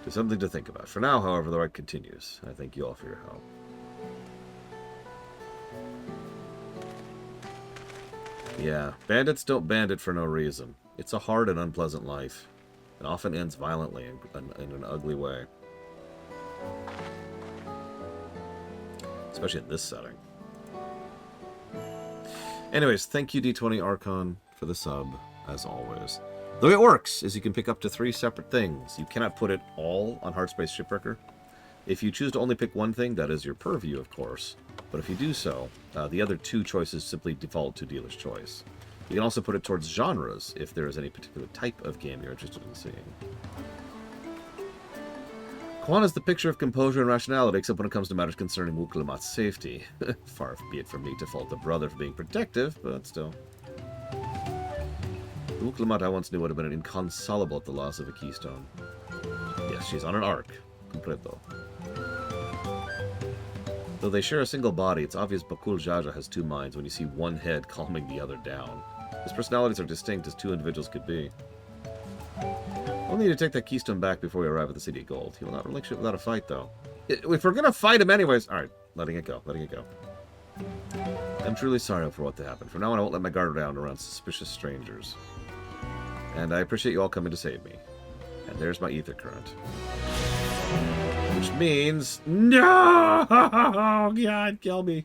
Just something to think about. For now, however, the ride continues. I thank you all for your help. Yeah, bandits don't bandit for no reason. It's a hard and unpleasant life. It often ends violently in an ugly way. Especially in this setting. Anyways, thank you D20 Archon for the sub, as always. The way it works is you can pick up to 3 separate things. You cannot put it all on Heartspace Shipwrecker. If you choose to only pick one thing, that is your purview, of course. But if you do so, the other 2 choices simply default to dealer's choice. You can also put it towards genres, if there is any particular type of game you're interested in seeing. Quan is the picture of composure and rationality, except when it comes to matters concerning Wukalamat's safety. Far be it from me to fault the brother for being protective, but still. The Wukalamat I once knew would have been inconsolable at the loss of a keystone. Yes, she's on an arc. Completo. Though they share a single body, it's obvious Bakul Jaja has 2 minds when you see one head calming the other down. His personalities are distinct as two individuals could be. We'll need to take that keystone back before we arrive at the City of Gold. He will not relinquish it without a fight, though. If we're gonna fight him anyways... Alright, letting it go, letting it go. I'm truly sorry for what happened. From now on, I won't let my guard down around suspicious strangers. And I appreciate you all coming to save me. And there's my ether current. Which means... No! God, kill me.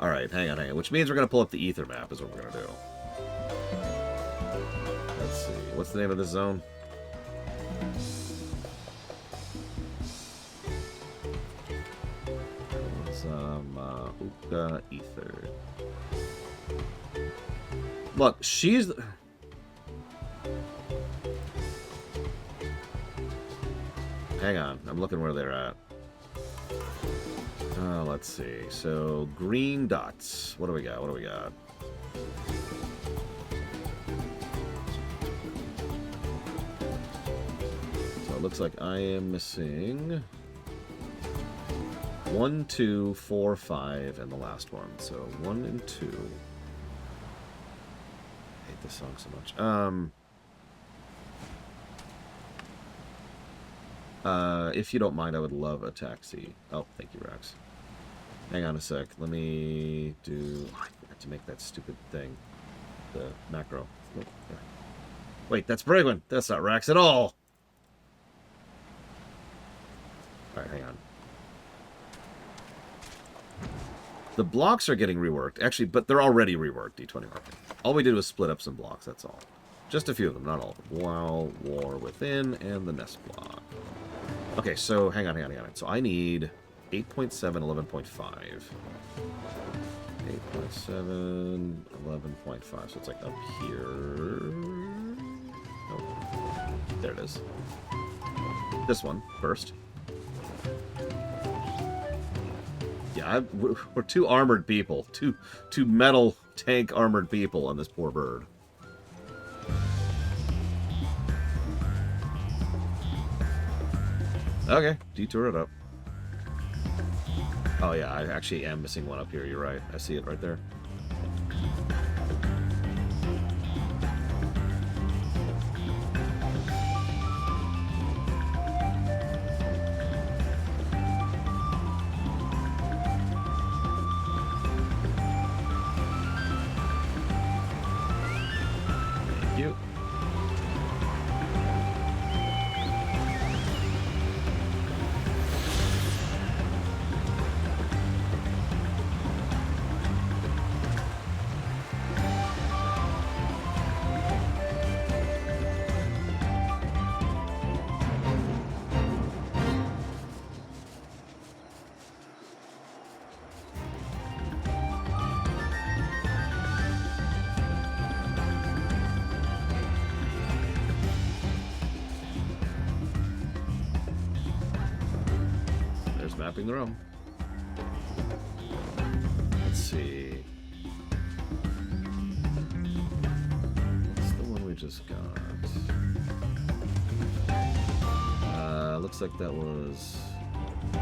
Alright, hang on, hang on. Which means we're going to pull up the ether map is what we're going to do. Let's see. What's the name of this zone? Uka Ether. Look, she's... Hang on, I'm looking where they're at. Let's see. So, green dots. What do we got? What do we got? So it looks like I am missing 1, 2, 4, 5, and the last one. So 1 and 2. I hate this song so much. If you don't mind, I would love a taxi. Oh, thank you, Rex. Hang on a sec. Let me do... I forgot to make that stupid thing. The macro. Wait, that's Brigwin. That's not Rex at all. Alright, hang on. The blocks are getting reworked. Actually, but they're already reworked, D20 market. All we did was split up some blocks, that's all. Just a few of them, not all of them. Wow, War Within, and the Nest block. Okay, so hang on. So I need 8.7, 11.5. 8.7, 11.5. So it's like up here. Oh, there it is. This one first. Yeah, we're two armored people. Two metal tank armored people on this poor bird. Okay, detour it up. Oh yeah, I actually am missing one up here. You're right. I see it right there. Thank you. Mapping the room. Let's see. What's the one we just got? Looks like that was... I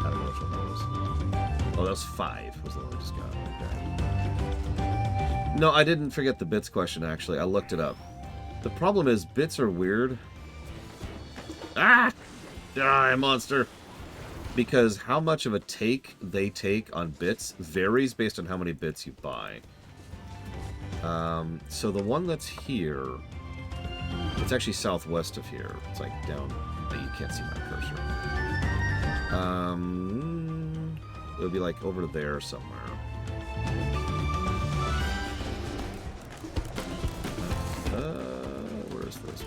don't know which one that was. Oh, that was 5 was the one we just got. Okay. No, I didn't forget the bits question, actually. I looked it up. The problem is, bits are weird. Ah! Die, monster! Because how much of a take they take on bits varies based on how many bits you buy. So the one that's here, it's actually southwest of here. It's like down, you can't see my cursor. It would be like over there somewhere. Where is this?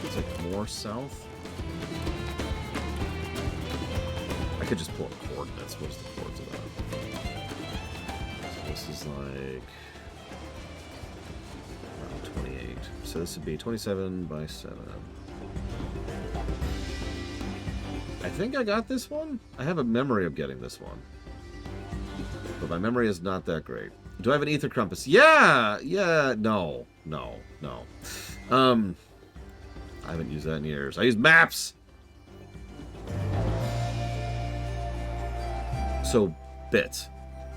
It's like more south. I could just pull up coordinates. What's the coordinates of that? So this is like around 28. So this would be 27 by 7. I think I got this one. I have a memory of getting this one, but my memory is not that great. Do I have an ether compass? Yeah. No. I haven't used that in years. I use maps! So, bits.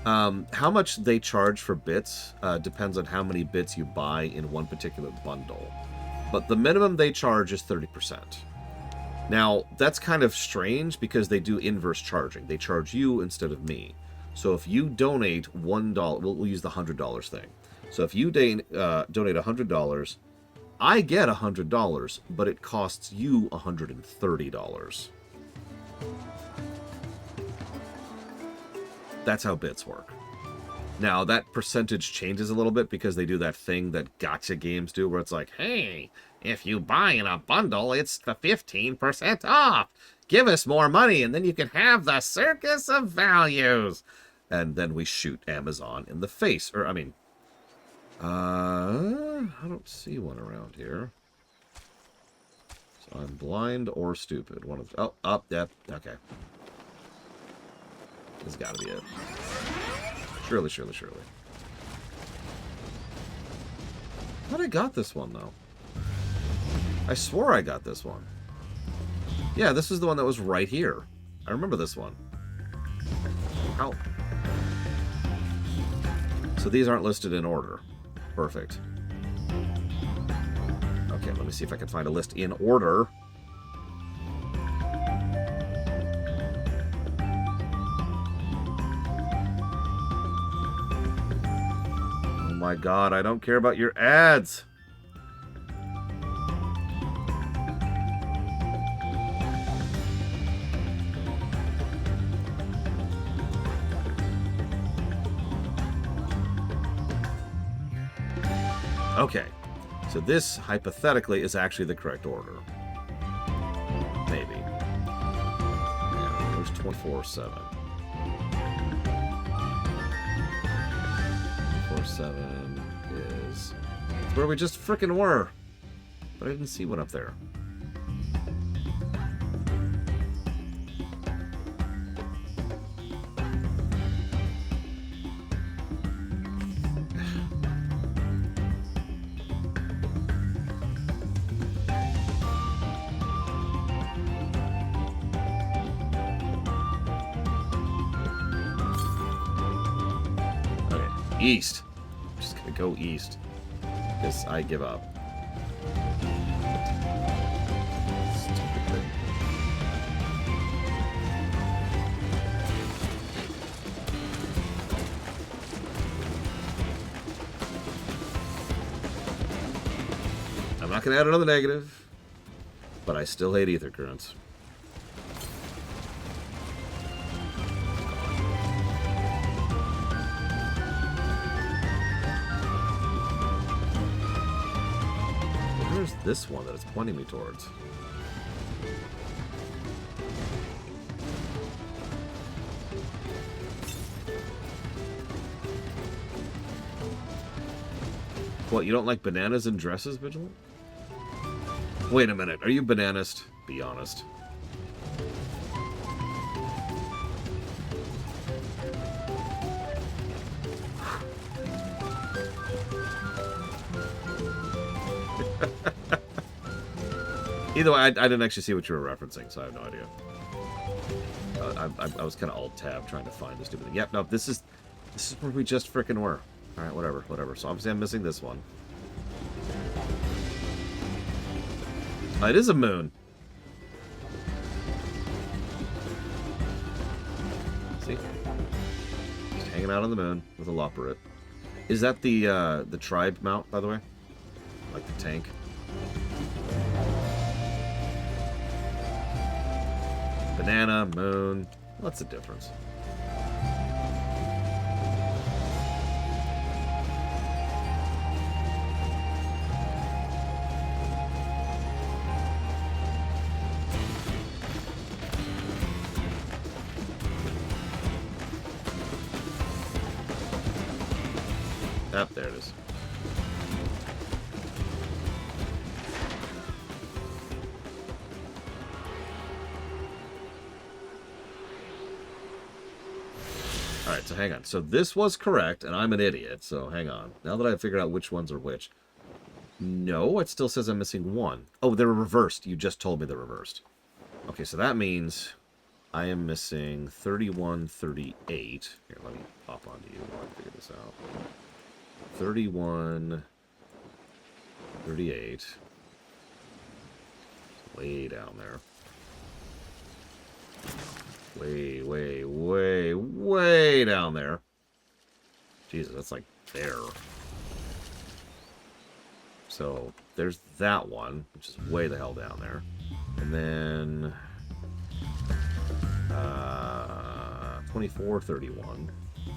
How much they charge for bits depends on how many bits you buy in one particular bundle. But the minimum they charge is 30%. Now, that's kind of strange because they do inverse charging. They charge you instead of me. So if you donate $1, we'll use the $100 thing. So if you donate $100, I get $100, but it costs you $130. That's how bits work. Now, that percentage changes a little bit because they do that thing that gacha games do where it's like, hey, if you buy in a bundle, it's the 15% off. Give us more money and then you can have the circus of values. And then we shoot Amazon in the face. Or, I mean, I don't see one around here. So I'm blind or stupid. One of yep, okay. This has got to be it. Surely. How'd I got this one, though? I swore I got this one. Yeah, this is the one that was right here. I remember this one. How? So these aren't listed in order. Perfect. Okay, let me see if I can find a list in order. Oh my god, I don't care about your ads. Okay, so this, hypothetically, is actually the correct order. Maybe. Yeah, there's 24/7. 24/7 is... It's where we just frickin' were. But I didn't see one up there. East. I'm just gonna go east. Because I give up. Stupid. I'm not gonna add another negative. But I still hate ether currents. This one that it's pointing me towards. What, you don't like bananas and dresses, Vigilant? Wait a minute, are you bananist? Be honest. Either way, I didn't actually see what you were referencing, so I have no idea. I was kind of alt-tab trying to find the stupid thing. Yep, no, this is where we just frickin' were. Alright, whatever. So obviously I'm missing this one. It is a moon. See? Just hanging out on the moon with a Loporrit. Is that the tribe mount, by the way? Like the tank? Banana, moon. What's the difference? There it is. Alright, so hang on. So this was correct, and I'm an idiot, so hang on. Now that I've figured out which ones are which. No, it still says I'm missing one. Oh, they're reversed. You just told me they're reversed. Okay, so that means I am missing 31, 38. Here, let me pop onto you while I figure this out. 31, 38. Way down there. Way, way, way, way down there. Jesus, that's like there. So, there's that one, which is way the hell down there. And then... 24, 31. So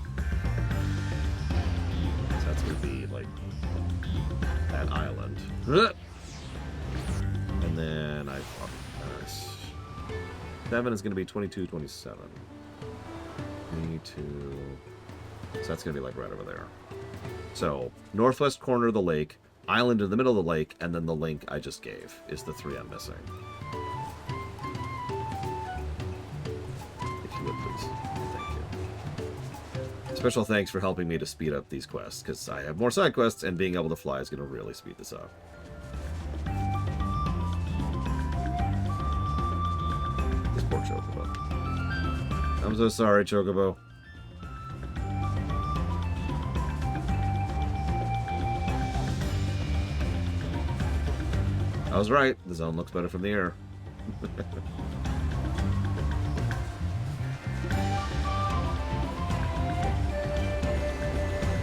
that's going to be, like, that island. And then I... 7 is going to be 22, 27. 22... So that's going to be, like, right over there. So, northwest corner of the lake, island in the middle of the lake, and then the link I just gave is the 3 I'm missing. If you would, please. Thank you. Special thanks for helping me to speed up these quests, because I have more side quests, and being able to fly is going to really speed this up. This poor Chocobo. I'm so sorry, Chocobo. I was right. The zone looks better from the air.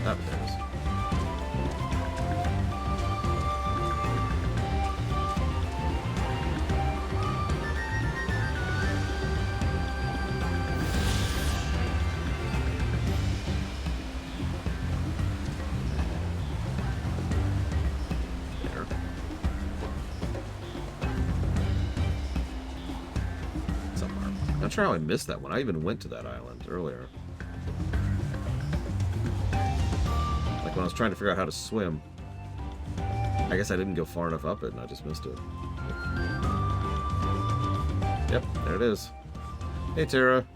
There it is. There. Somewhere. I'm not sure how I missed that one. I even went to that island earlier. Like when I was trying to figure out how to swim. I guess I didn't go far enough up it and I just missed it. Yep, there it is. Hey, Tara.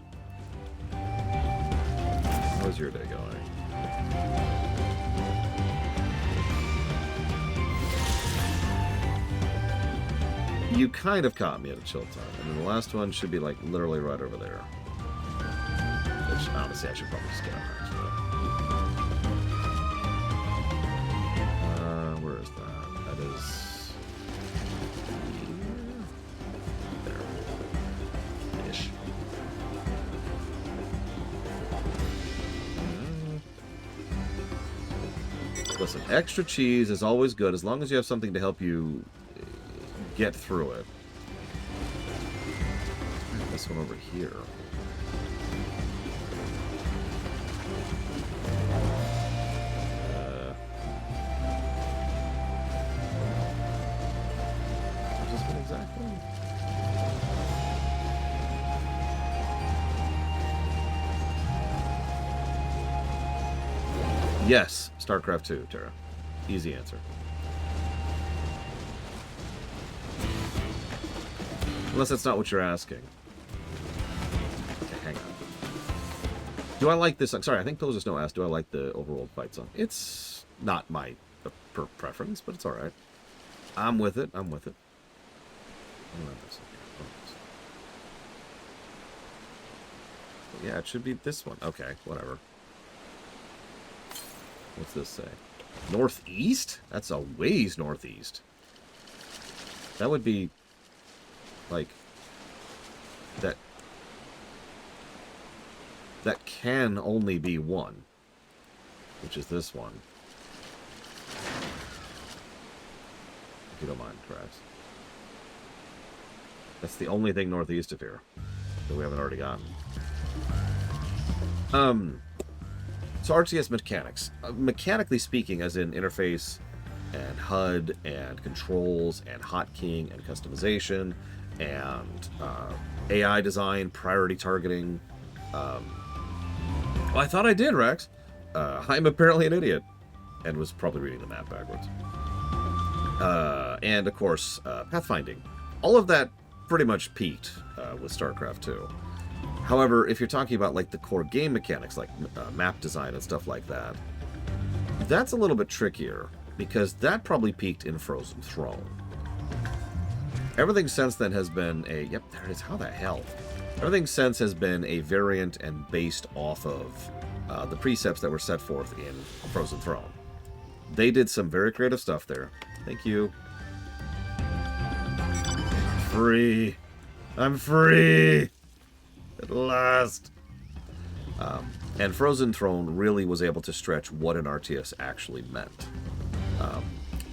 How's your day going? You kind of caught me at a chill time. And then the last one should be, like, literally right over there. Which, honestly, I should probably just get up next to it. Where is that? That is... there. Ish. Listen, extra cheese is always good as long as you have something to help you get through it. This one over here. Where's this one exactly? Yes, StarCraft 2, Tara. Easy answer. Unless that's not what you're asking. Okay, hang on. Do I like this? I'm sorry, I think Pillars of Snow asked, do I like the overworld fight zone? It's not my preference, but it's alright. I'm with it. I'm with it. Yeah, it should be this one. Okay, whatever. What's this say? Northeast? That's a ways northeast. That would be... like, that can only be one, which is this one. If you don't mind, Trax. That's the only thing northeast of here that we haven't already gotten. So RTS mechanics. Mechanically speaking, as in interface and HUD and controls and hotkeying and customization and AI design, priority targeting. Well, I thought I did, Rex. I'm apparently an idiot and was probably reading the map backwards. And, of course, pathfinding. All of that pretty much peaked with StarCraft 2. However, if you're talking about like the core game mechanics, like map design and stuff like that, that's a little bit trickier because that probably peaked in Frozen Throne. Everything since then has been a... Yep, there it is. How the hell? Everything since has been a variant and based off of the precepts that were set forth in Frozen Throne. They did some very creative stuff there. Thank you. Free. I'm free. At last. And Frozen Throne really was able to stretch what an RTS actually meant.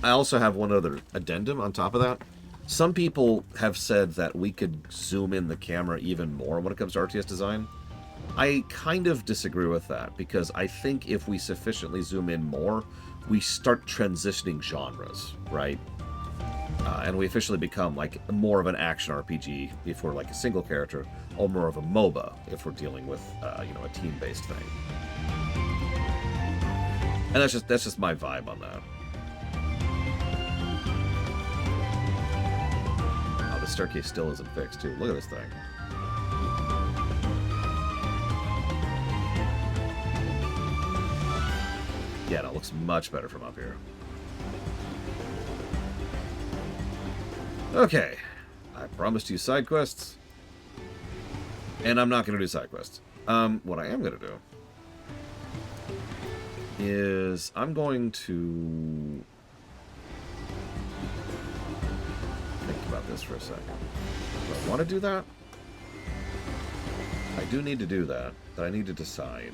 I also have one other addendum on top of that. Some people have said that we could zoom in the camera even more when it comes to RTS design. I kind of disagree with that, because I think if we sufficiently zoom in more, we start transitioning genres, right? And we officially become like more of an action RPG if we're like a single character, or more of a MOBA if we're dealing with you know, a team-based thing. And that's just my vibe on that. Oh, the staircase still isn't fixed too. Look at this thing. Yeah, no, it looks much better from up here. Okay, I promised you side quests, and I'm not going to do side quests. What I am going to do is I'm going to think about this for a second. Do I want to do that? I do need to do that, but I need to decide.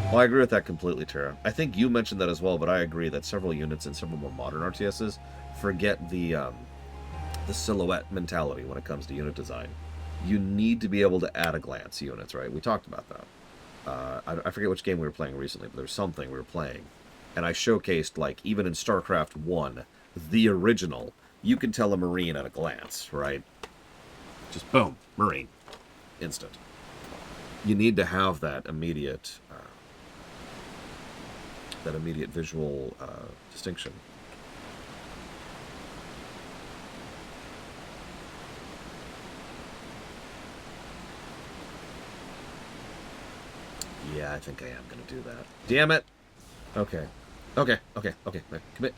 Well, I agree with that completely, Tara. I think you mentioned that as well, but I agree that several units in several more modern RTSs forget the silhouette mentality when it comes to unit design. You need to be able to at-a-glance units, right? We talked about that. I forget which game we were playing recently, but there was something we were playing. And I showcased, like, even in StarCraft 1, the original, you can tell a Marine at a glance, right? Just boom, Marine. Instant. You need to have that immediate visual distinction. Yeah, I think I am going to do that. Damn it! Okay. Okay. Commit.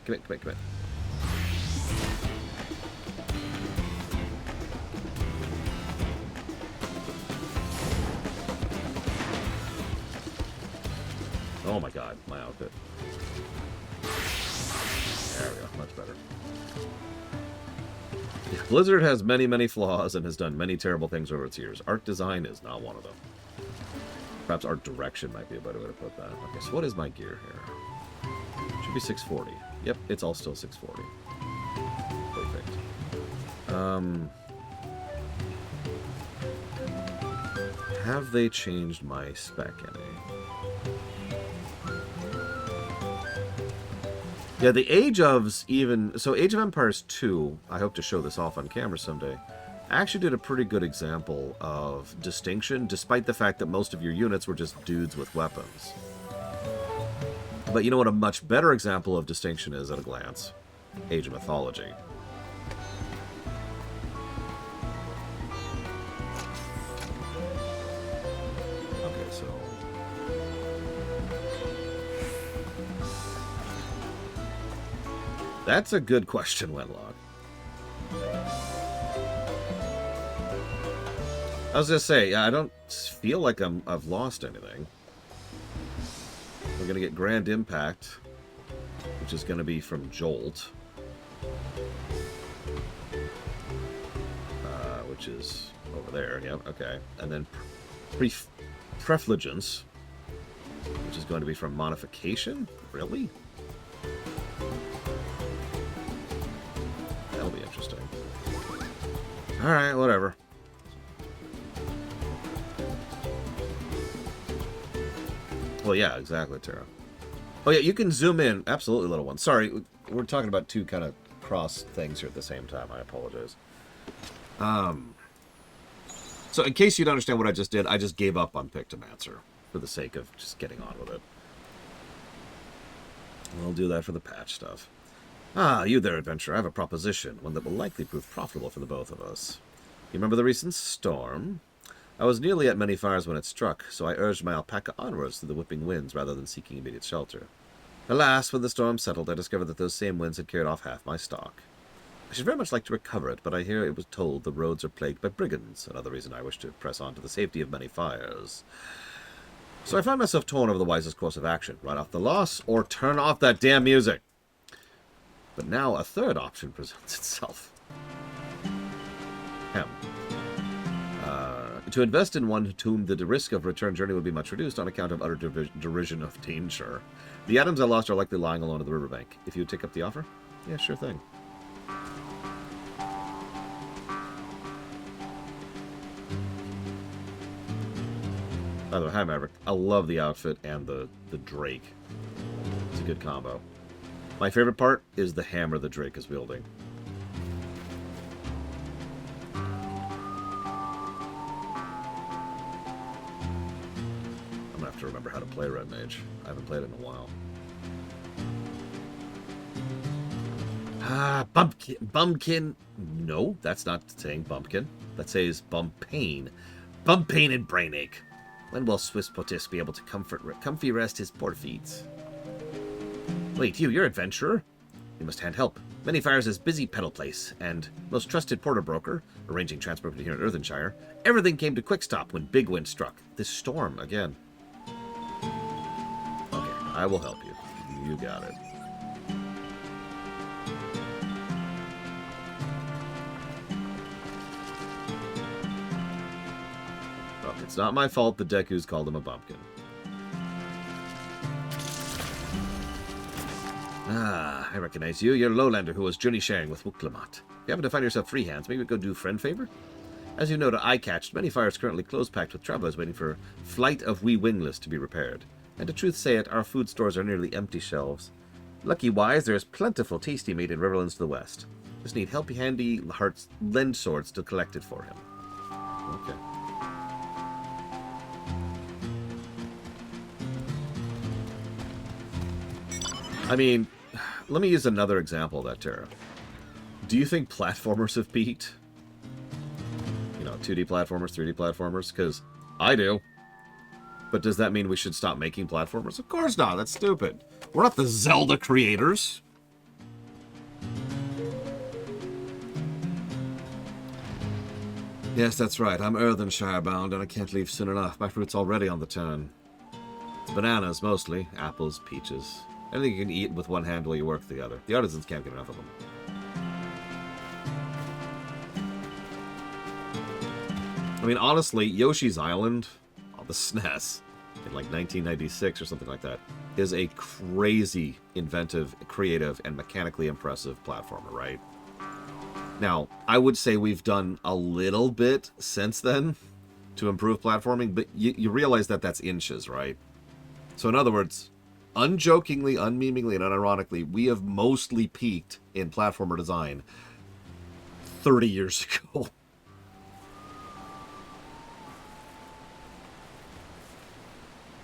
Oh my god, my outfit. There we go, much better. Yeah, Blizzard has many, many flaws and has done many terrible things over its years. Art design is not one of them. Perhaps art direction might be a better way to put that. Okay, so what is my gear here? Should be 640. Yep, it's all still 640. Perfect. Have they changed my spec any? Yeah, the Age of's even... So Age of Empires 2, I hope to show this off on camera someday, actually did a pretty good example of distinction, despite the fact that most of your units were just dudes with weapons. But you know what a much better example of distinction is at a glance? Age of Mythology. Okay, so... That's a good question, Wenlock. I was gonna say, yeah, I don't feel like I've lost anything. We're gonna get Grand Impact, which is gonna be from Jolt, which is over there. Yep, okay, and then Prefligence, which is going to be from Modification. Really? That'll be interesting. All right, whatever. Well, yeah, exactly, Tara. Oh, yeah, you can zoom in. Absolutely, little one. Sorry, we're talking about two kind of cross things here at the same time. I apologize. So in case you don't understand what I just did, I just gave up on Pictomancer for the sake of just getting on with it. We'll do that for the patch stuff. Ah, you there, adventurer. I have a proposition, one that will likely prove profitable for the both of us. You remember the recent storm? I was nearly at many fires when it struck, so I urged my alpaca onwards through the whipping winds rather than seeking immediate shelter. Alas, when the storm settled, I discovered that those same winds had carried off half my stock. I should very much like to recover it, but I hear it was told the roads are plagued by brigands, another reason I wish to press on to the safety of many fires. So I find myself torn over the wisest course of action, write off the loss, or turn off that damn music. But now a third option presents itself. To invest in one to whom the risk of return journey would be much reduced on account of utter derision of danger. The items I lost are likely lying along at the riverbank. If you would take up the offer? Yeah, sure thing. By the way, hi Maverick. I love the outfit and the Drake. It's a good combo. My favorite part is the hammer the Drake is wielding. I'm gonna have to remember how to play Red Mage. I haven't played it in a while. Bumpkin. No, that's not saying bumpkin. That says bumpain. Bumpain and brainache. When will Swiss Potis be able to comfy rest his poor feet? Wait, you're adventurer? You must hand help. Many Fires is busy peddle place, and most trusted porter broker, arranging transport here in Earthenshire. Everything came to quick stop when big wind struck. This storm again. Okay, I will help you. You got it. Well, it's not my fault the Deku's called him a bumpkin. Ah, I recognize you. You're a lowlander who was journey sharing with Wuklamot. If you happen to find yourself free hands, maybe go do friend favor? As you know, to eye-catched, many fires currently close-packed with travelers waiting for Flight of Wee Wingless to be repaired. And to truth say it, our food stores are nearly empty shelves. Lucky-wise, there is plentiful tasty meat in Riverlands to the west. Just need helpy handy hearts lend swords to collect it for him. Okay. I mean, let me use another example of that, Terra. Do you think platformers have peaked? You know, 2D platformers, 3D platformers? Because I do. But does that mean we should stop making platformers? Of course not. That's stupid. We're not the Zelda creators. Yes, that's right. I'm Earthenshire bound, and I can't leave soon enough. My fruit's already on the turn. It's bananas, mostly. Apples, peaches. Anything you can eat with one hand while you work the other. The artisans can't get enough of them. I mean, honestly, Yoshi's Island on the SNES in like 1996 or something like that is a crazy, inventive, creative, and mechanically impressive platformer, right? Now, I would say we've done a little bit since then to improve platforming, but you realize that that's inches, right? So in other words, unjokingly, unmemeingly, and unironically, we have mostly peaked in platformer design 30 years ago.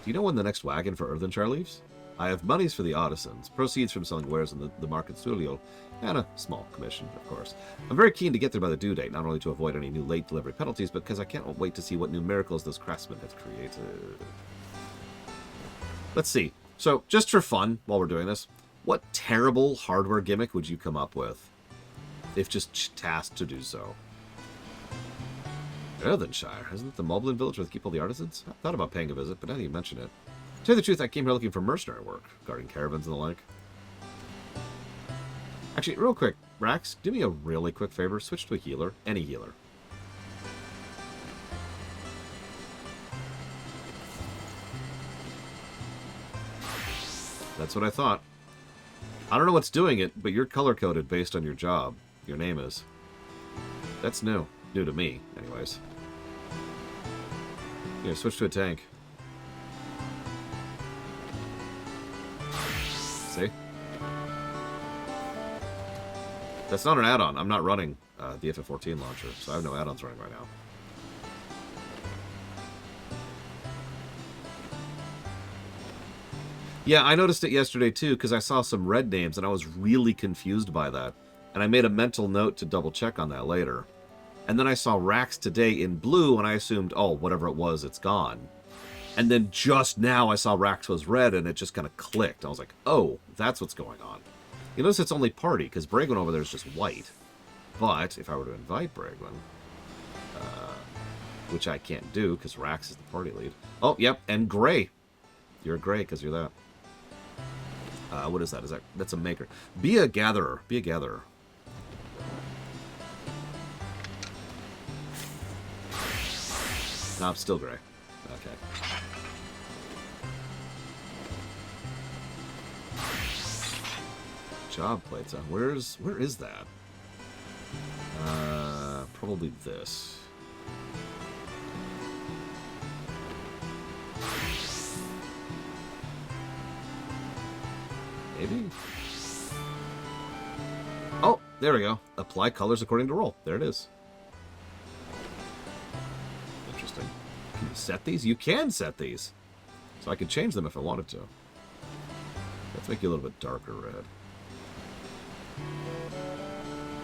Do you know when the next wagon for Earthenshire leaves? I have monies for the artisans, proceeds from selling wares in the market studio, and a small commission, of course. I'm very keen to get there by the due date, not only to avoid any new late delivery penalties, but because I can't wait to see what new miracles those craftsmen have created. Let's see. So, just for fun, while we're doing this, what terrible hardware gimmick would you come up with if just tasked to do so? Earthenshire, isn't it the Moblin village where they keep all the artisans? I thought about paying a visit, but now that you mention it. To tell you the truth, I came here looking for mercenary work, guarding caravans and the like. Actually, real quick, Rax, do me a really quick favor. Switch to a healer. Any healer. That's what I thought. I don't know what's doing it, but you're color-coded based on your job. Your name is. That's new. New to me, anyways. Here, switch to a tank. See? That's not an add-on. I'm not running the FF14 launcher, so I have no add-ons running right now. Yeah, I noticed it yesterday too, because I saw some red names, and I was really confused by that. And I made a mental note to double-check on that later. And then I saw Rax today in blue, and I assumed, oh, whatever it was, it's gone. And then just now I saw Rax was red, and it just kind of clicked. I was like, oh, that's what's going on. You notice it's only party, because Bragwin over there is just white. But if I were to invite Bragwin, which I can't do, because Rax is the party lead. Oh, yep, and gray. You're gray, because you're that. What is that? That's a maker. Be a gatherer. Be a gatherer. No, I'm still gray. Okay. Job plates. Where is that? Probably this. Maybe? Oh, there we go. Apply colors according to role. There it is. Interesting. Can you set these? You can set these. So I could change them if I wanted to. Let's make you a little bit darker red.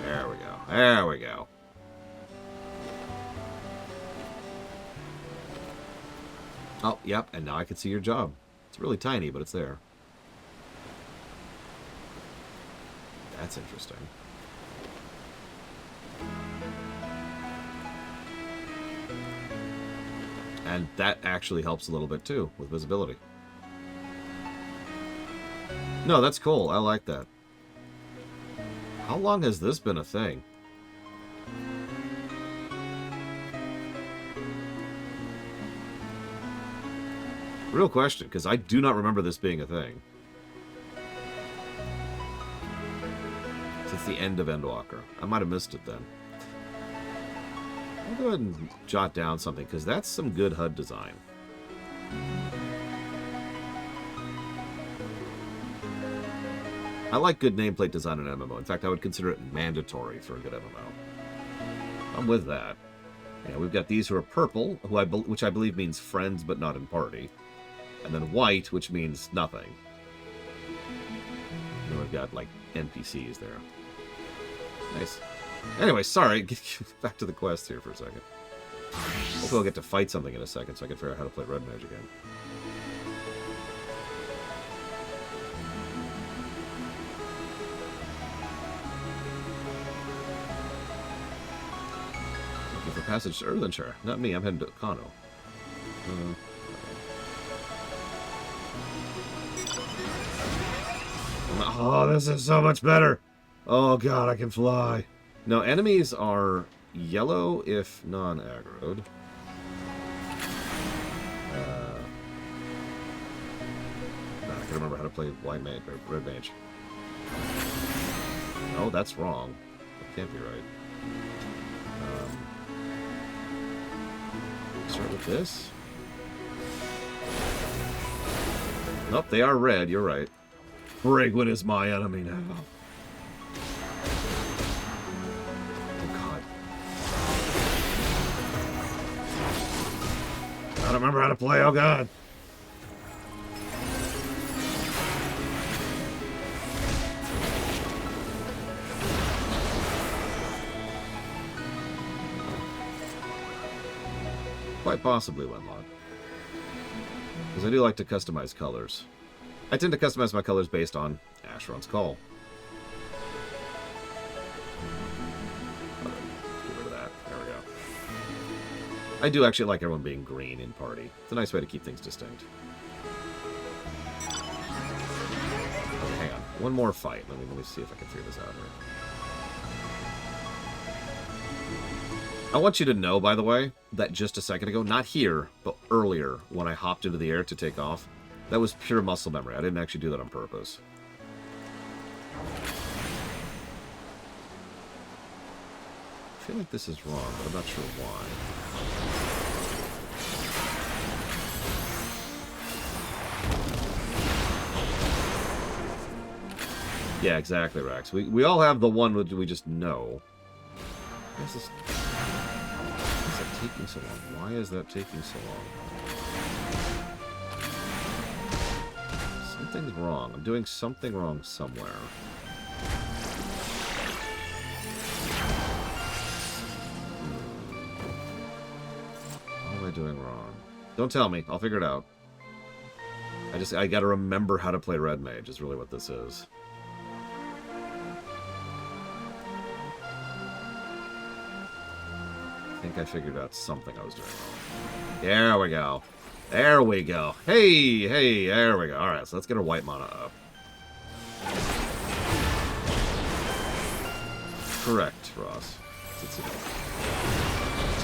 There we go. There we go. Oh, yep, and now I can see your job. It's really tiny, but it's there. That's interesting. And that actually helps a little bit, too, with visibility. No, that's cool. I like that. How long has this been a thing? Real question, because I do not remember this being a thing. Since the end of Endwalker. I might have missed it then. I'll go ahead and jot down something, because that's some good HUD design. I like good nameplate design in MMO. In fact, I would consider it mandatory for a good MMO. I'm with that. Yeah, we've got these who are purple, which I believe means friends but not in party. And then white, which means nothing. And then we've got, like, NPCs there. Nice. Anyway, sorry. Back to the quest here for a second. Hopefully I'll get to fight something in a second so I can figure out how to play Red Mage again. Looking for passage to Earthenshire. Not me, I'm heading to Kano. Oh, this is so much better. Oh god, I can fly. No, enemies are yellow if non-aggroed. I can remember how to play white mage or red mage. Oh, that's wrong. That can't be right. Start with this. Nope, they are red. You're right. Bragwin is my enemy now. Oh god. I don't remember how to play. Oh god. Quite possibly, Wenlock. Because I do like to customize colors. I tend to customize my colors based on Asheron's Call. Get rid of that. There we go. I do actually like everyone being green in party. It's a nice way to keep things distinct. Okay, hang on. One more fight. Let me see if I can figure this out here. I want you to know, by the way, that just a second ago, not here, but earlier, when I hopped into the air to take off, that was pure muscle memory. I didn't actually do that on purpose. I feel like this is wrong, but I'm not sure why. Yeah, exactly, Rax. We all have the one that we just know. Why is that taking so long? Why is that taking so long? Something's wrong. I'm doing something wrong somewhere. doing wrong? Don't tell me. I'll figure it out. I gotta remember how to play Red Mage is really what this is. I think I figured out something I was doing wrong. There we go. There we go. Hey, hey, there we go. Alright, so let's get our white mana up. Correct, Ross.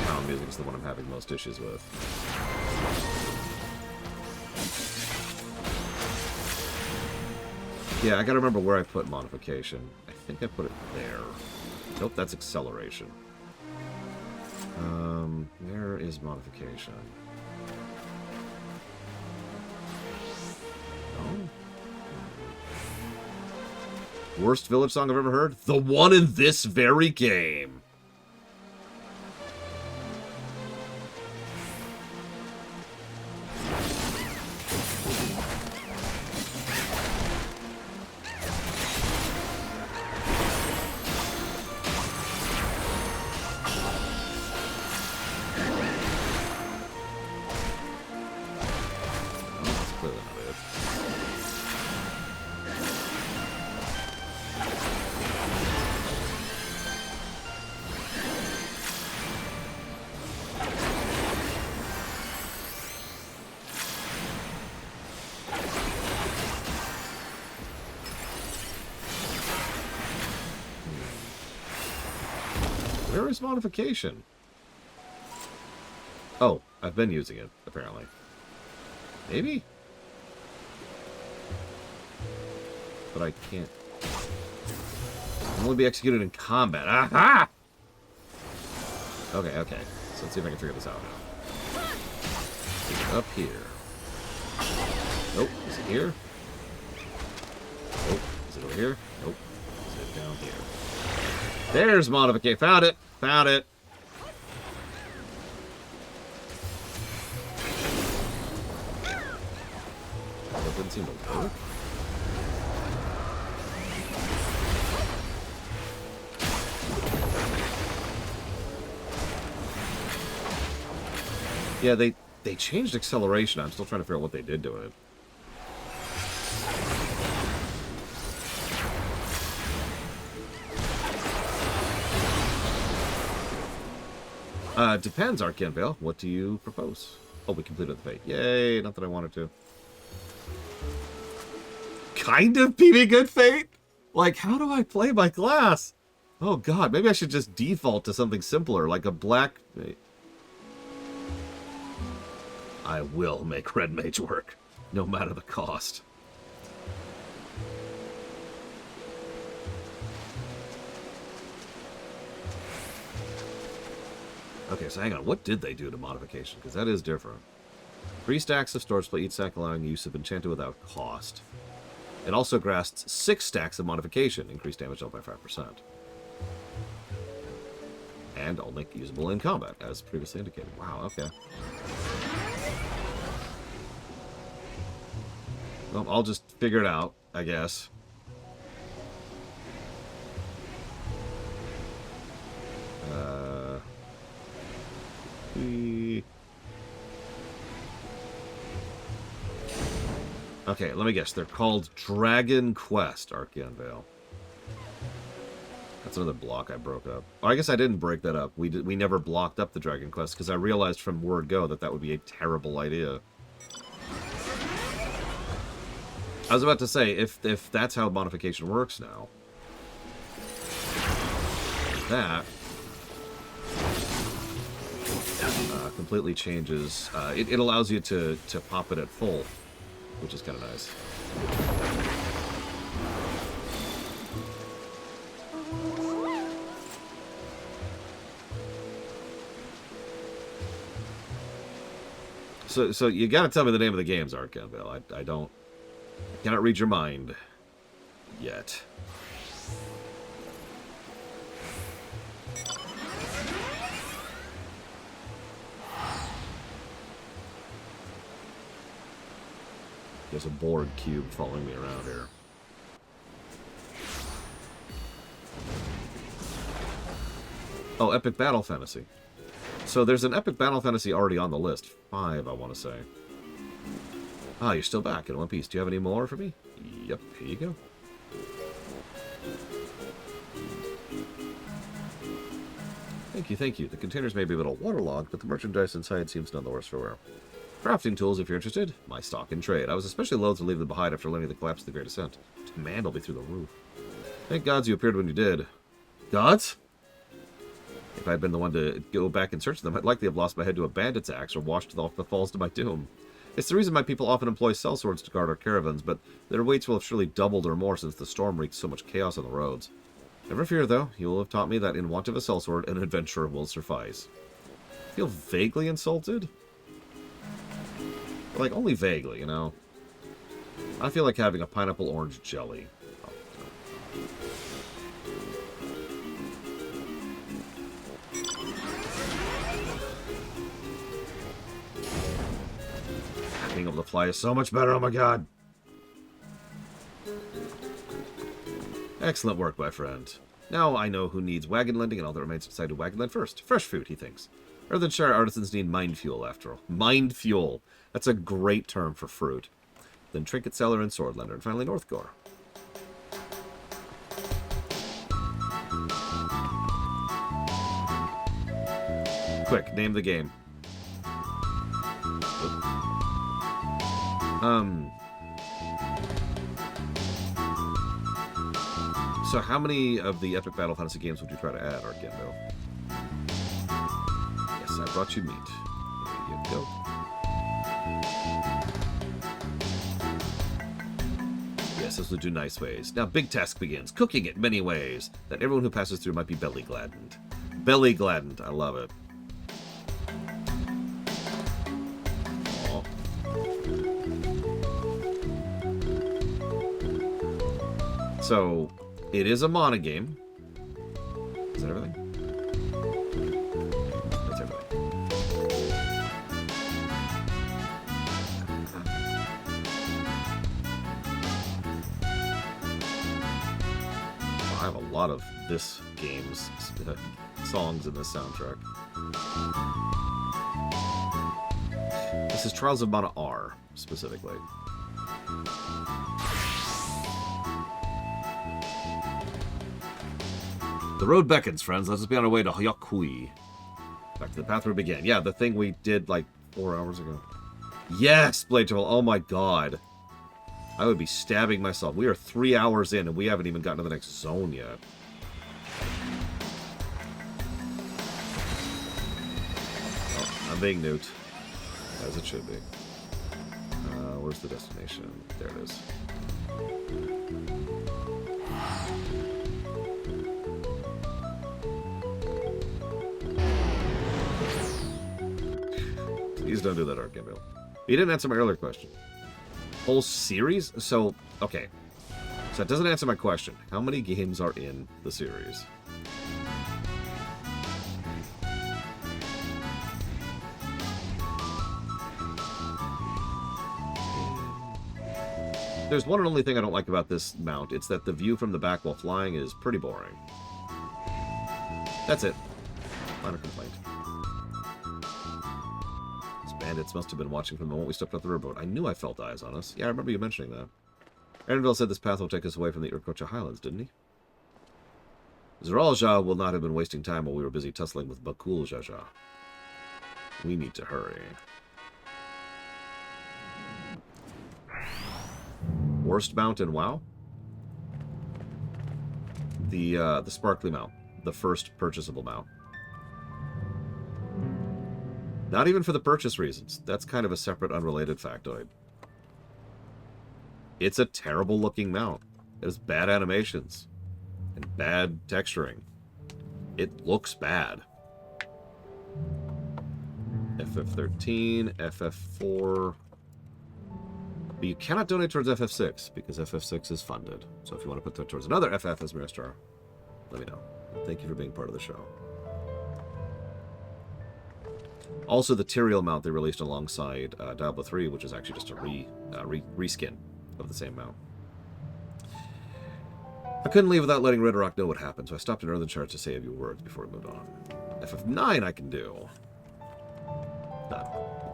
Town music is the one I'm having most issues with. Yeah, I gotta remember where I put modification. I think I put it there. Nope, that's acceleration. Where is modification? Oh. Worst village song I've ever heard? The one in this very game. Where is modification? Oh, I've been using it, apparently. Maybe? But I can't. Can only be executed in combat. Aha! Okay, okay. So let's see if I can figure this out now. Is it up here? Nope. Is it here? Nope. Is it over here? Nope. Is it down here? There's modification. Found it. Found it. That didn't seem to work. Yeah, they changed acceleration. I'm still trying to figure out what they did to it. Depends, Arcane Veil. What do you propose? Oh, we completed the fate. Yay, not that I wanted to. Kind of PB good fate? Like, how do I play my class? Oh god, maybe I should just default to something simpler, like a black... I will make Red Mage work, no matter the cost. Okay, so hang on. What did they do to modification? Because that is different. 3 stacks of storage plate, each stack allowing use of enchanted without cost. It also grants 6 stacks of modification, increased damage dealt by 5%. And only usable in combat, as previously indicated. Wow, okay. Well, I'll just figure it out, I guess. Okay, let me guess. They're called Dragon Quest, Arcane Veil. That's another block I broke up. Oh, I guess I didn't break that up. We never blocked up the Dragon Quest because I realized from word go that would be a terrible idea. I was about to say, if that's how modification works now, that completely changes. It allows you to pop it at full, which is kind of nice. So you gotta tell me the name of the games, Arcane Veil. I cannot read your mind yet. There's a board cube following me around here. Oh, Epic Battle Fantasy. So there's an epic battle fantasy already on the list. 5, I want to say. Ah, you're still back in one piece. Do you have any more for me? Yep, here you go. Thank you, thank you. The containers may be a little waterlogged, but the merchandise inside seems none the worse for wear. Crafting tools, if you're interested. My stock in trade. I was especially loath to leave them behind after learning the collapse of the Great Ascent. Demand will be through the roof. Thank gods you appeared when you did. Gods? If I had been the one to go back and search them, I'd likely have lost my head to a bandit's axe or washed off the falls to my doom. It's the reason my people often employ sellswords to guard our caravans, but their weights will have surely doubled or more since the storm wreaked so much chaos on the roads. Never fear, though. You will have taught me that in want of a sellsword, an adventurer will suffice. I feel vaguely insulted? Like, only vaguely, you know? I feel like having a pineapple orange jelly. Being able to fly is so much better, oh my god! Excellent work, my friend. Now I know who needs wagon lending and all that remains inside to wagon lend first. Fresh food, he thinks. Earthenshire artisans need mind fuel, after all. Mind fuel! That's a great term for fruit. Then trinket seller and sword lender, and finally Northgore. Quick, name the game. So how many of the epic battle fantasy games would you try to add, Argendo? Yes, I brought you meat. There you go. Yes, this will do nice ways. Now, big task begins. Cooking it many ways, that everyone who passes through might be belly gladdened. Belly gladdened. I love it. Aw. So, it is a mana game. Is that everything? That's everything. I have a lot of this game's songs in this soundtrack. This is Trials of Mana R, specifically. The road beckons, friends. Let us be on our way to Hyokui. Back to the path where we began. Yeah, the thing we did like 4 hours ago. Yes, Blade Troll. Oh my god. I would be stabbing myself. We are 3 hours in and we haven't even gotten to the next zone yet. Oh, I'm being nuked. As it should be. Where's the destination? There it is. Please don't do that, Archangel. You didn't answer my earlier question. Whole series? So, okay. So that doesn't answer my question. How many games are in the series? There's one and only thing I don't like about this mount. It's that the view from the back while flying is pretty boring. That's it. Minor complaint. Bandits must have been watching from the moment we stepped off the riverboat. I knew I felt eyes on us. Yeah, I remember you mentioning that. Arenville said this path will take us away from the Urkocha Highlands, didn't he? Zeralja will not have been wasting time while we were busy tussling with Bakul Jaja. We need to hurry. Worst mount in WoW? The Sparkly mount. The first purchasable mount. Not even for the purchase reasons. That's kind of a separate, unrelated factoid. It's a terrible looking mount. It has bad animations. And bad texturing. It looks bad. FF13, FF4... But you cannot donate towards FF6, because FF6 is funded. So if you want to put that towards another FF as Miristar, let me know. Thank you for being part of the show. Also, the Tyrael mount they released alongside Diablo 3, which is actually just a reskin of the same mount. I couldn't leave without letting Red Rock know what happened, so I stopped in Earthenshire to say a few words before we moved on. FF9 I can do.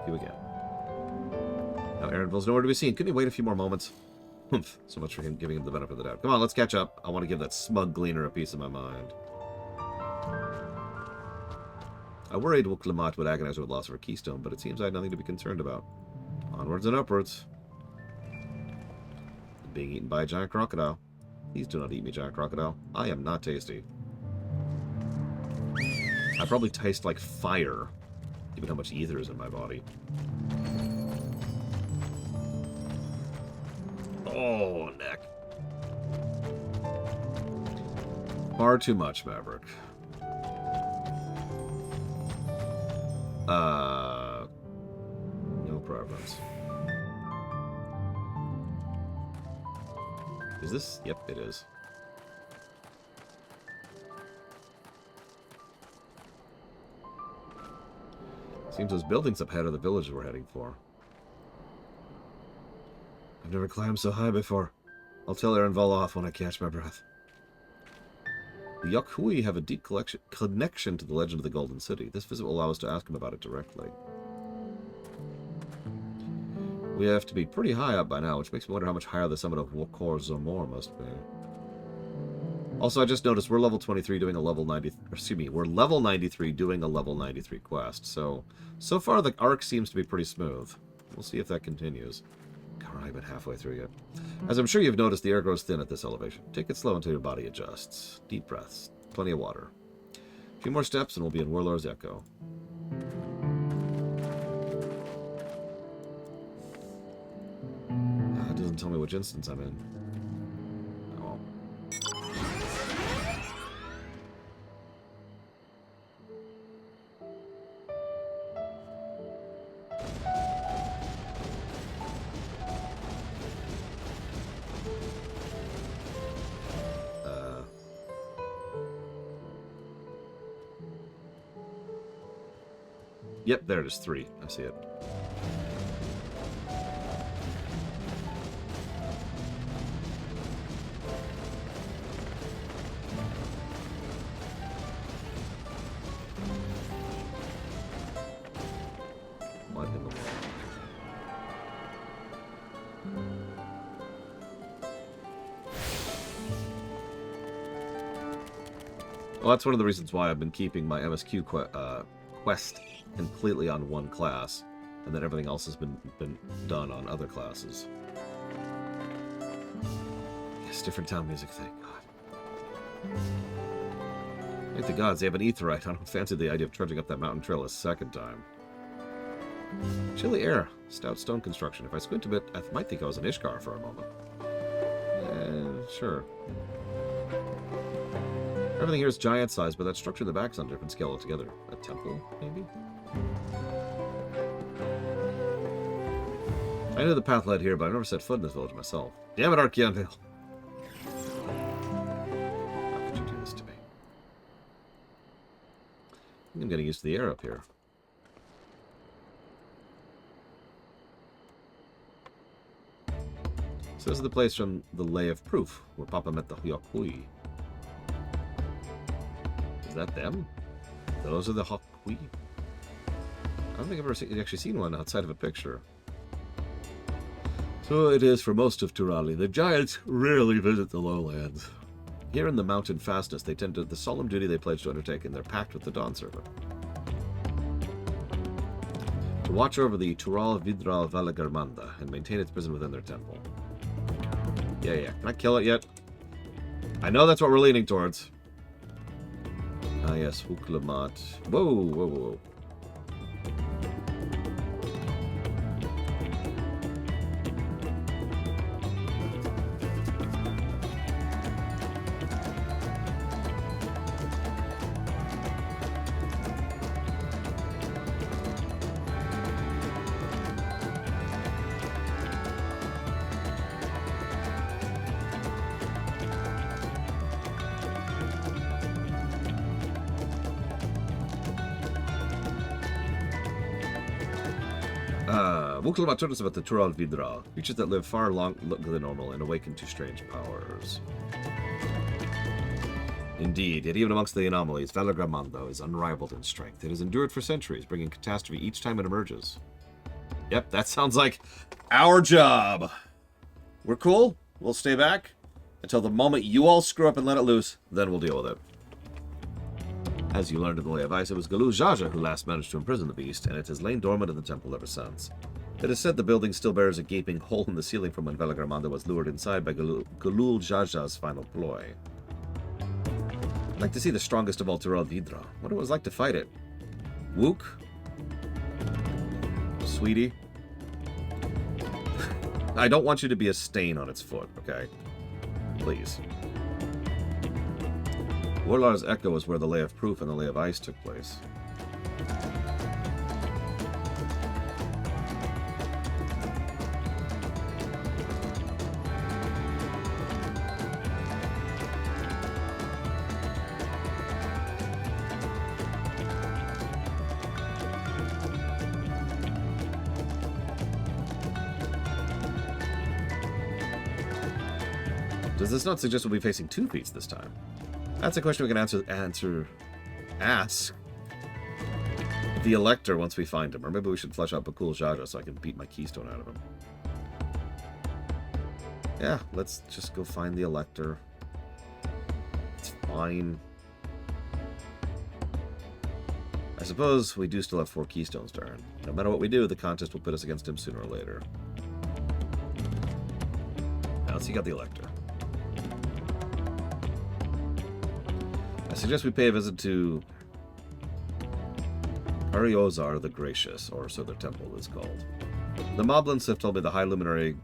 you again. Now Aaronville's nowhere to be seen. Couldn't he wait a few more moments? Humph. So much for him giving him the benefit of the doubt. Come on, let's catch up. I want to give that smug gleaner a piece of my mind. I worried Wuk-Lamat would agonize over the loss of her keystone, but it seems I had nothing to be concerned about. Onwards and upwards. Being eaten by a giant crocodile. Please do not eat me, giant crocodile. I am not tasty. I probably taste like fire, given how much ether is in my body. Oh, neck. Far too much, Maverick. No preference. Is this? Yep, it is. Seems those buildings up ahead are the village we're heading for. I've never climbed so high before. I'll tell Aaronval off when I catch my breath. The Yokhui have a deep connection to the legend of the Golden City. This visit will allow us to ask him about it directly. We have to be pretty high up by now, which makes me wonder how much higher the summit of Wokor Zomor must be. Also, I just noticed we're level 23 doing a level 90... Excuse me, we're level 93 doing a level 93 quest. So far the arc seems to be pretty smooth. We'll see if that continues. God, I've been halfway through yet. As I'm sure you've noticed, the air grows thin at this elevation. Take it slow until your body adjusts. Deep breaths. Plenty of water. A few more steps and we'll be in Warlord's Echo. It doesn't tell me which instance I'm in. Oh. Yep, there it is. 3. I see it. What in the world? Well, that's one of the reasons why I've been keeping my MSQ quest completely on one class, and then everything else has been done on other classes. Yes, different town music, thank God. Thank the gods, they have an aetherite. I don't fancy the idea of trudging up that mountain trail a second time. Chilly air, stout stone construction. If I squint a bit, I might think I was in Ishkar for a moment. Sure. Everything here is giant size, but that structure in the back is on a different scale altogether. A temple, maybe? I knew the path led here, but I've never set foot in this village myself. Damn it, Archeonville! How could you do this to me? I think I'm getting used to the air up here. So this is the place from the Lay of Proof, where Papa met the Hyokhui. Is that them? Those are the Hyokhui? I don't think I've ever actually seen one outside of a picture. So it is for most of Turali. The giants rarely visit the lowlands. Here in the mountain fastness, they tend to the solemn duty they pledge to undertake in their pact with the Dawn Servant. To watch over the Tural Vidral Valagarmanda and maintain its prison within their temple. Yeah. Can I kill it yet? I know that's what we're leaning towards. Ah, yes. Wuk-Lamat. Whoa. Wuk-Lamat told us about the Tural Vidra, creatures that live far longer than normal and awaken to strange powers. Indeed, yet even amongst the anomalies, Valagarmanda is unrivaled in strength. It has endured for centuries, bringing catastrophe each time it emerges. Yep, that sounds like our job. We're cool. We'll stay back until the moment you all screw up and let it loose, then we'll deal with it. As you learned in the Way of Ice, it was Galul Jaja who last managed to imprison the beast, and it has lain dormant in the temple ever since. It is said the building still bears a gaping hole in the ceiling from when Velagarmanda was lured inside by Galul Jaja's final ploy. I'd like to see the strongest of all Tyrell Vidra. What it was like to fight it. Wook? Sweetie? I don't want you to be a stain on its foot, okay? Please. Warlar's Echo is where the Lay of Proof and the Lay of Ice took place. Does this not suggest we'll be facing 2 feats this time? That's a question we can ask the Elector once we find him. Or maybe we should flesh out Bakul Jaja so I can beat my keystone out of him. Yeah, let's just go find the Elector. It's fine. I suppose we do still have 4 keystones to earn. No matter what we do, the contest will put us against him sooner or later. Now let's see, got the Elector. I suggest we pay a visit to Ariozar the Gracious, or so their temple is called. The Moblins have told me the High Luminary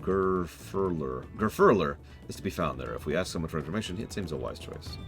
Gerfurler is to be found there. If we ask someone for information, it seems a wise choice.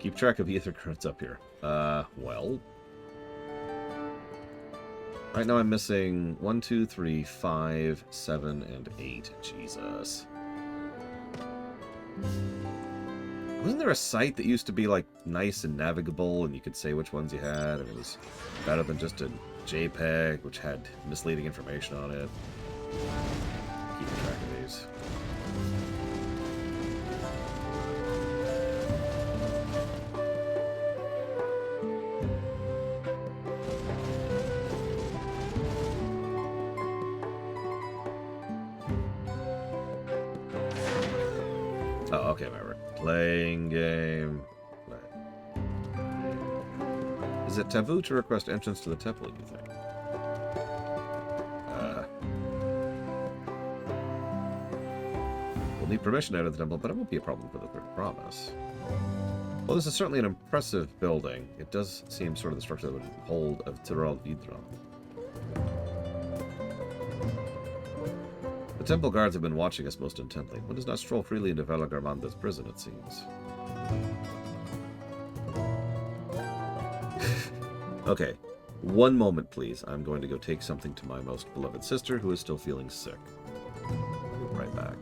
Keep track of ether currents up here. Well. Right now I'm missing 1, 2, 3, 5, 7, and 8. Jesus. Wasn't there a site that used to be, like, nice and navigable, and you could say which ones you had, and it was better than just a JPEG, which had misleading information on it? Keep track of these. Oh, okay, remember. Playing game. Play. Is it taboo to request entrance to the temple, you think? We'll need permission out of the temple, but it won't be a problem for the third promise. Well, this is certainly an impressive building. It does seem sort of the structure that would hold of Tyrell Vidra. The temple guards have been watching us most intently. One does not stroll freely into Velagarmanda's prison, it seems. Okay, one moment, please. I'm going to go take something to my most beloved sister, who is still feeling sick. I'll be right back.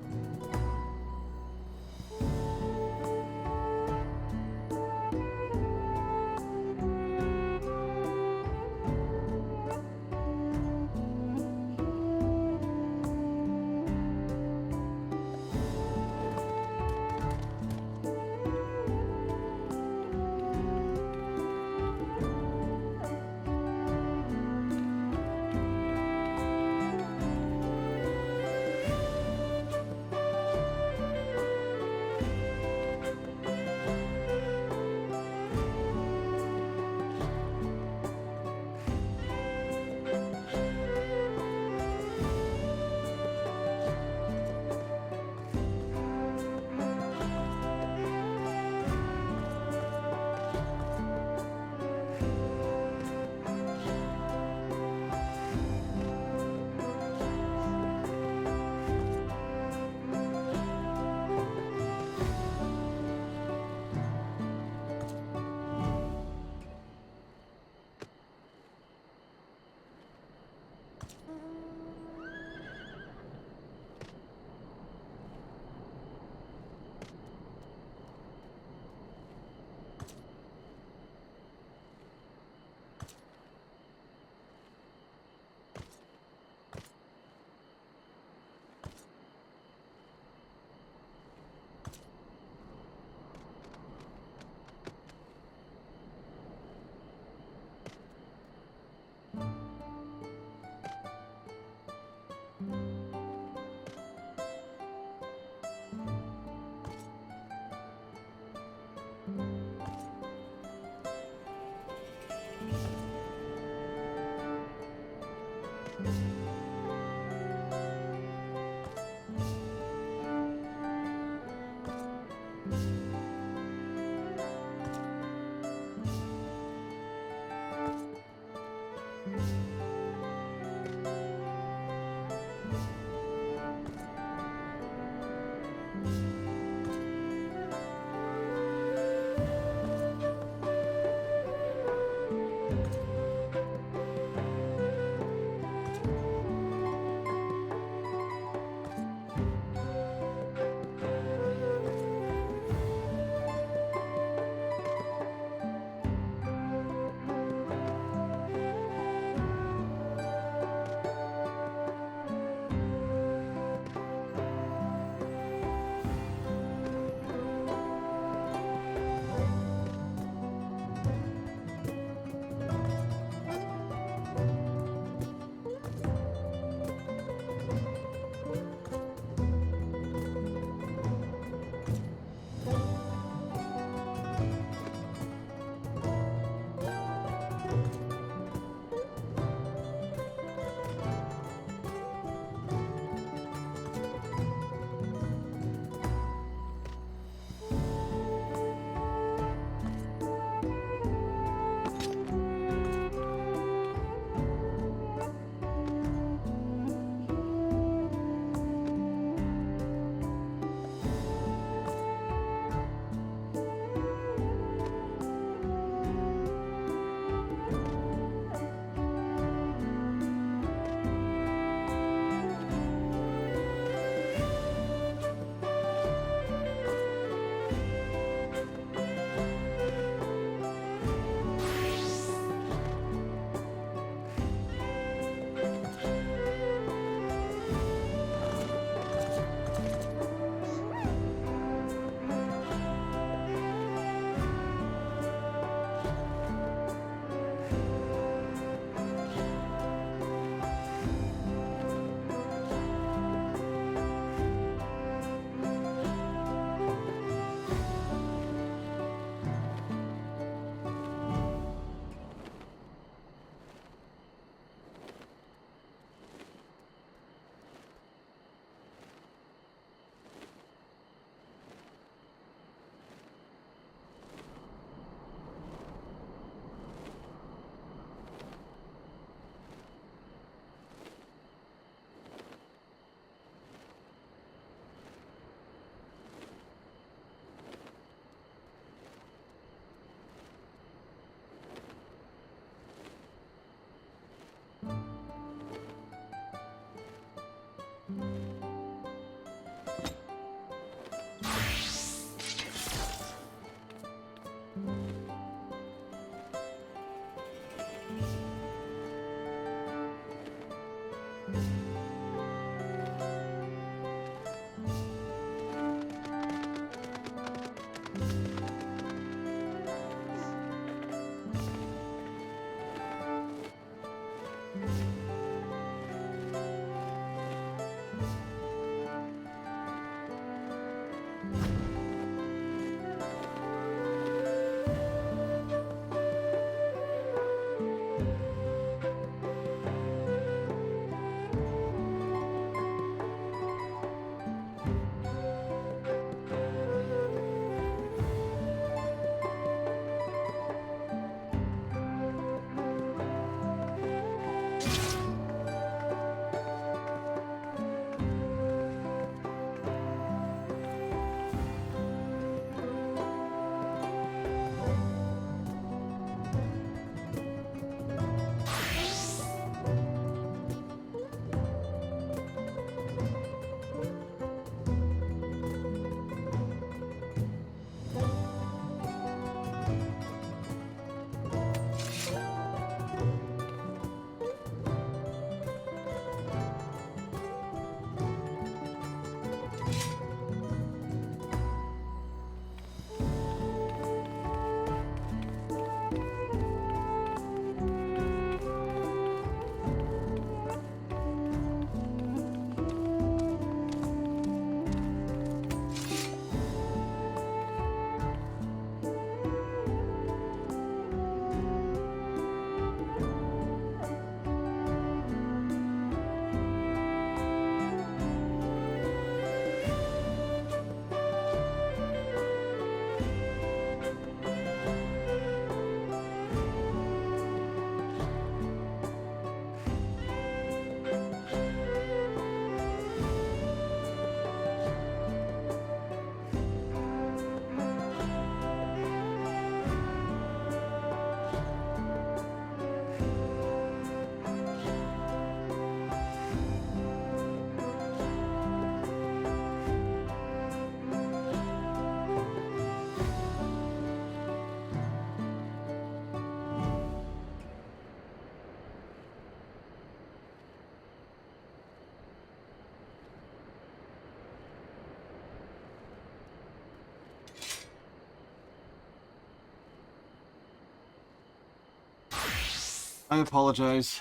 I apologize.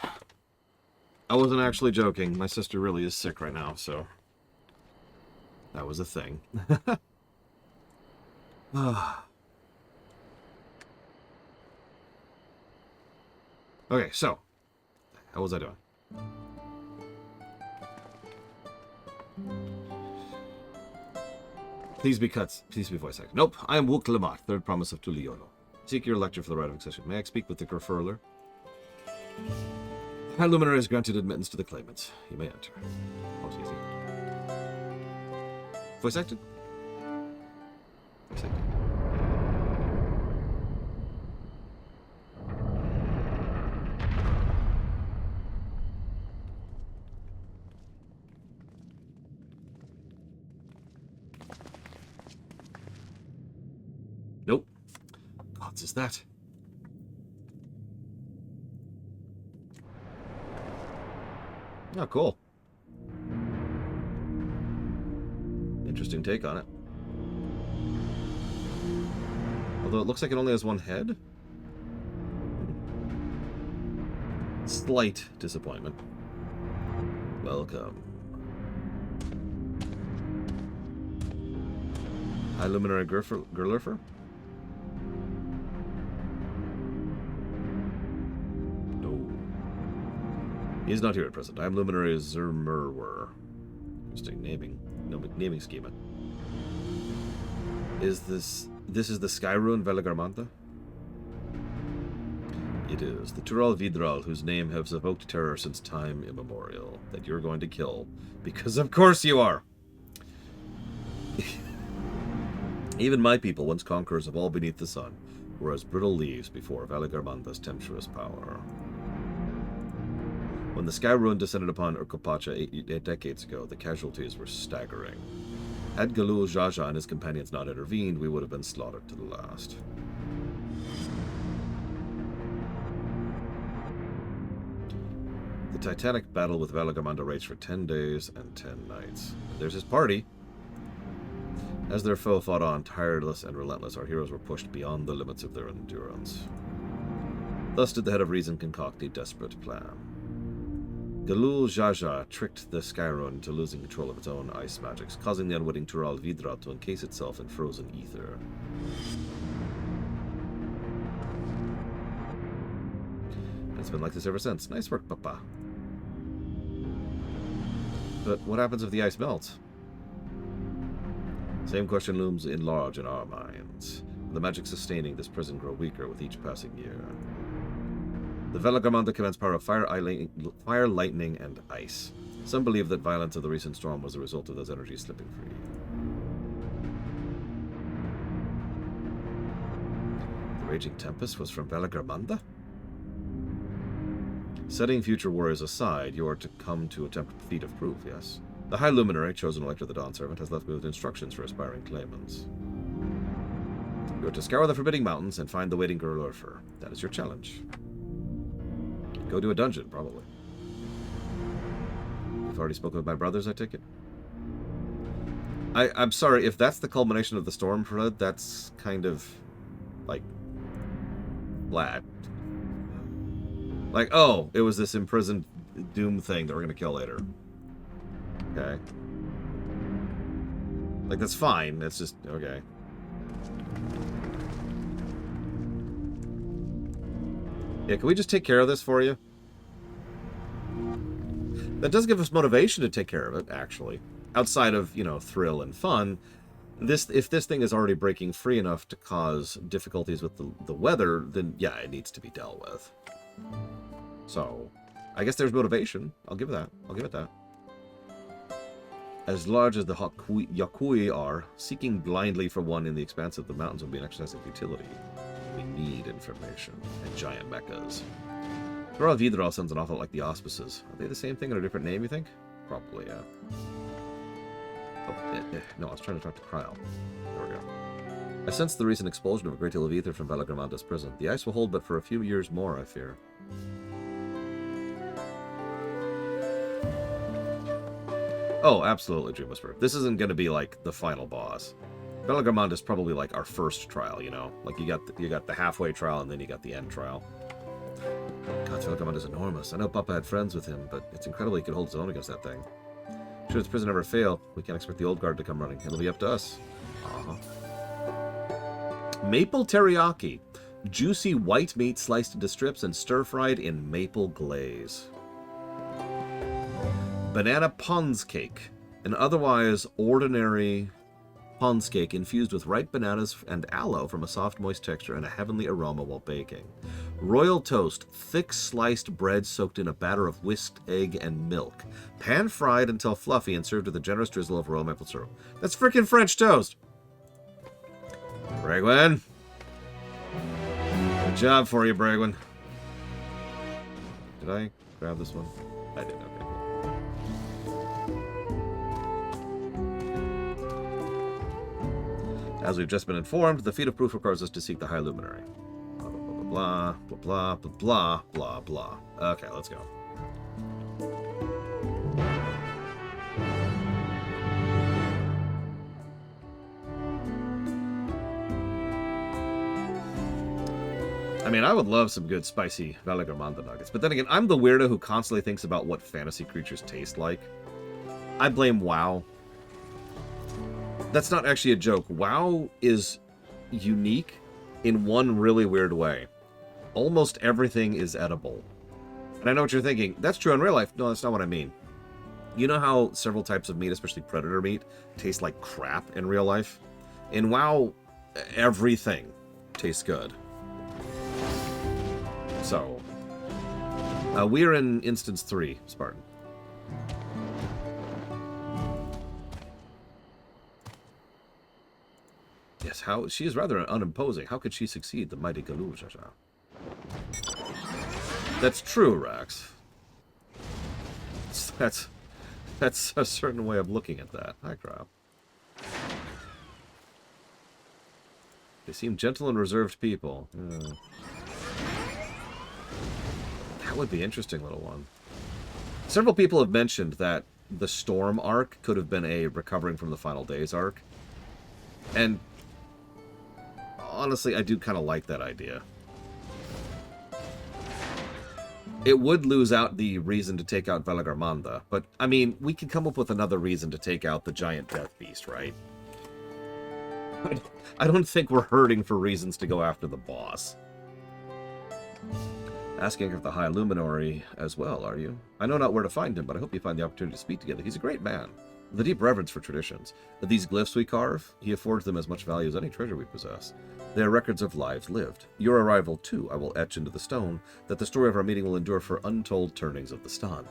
I wasn't actually joking. My sister really is sick right now, so... That was a thing. Okay, so... How was I doing? Please be cuts. Please be voice acted. Nope, I am Wook Lamont, third promise of Tuliolo. Seek your lecture for the right of accession. May I speak with the Kerfurler? High Luminary has granted admittance to the claimants. You may enter. Most easy. Voice acted? Voice acted. Nope. Gods is that? Oh, cool. Interesting take on it. Although it looks like it only has one head. Slight disappointment. Welcome. High Luminary Gerlurfer? He is not here at present. I am Luminary Zermerwer. Interesting naming schema. Is this is the Skyruin Velagarmanta? It is. The Tural Vidral, whose name has evoked terror since time immemorial, that you're going to kill. Because of course you are! Even my people, once conquerors of all beneath the sun, were as brittle leaves before Velagarmanta's tempestuous power. When the Skyruin descended upon Urkopacha 8 decades ago, the casualties were staggering. Had Galul Jaja and his companions not intervened, we would have been slaughtered to the last. The titanic battle with Velagarmanta raged for 10 days and 10 nights. There's his party. As their foe fought on, tireless and relentless, our heroes were pushed beyond the limits of their endurance. Thus did the head of reason concoct a desperate plan. Galul Jaja tricked the Skyruin into losing control of its own ice magics, causing the unwitting Tural Vidra to encase itself in frozen ether. It's been like this ever since. Nice work, Papa. But what happens if the ice melts? Same question looms in large in our minds. The magic sustaining this prison grow weaker with each passing year. The Velagarmanta commands power of fire, lightning, and ice. Some believe that violence of the recent storm was the result of those energies slipping free. The raging tempest was from Velagarmanta? Setting future worries aside, you are to come to attempt a feat of proof, yes? The High Luminary, chosen elect of the Dawn Servant, has left me with instructions for aspiring claimants. You are to scour the Forbidding Mountains and find the waiting Gerlurfer. That is your challenge. Go to a dungeon, probably. You've already spoken with my brothers, I take it? I'm sorry, if that's the culmination of the storm flood, that's kind of, like, flat. Like, oh, it was this imprisoned doom thing that we're gonna kill later. Okay. Like, that's fine, it's just, okay. Yeah, can we just take care of this for you? That does give us motivation to take care of it, actually. Outside of, you know, thrill and fun, if this thing is already breaking free enough to cause difficulties with the weather, then yeah, it needs to be dealt with. So, I guess there's motivation. I'll give it that. I'll give it that. As large as the Yakui are, seeking blindly for one in the expanse of the mountains would be an exercise of futility. We need information and giant mechas. Tural Vidral sounds an awful lot like the Auspices. Are they the same thing or a different name, you think? Probably, yeah. Oh, no, I was trying to talk to Kryl. There we go. I sense the recent expulsion of a great deal of ether from Velagarmanta's prison. The ice will hold but for a few years more, I fear. Oh, absolutely, Dream Whisperer. This isn't going to be like the final boss. Velagarmanta is probably like our first trial, you know? Like you got the halfway trial and then you got the end trial. God, That Velgamon is enormous. I know Papa had friends with him, but it's incredible he could hold his own against that thing. Should his prison ever fail, we can't expect the old guard to come running. It'll be up to us. Maple teriyaki. Juicy white meat sliced into strips and stir-fried in maple glaze. Banana Pons cake. An otherwise ordinary Pons cake infused with ripe bananas and aloe from a soft, moist texture and a heavenly aroma while baking. Royal toast. Thick sliced bread soaked in a batter of whisked egg and milk. Pan-fried until fluffy and served with a generous drizzle of royal maple syrup. That's frickin' French toast! Bregwin. Good job for you, Bregwin. Did I grab this one? I did, okay. As we've just been informed, the feat of proof requires us to seek the High Luminary. Blah, blah, blah, blah, blah, blah, blah, blah. Okay, let's go. I mean, I would love some good spicy Valagarmanda nuggets, but then again, I'm the weirdo who constantly thinks about what fantasy creatures taste like. I blame WoW. That's not actually a joke. WoW is unique in one really weird way. Almost everything is edible. And I know what you're thinking. That's true in real life. No, that's not what I mean. You know how several types of meat, especially predator meat, taste like crap in real life? In WoW, everything tastes good. So, we're in instance 3, Spartan. Yes, how she is rather unimposing. How could she succeed the mighty Galoo? That's true, Rax. That's a certain way of looking at that. Hi, crap. They seem gentle and reserved people. Yeah. That would be interesting, little one. Several people have mentioned that the Storm arc could have been a Recovering from the Final Days arc. And honestly, I do kind of like that idea. It would lose out the reason to take out Valagarmanda, but, I mean, we could come up with another reason to take out the giant death beast, right? I don't think we're hurting for reasons to go after the boss. Asking if the High Luminary as well, are you? I know not where to find him, but I hope you find the opportunity to speak together. He's a great man, with a deep reverence for traditions. These glyphs we carve, he affords them as much value as any treasure we possess. They are records of lives lived. Your arrival, too, I will etch into the stone, that the story of our meeting will endure for untold turnings of the sun.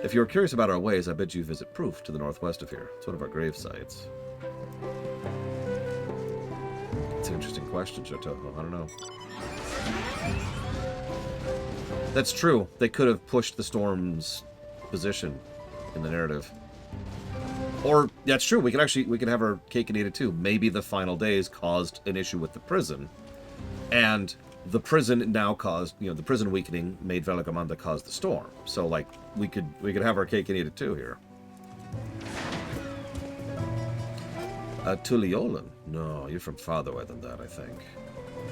If you are curious about our ways, I bid you visit Proof to the northwest of here. It's one of our grave sites. It's an interesting question, Shotoho. I don't know. That's true. They could have pushed the Storm's position in the narrative. Or, that's true, we could have our cake and eat it too. Maybe the Final Days caused an issue with the prison, and the prison now caused, the prison weakening made Valagamanda cause the storm. So, like, we could have our cake and eat it too here. Tuliolan? No, you're from farther away than that, I think.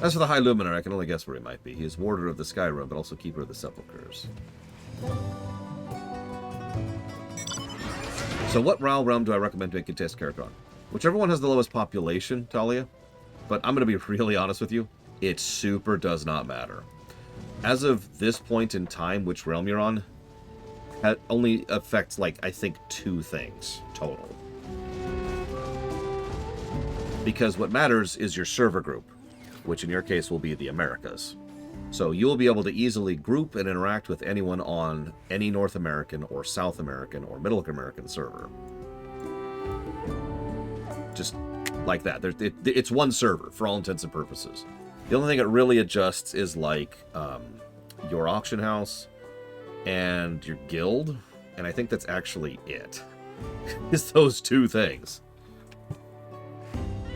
As for the High Luminary, I can only guess where he might be. He is warder of the Sky Realm, but also keeper of the sepulchres. So what Ral realm do I recommend to make a test character on? Whichever one has the lowest population, Talia. But I'm going to be really honest with you. It super does not matter. As of this point in time, which realm you're on, it only affects, like, I think 2 things total. Because what matters is your server group, which in your case will be the Americas. So you'll be able to easily group and interact with anyone on any North American or South American or Middle American server. Just like that. It's one server for all intents and purposes. The only thing it really adjusts is like your auction house and your guild. And I think that's actually it. It's those 2 things.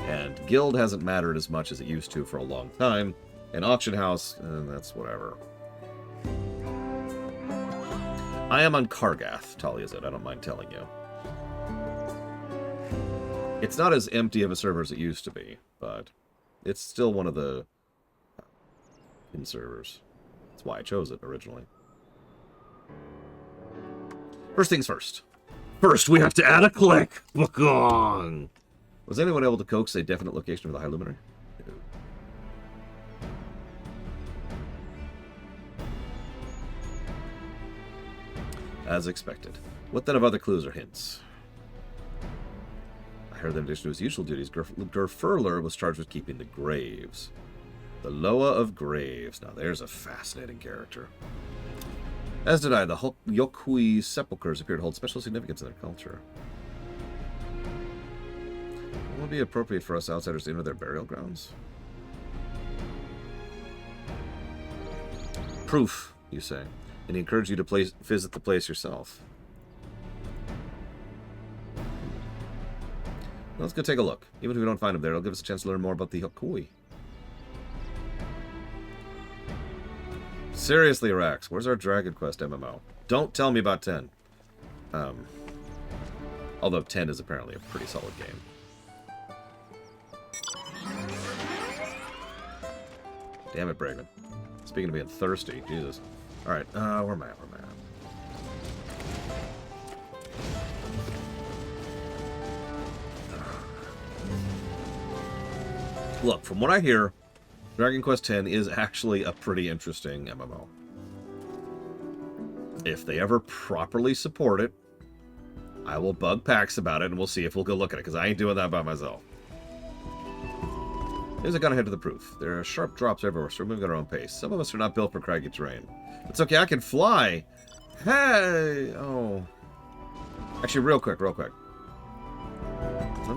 And guild hasn't mattered as much as it used to for a long time. An auction house, that's whatever. I am on Kargath, Talia said. I don't mind telling you. It's not as empty of a server as it used to be, but it's still one of the in servers. That's why I chose it originally. First things first. First, we have to add a click. Bagong. Was anyone able to coax a definite location for the High Luminary? No. As expected. What then of other clues or hints? I heard that in addition to his usual duties, Gerfurler was charged with keeping the graves. The Loa of Graves. Now there's a fascinating character. As did I, the Yokui sepulchres appear to hold special significance in their culture. It would be appropriate for us outsiders to enter their burial grounds. Proof, you say, and he encouraged you to visit the place yourself. Well, let's go take a look. Even if we don't find him there, it'll give us a chance to learn more about the Yokui. Seriously, Rax, where's our Dragon Quest MMO? Don't tell me about 10. Although 10 is apparently a pretty solid game. Damn it, Bregman. Speaking of being thirsty, Jesus. Alright, where am I at? Look, from what I hear, Dragon Quest X is actually a pretty interesting MMO. If they ever properly support it, I will bug PAX about it and we'll see if we'll go look at it, because I ain't doing that by myself. Here's a gun ahead to the proof. There are sharp drops everywhere, so we're moving at our own pace. Some of us are not built for craggy terrain. It's okay, I can fly! Hey! Oh. Actually, real quick. Let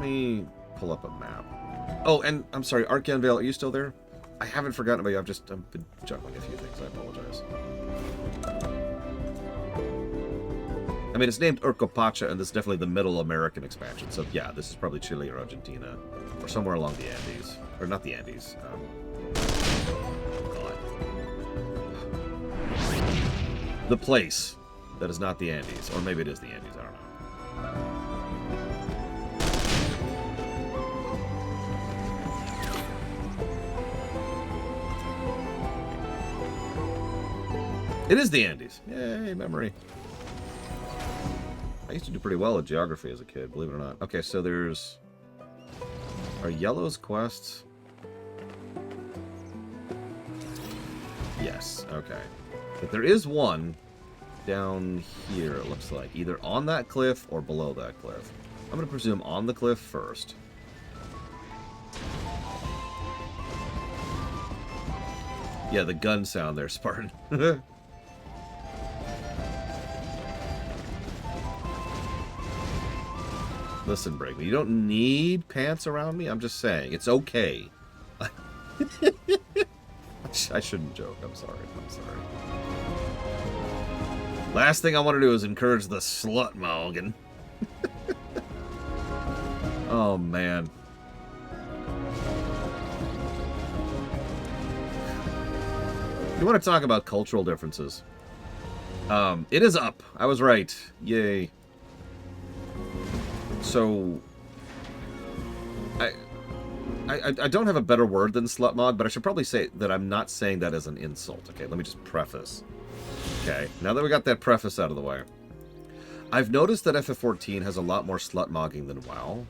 me pull up a map. Oh, and I'm sorry, Arcanvale, are you still there? I haven't forgotten about you. I've been juggling a few things. I apologize. I mean, it's named Urcopacha, and this is definitely the Middle American expansion. So, yeah, this is probably Chile or Argentina, or somewhere along the Andes. Or not the Andes. God. The place that is not the Andes. Or maybe it is the Andes. I don't know. It is the Andes. Yay, memory. I used to do pretty well at geography as a kid, believe it or not. Okay, so there's... Are Yellow's quests? Yes, okay. But there is one down here, it looks like. Either on that cliff or below that cliff. I'm going to presume on the cliff first. Yeah, the gun sound there, Spartan. Listen, Bregman, you don't need pants around me. I'm just saying. It's okay. I shouldn't joke. I'm sorry. Last thing I want to do is encourage the slut Morgan. Oh, man. You want to talk about cultural differences? It is up. I was right. Yay. So, I don't have a better word than slutmog, but I should probably say that I'm not saying that as an insult, okay? Let me just preface. Okay, now that we got that preface out of the way. I've noticed that FF14 has a lot more slutmogging than WoW,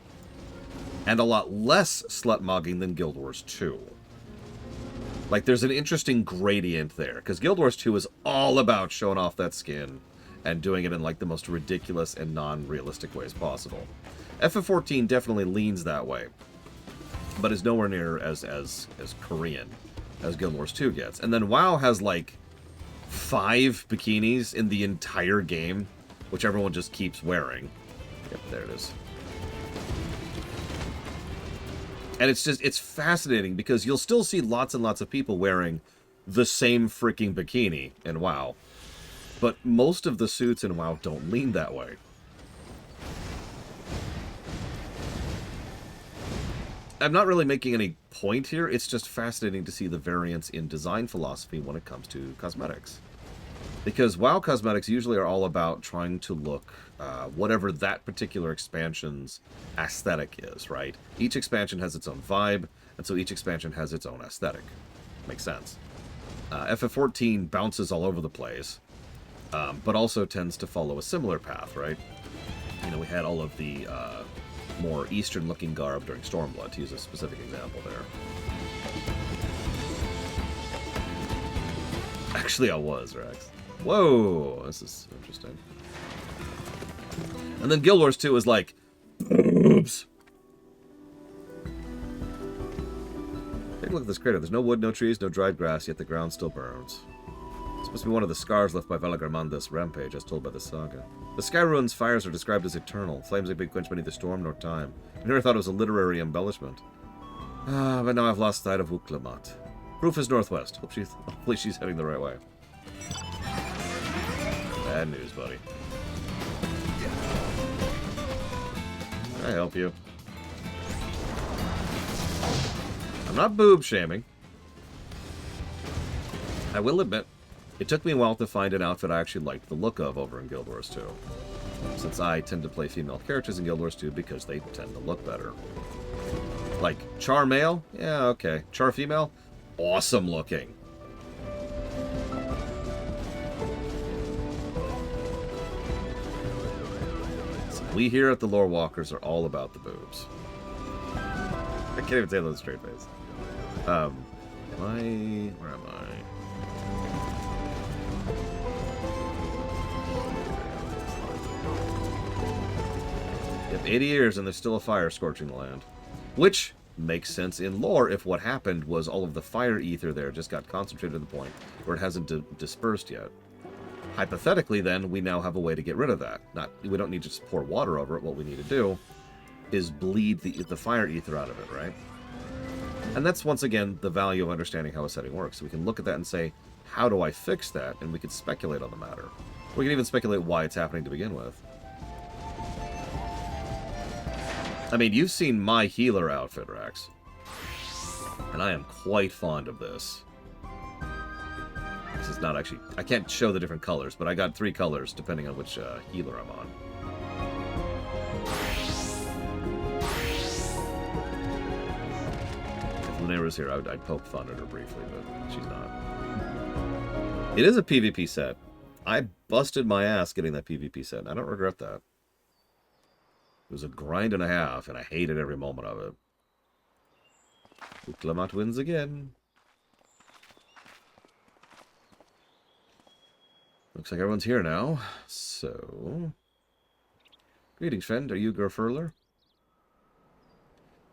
and a lot less slutmogging than Guild Wars 2. Like, there's an interesting gradient there, because Guild Wars 2 is all about showing off that skin, and doing it in, like, the most ridiculous and non-realistic ways possible. FF14 definitely leans that way, but is nowhere near as Korean as Guild Wars 2 gets. And then WoW has, like, 5 bikinis in the entire game, which everyone just keeps wearing. Yep, there it is. And it's fascinating, because you'll still see lots and lots of people wearing the same freaking bikini in WoW. But most of the suits in WoW don't lean that way. I'm not really making any point here. It's just fascinating to see the variance in design philosophy when it comes to cosmetics. Because WoW cosmetics usually are all about trying to look whatever that particular expansion's aesthetic is, right? Each expansion has its own vibe, and so each expansion has its own aesthetic. Makes sense. FF14 bounces all over the place, but also tends to follow a similar path, right? You know, we had all of the more Eastern-looking garb during Stormblood, to use a specific example there. Actually, I was, Rex. Whoa, this is interesting. And then Guild Wars 2 was like, oops. Take a look at this crater. There's no wood, no trees, no dried grass, yet the ground still burns. This must be one of the scars left by Valagarmanda's rampage, as told by the saga. The Sky Ruins fires are described as eternal, flames that be quenched by neither storm nor time. I never thought it was a literary embellishment. But now I've lost sight of Uklamat. Proof is northwest. Hopefully she's heading the right way. Bad news, buddy. Can I help you? I'm not boob shaming. I will admit, it took me a while to find an outfit I actually liked the look of over in Guild Wars 2. Since I tend to play female characters in Guild Wars 2 because they tend to look better. Like, Char male? Yeah, okay. Char female? Awesome looking. So we here at the Lore Walkers are all about the boobs. I can't even say that with a straight face. Where am I? Yep, 80 years and there's still a fire scorching the land. Which makes sense in lore if what happened was all of the fire ether there just got concentrated to the point where it hasn't dispersed yet. Hypothetically, then, we now have a way to get rid of that. We don't need to just pour water over it. What we need to do is bleed the fire ether out of it, right? And that's, once again, the value of understanding how a setting works. We can look at that and say, how do I fix that? And we can speculate on the matter. We can even speculate why it's happening to begin with. I mean, you've seen my healer outfit, Rex. And I am quite fond of this. This is not actually... I can't show the different colors, but I got 3 colors depending on which healer I'm on. If Lunaira's here, I'd poke fun at her briefly, but she's not. It is a PvP set. I busted my ass getting that PvP set, and I don't regret that. It was a grind and a half, and I hated every moment of it. Uklamat wins again. Looks like everyone's here now, so... Greetings, friend. Are you Gerfurler?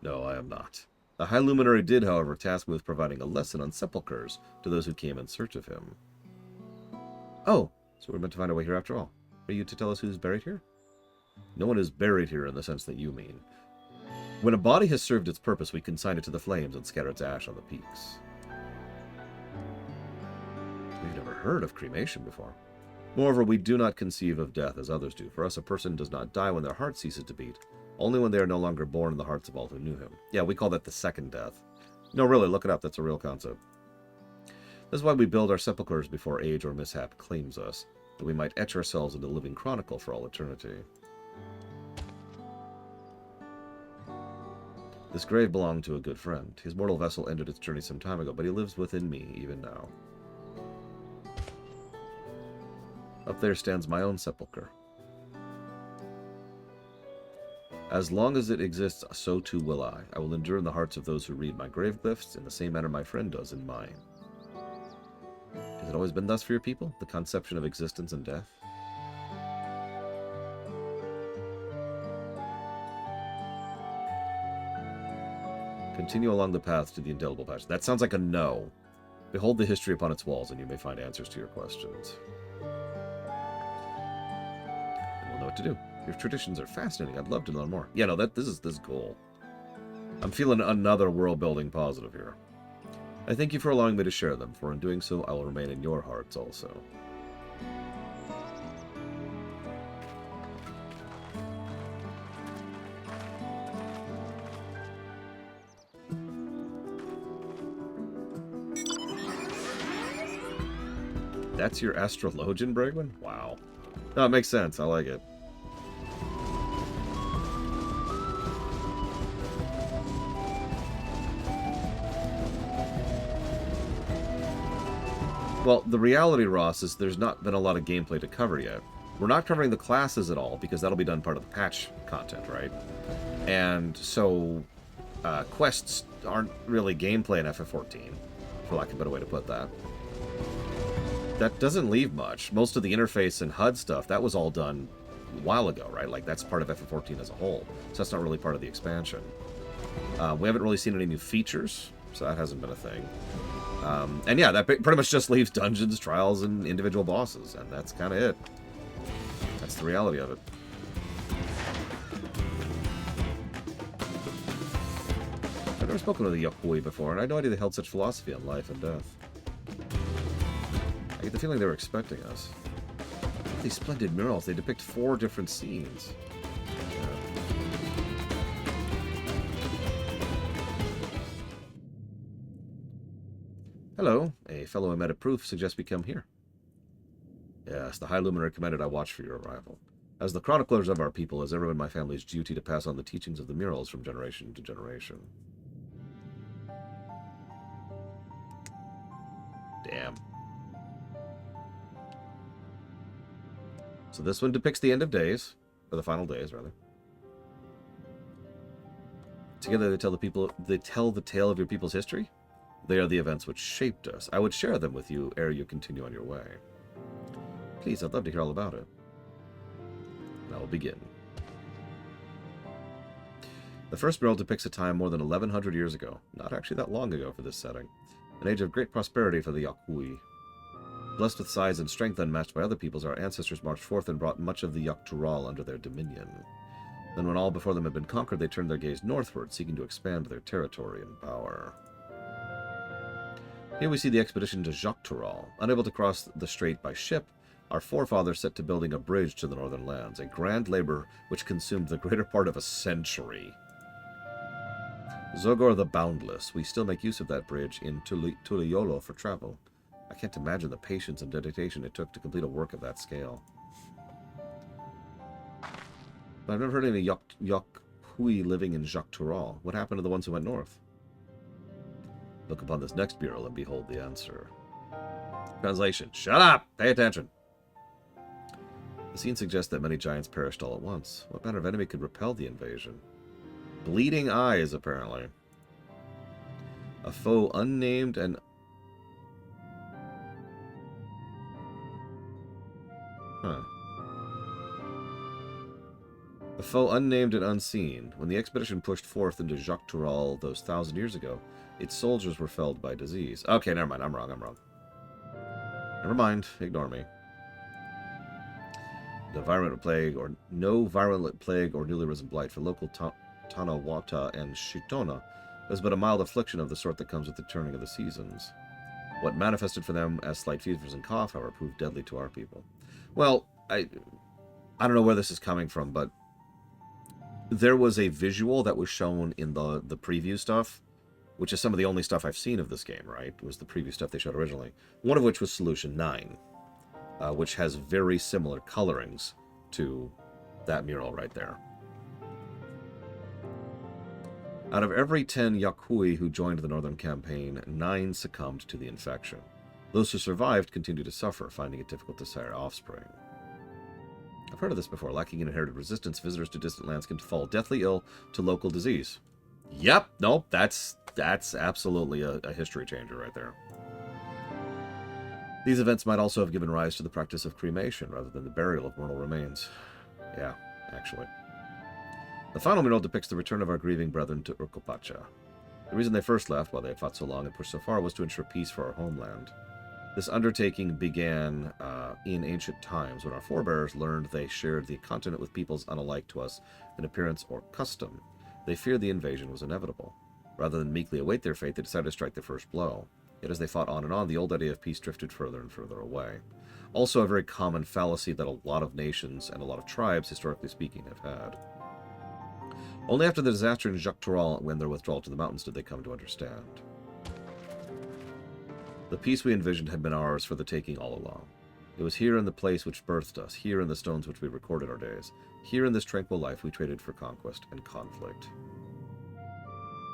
No, I am not. The High Luminary did, however, task me with providing a lesson on sepulchres to those who came in search of him. Oh, so we're meant to find a way here after all. Are you to tell us who's buried here? No one is buried here in the sense that you mean. When a body has served its purpose, we consign it to the flames and scatter its ash on the peaks. We've never heard of cremation before. Moreover, we do not conceive of death as others do. For us, a person does not die when their heart ceases to beat, only when they are no longer born in the hearts of all who knew him. Yeah, we call that the second death. No, really, look it up. That's a real concept. This is why we build our sepulchres before age or mishap claims us, that we might etch ourselves in the living chronicle for all eternity. This grave belonged to a good friend. His mortal vessel ended its journey some time ago, but he lives within me even now. Up there stands my own sepulchre. As long as it exists, so too will I. I will endure in the hearts of those who read my grave glyphs in the same manner my friend does in mine. Has it always been thus for your people? The conception of existence and death? Continue along the path to the indelible patch. That sounds like a no. Behold the history upon its walls, and you may find answers to your questions. And we'll know what to do. Your traditions are fascinating. I'd love to learn more. Yeah, no, this is cool. I'm feeling another world-building positive here. I thank you for allowing me to share them, for in doing so, I will remain in your hearts also. That's your astrologian, Bregman? Wow. No, it makes sense. I like it. Well, the reality, Ross, is there's not been a lot of gameplay to cover yet. We're not covering the classes at all, because that'll be done part of the patch content, right? And so, quests aren't really gameplay in FF14, for lack of a better way to put that. That doesn't leave much. Most of the interface and HUD stuff, that was all done a while ago, right? Like, that's part of FF14 as a whole. So that's not really part of the expansion. We haven't really seen any new features, so that hasn't been a thing. And yeah, that pretty much just leaves dungeons, trials, and individual bosses, and that's kind of it. That's the reality of it. I've never spoken with a Yokoi before, and I had no idea they held such philosophy on life and death. I get the feeling they were expecting us. These splendid murals, they depict 4 different scenes. Hello, a fellow I met at Proof suggests we come here. Yes, the High Luminary commanded I watch for your arrival. As the chroniclers of our people, it is ever been my family's duty to pass on the teachings of the murals from generation to generation. Damn. So this one depicts the end of days, or the final days, rather. Together they tell the tale of your people's history. They are the events which shaped us. I would share them with you ere you continue on your way. Please, I'd love to hear all about it. And I will begin. The first mural depicts a time more than 1,100 years ago. Not actually that long ago for this setting. An age of great prosperity for the Yokui. Blessed with size and strength unmatched by other peoples, our ancestors marched forth and brought much of the Yoktural under their dominion. Then when all before them had been conquered, they turned their gaze northward, seeking to expand their territory and power. Here we see the expedition to Joktural. Unable to cross the strait by ship, our forefathers set to building a bridge to the northern lands, a grand labor which consumed the greater part of a century. Zogor the Boundless. We still make use of that bridge in Tuliolo for travel. I can't imagine the patience and dedication it took to complete a work of that scale. But I've never heard of any Yokui living in Joktural. What happened to the ones who went north? Look upon this next mural and behold the answer. Translation. Shut up! Pay attention! The scene suggests that many giants perished all at once. What manner of enemy could repel the invasion? Bleeding eyes, apparently. A foe unnamed and... Huh. A foe unnamed and unseen. When the expedition pushed forth into Joktural those 1,000 years ago, its soldiers were felled by disease. Okay, never mind. I'm wrong. Never mind. Ignore me. No virulent plague or newly risen blight for local Tanawata and Shitona was but a mild affliction of the sort that comes with the turning of the seasons. What manifested for them as slight fevers and cough, however, proved deadly to our people. Well, I don't know where this is coming from, but there was a visual that was shown in the preview stuff, which is some of the only stuff I've seen of this game, right? It was the preview stuff they showed originally. One of which was Solution 9, which has very similar colorings to that mural right there. Out of every 10 Yokui who joined the Northern Campaign, 9 succumbed to the infection. Those who survived continued to suffer, finding it difficult to sire offspring. I've heard of this before. Lacking in inherited resistance, visitors to distant lands can fall deathly ill to local disease. Yep, nope, that's absolutely a history changer right there. These events might also have given rise to the practice of cremation rather than the burial of mortal remains. Yeah, actually. The final mural depicts the return of our grieving brethren to Urkopacha. The reason they first left, while they had fought so long and pushed so far, was to ensure peace for our homeland. This undertaking began in ancient times when our forebears learned they shared the continent with peoples unalike to us in appearance or custom. They feared the invasion was inevitable. Rather than meekly await their fate, they decided to strike the first blow. Yet as they fought on and on, the old idea of peace drifted further and further away. Also a very common fallacy that a lot of nations and a lot of tribes, historically speaking, have had. Only after the disaster in Joktural, when their withdrawal to the mountains, did they come to understand. The peace we envisioned had been ours for the taking all along. It was here in the place which birthed us, here in the stones which we recorded our days, here in this tranquil life we traded for conquest and conflict.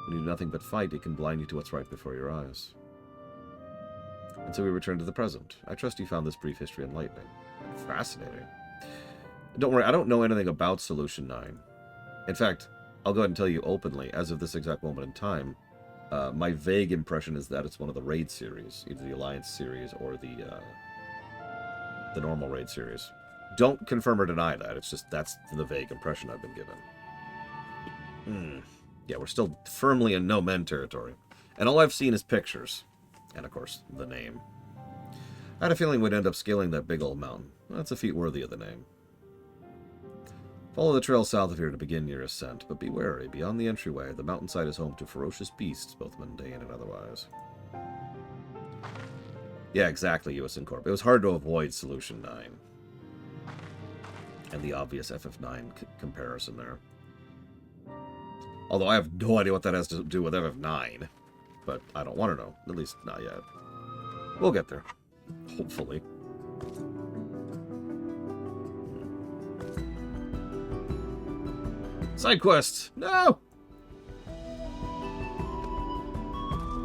When you do nothing but fight, it can blind you to what's right before your eyes. until we return to the present. I trust you found this brief history enlightening. Fascinating. Don't worry, I don't know anything about Solution 9. In fact, I'll go ahead and tell you openly, as of this exact moment in time, my vague impression is that it's one of the Raid series, either the Alliance series or the normal Raid series. Don't confirm or deny that, it's just that's the vague impression I've been given. Yeah, we're still firmly in no men territory. And all I've seen is pictures. And, of course, the name. I had a feeling we'd end up scaling that big old mountain. That's a feat worthy of the name. Follow the trail south of here to begin your ascent, but be wary. Beyond the entryway, the mountainside is home to ferocious beasts, both mundane and otherwise. Yeah, exactly, US Incorp. It was hard to avoid Solution 9. And the obvious FF9 comparison there. Although I have no idea what that has to do with FF9. But I don't want to know. At least not yet. We'll get there. Hopefully. Side quests! No!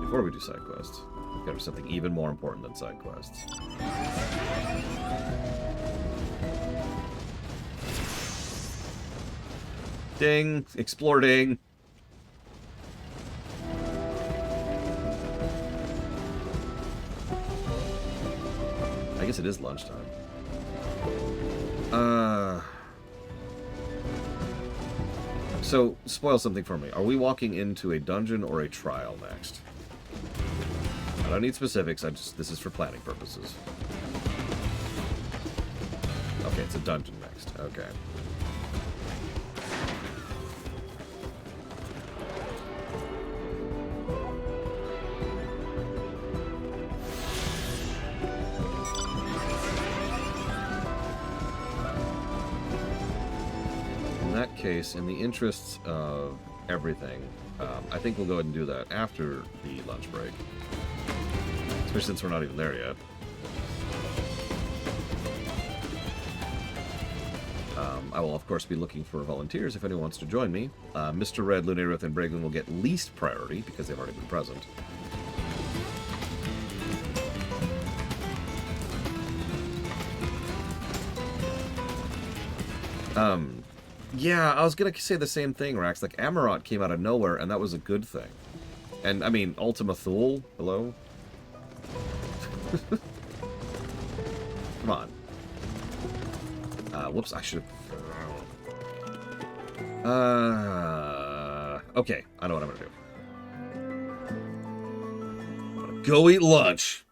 Before we do side quests, gotta do something even more important than side quests. Ding! Explore ding! I guess it is lunchtime. So, spoil something for me. Are we walking into a dungeon or a trial next? I don't need specifics, this is for planning purposes. Okay, it's a dungeon next. Okay. In that case, in the interests of everything, I think we'll go ahead and do that after the lunch break. Especially since we're not even there yet. I will, of course, be looking for volunteers if anyone wants to join me. Mr. Red, Lunarith, and Braglin will get least priority because they've already been present. Yeah, I was gonna say the same thing, Rax. Like, Amarot came out of nowhere, and that was a good thing. And, I mean, Ultima Thule? Hello? Come on. Whoops, I should have... Okay, I know what I'm gonna do. I'm gonna go eat lunch.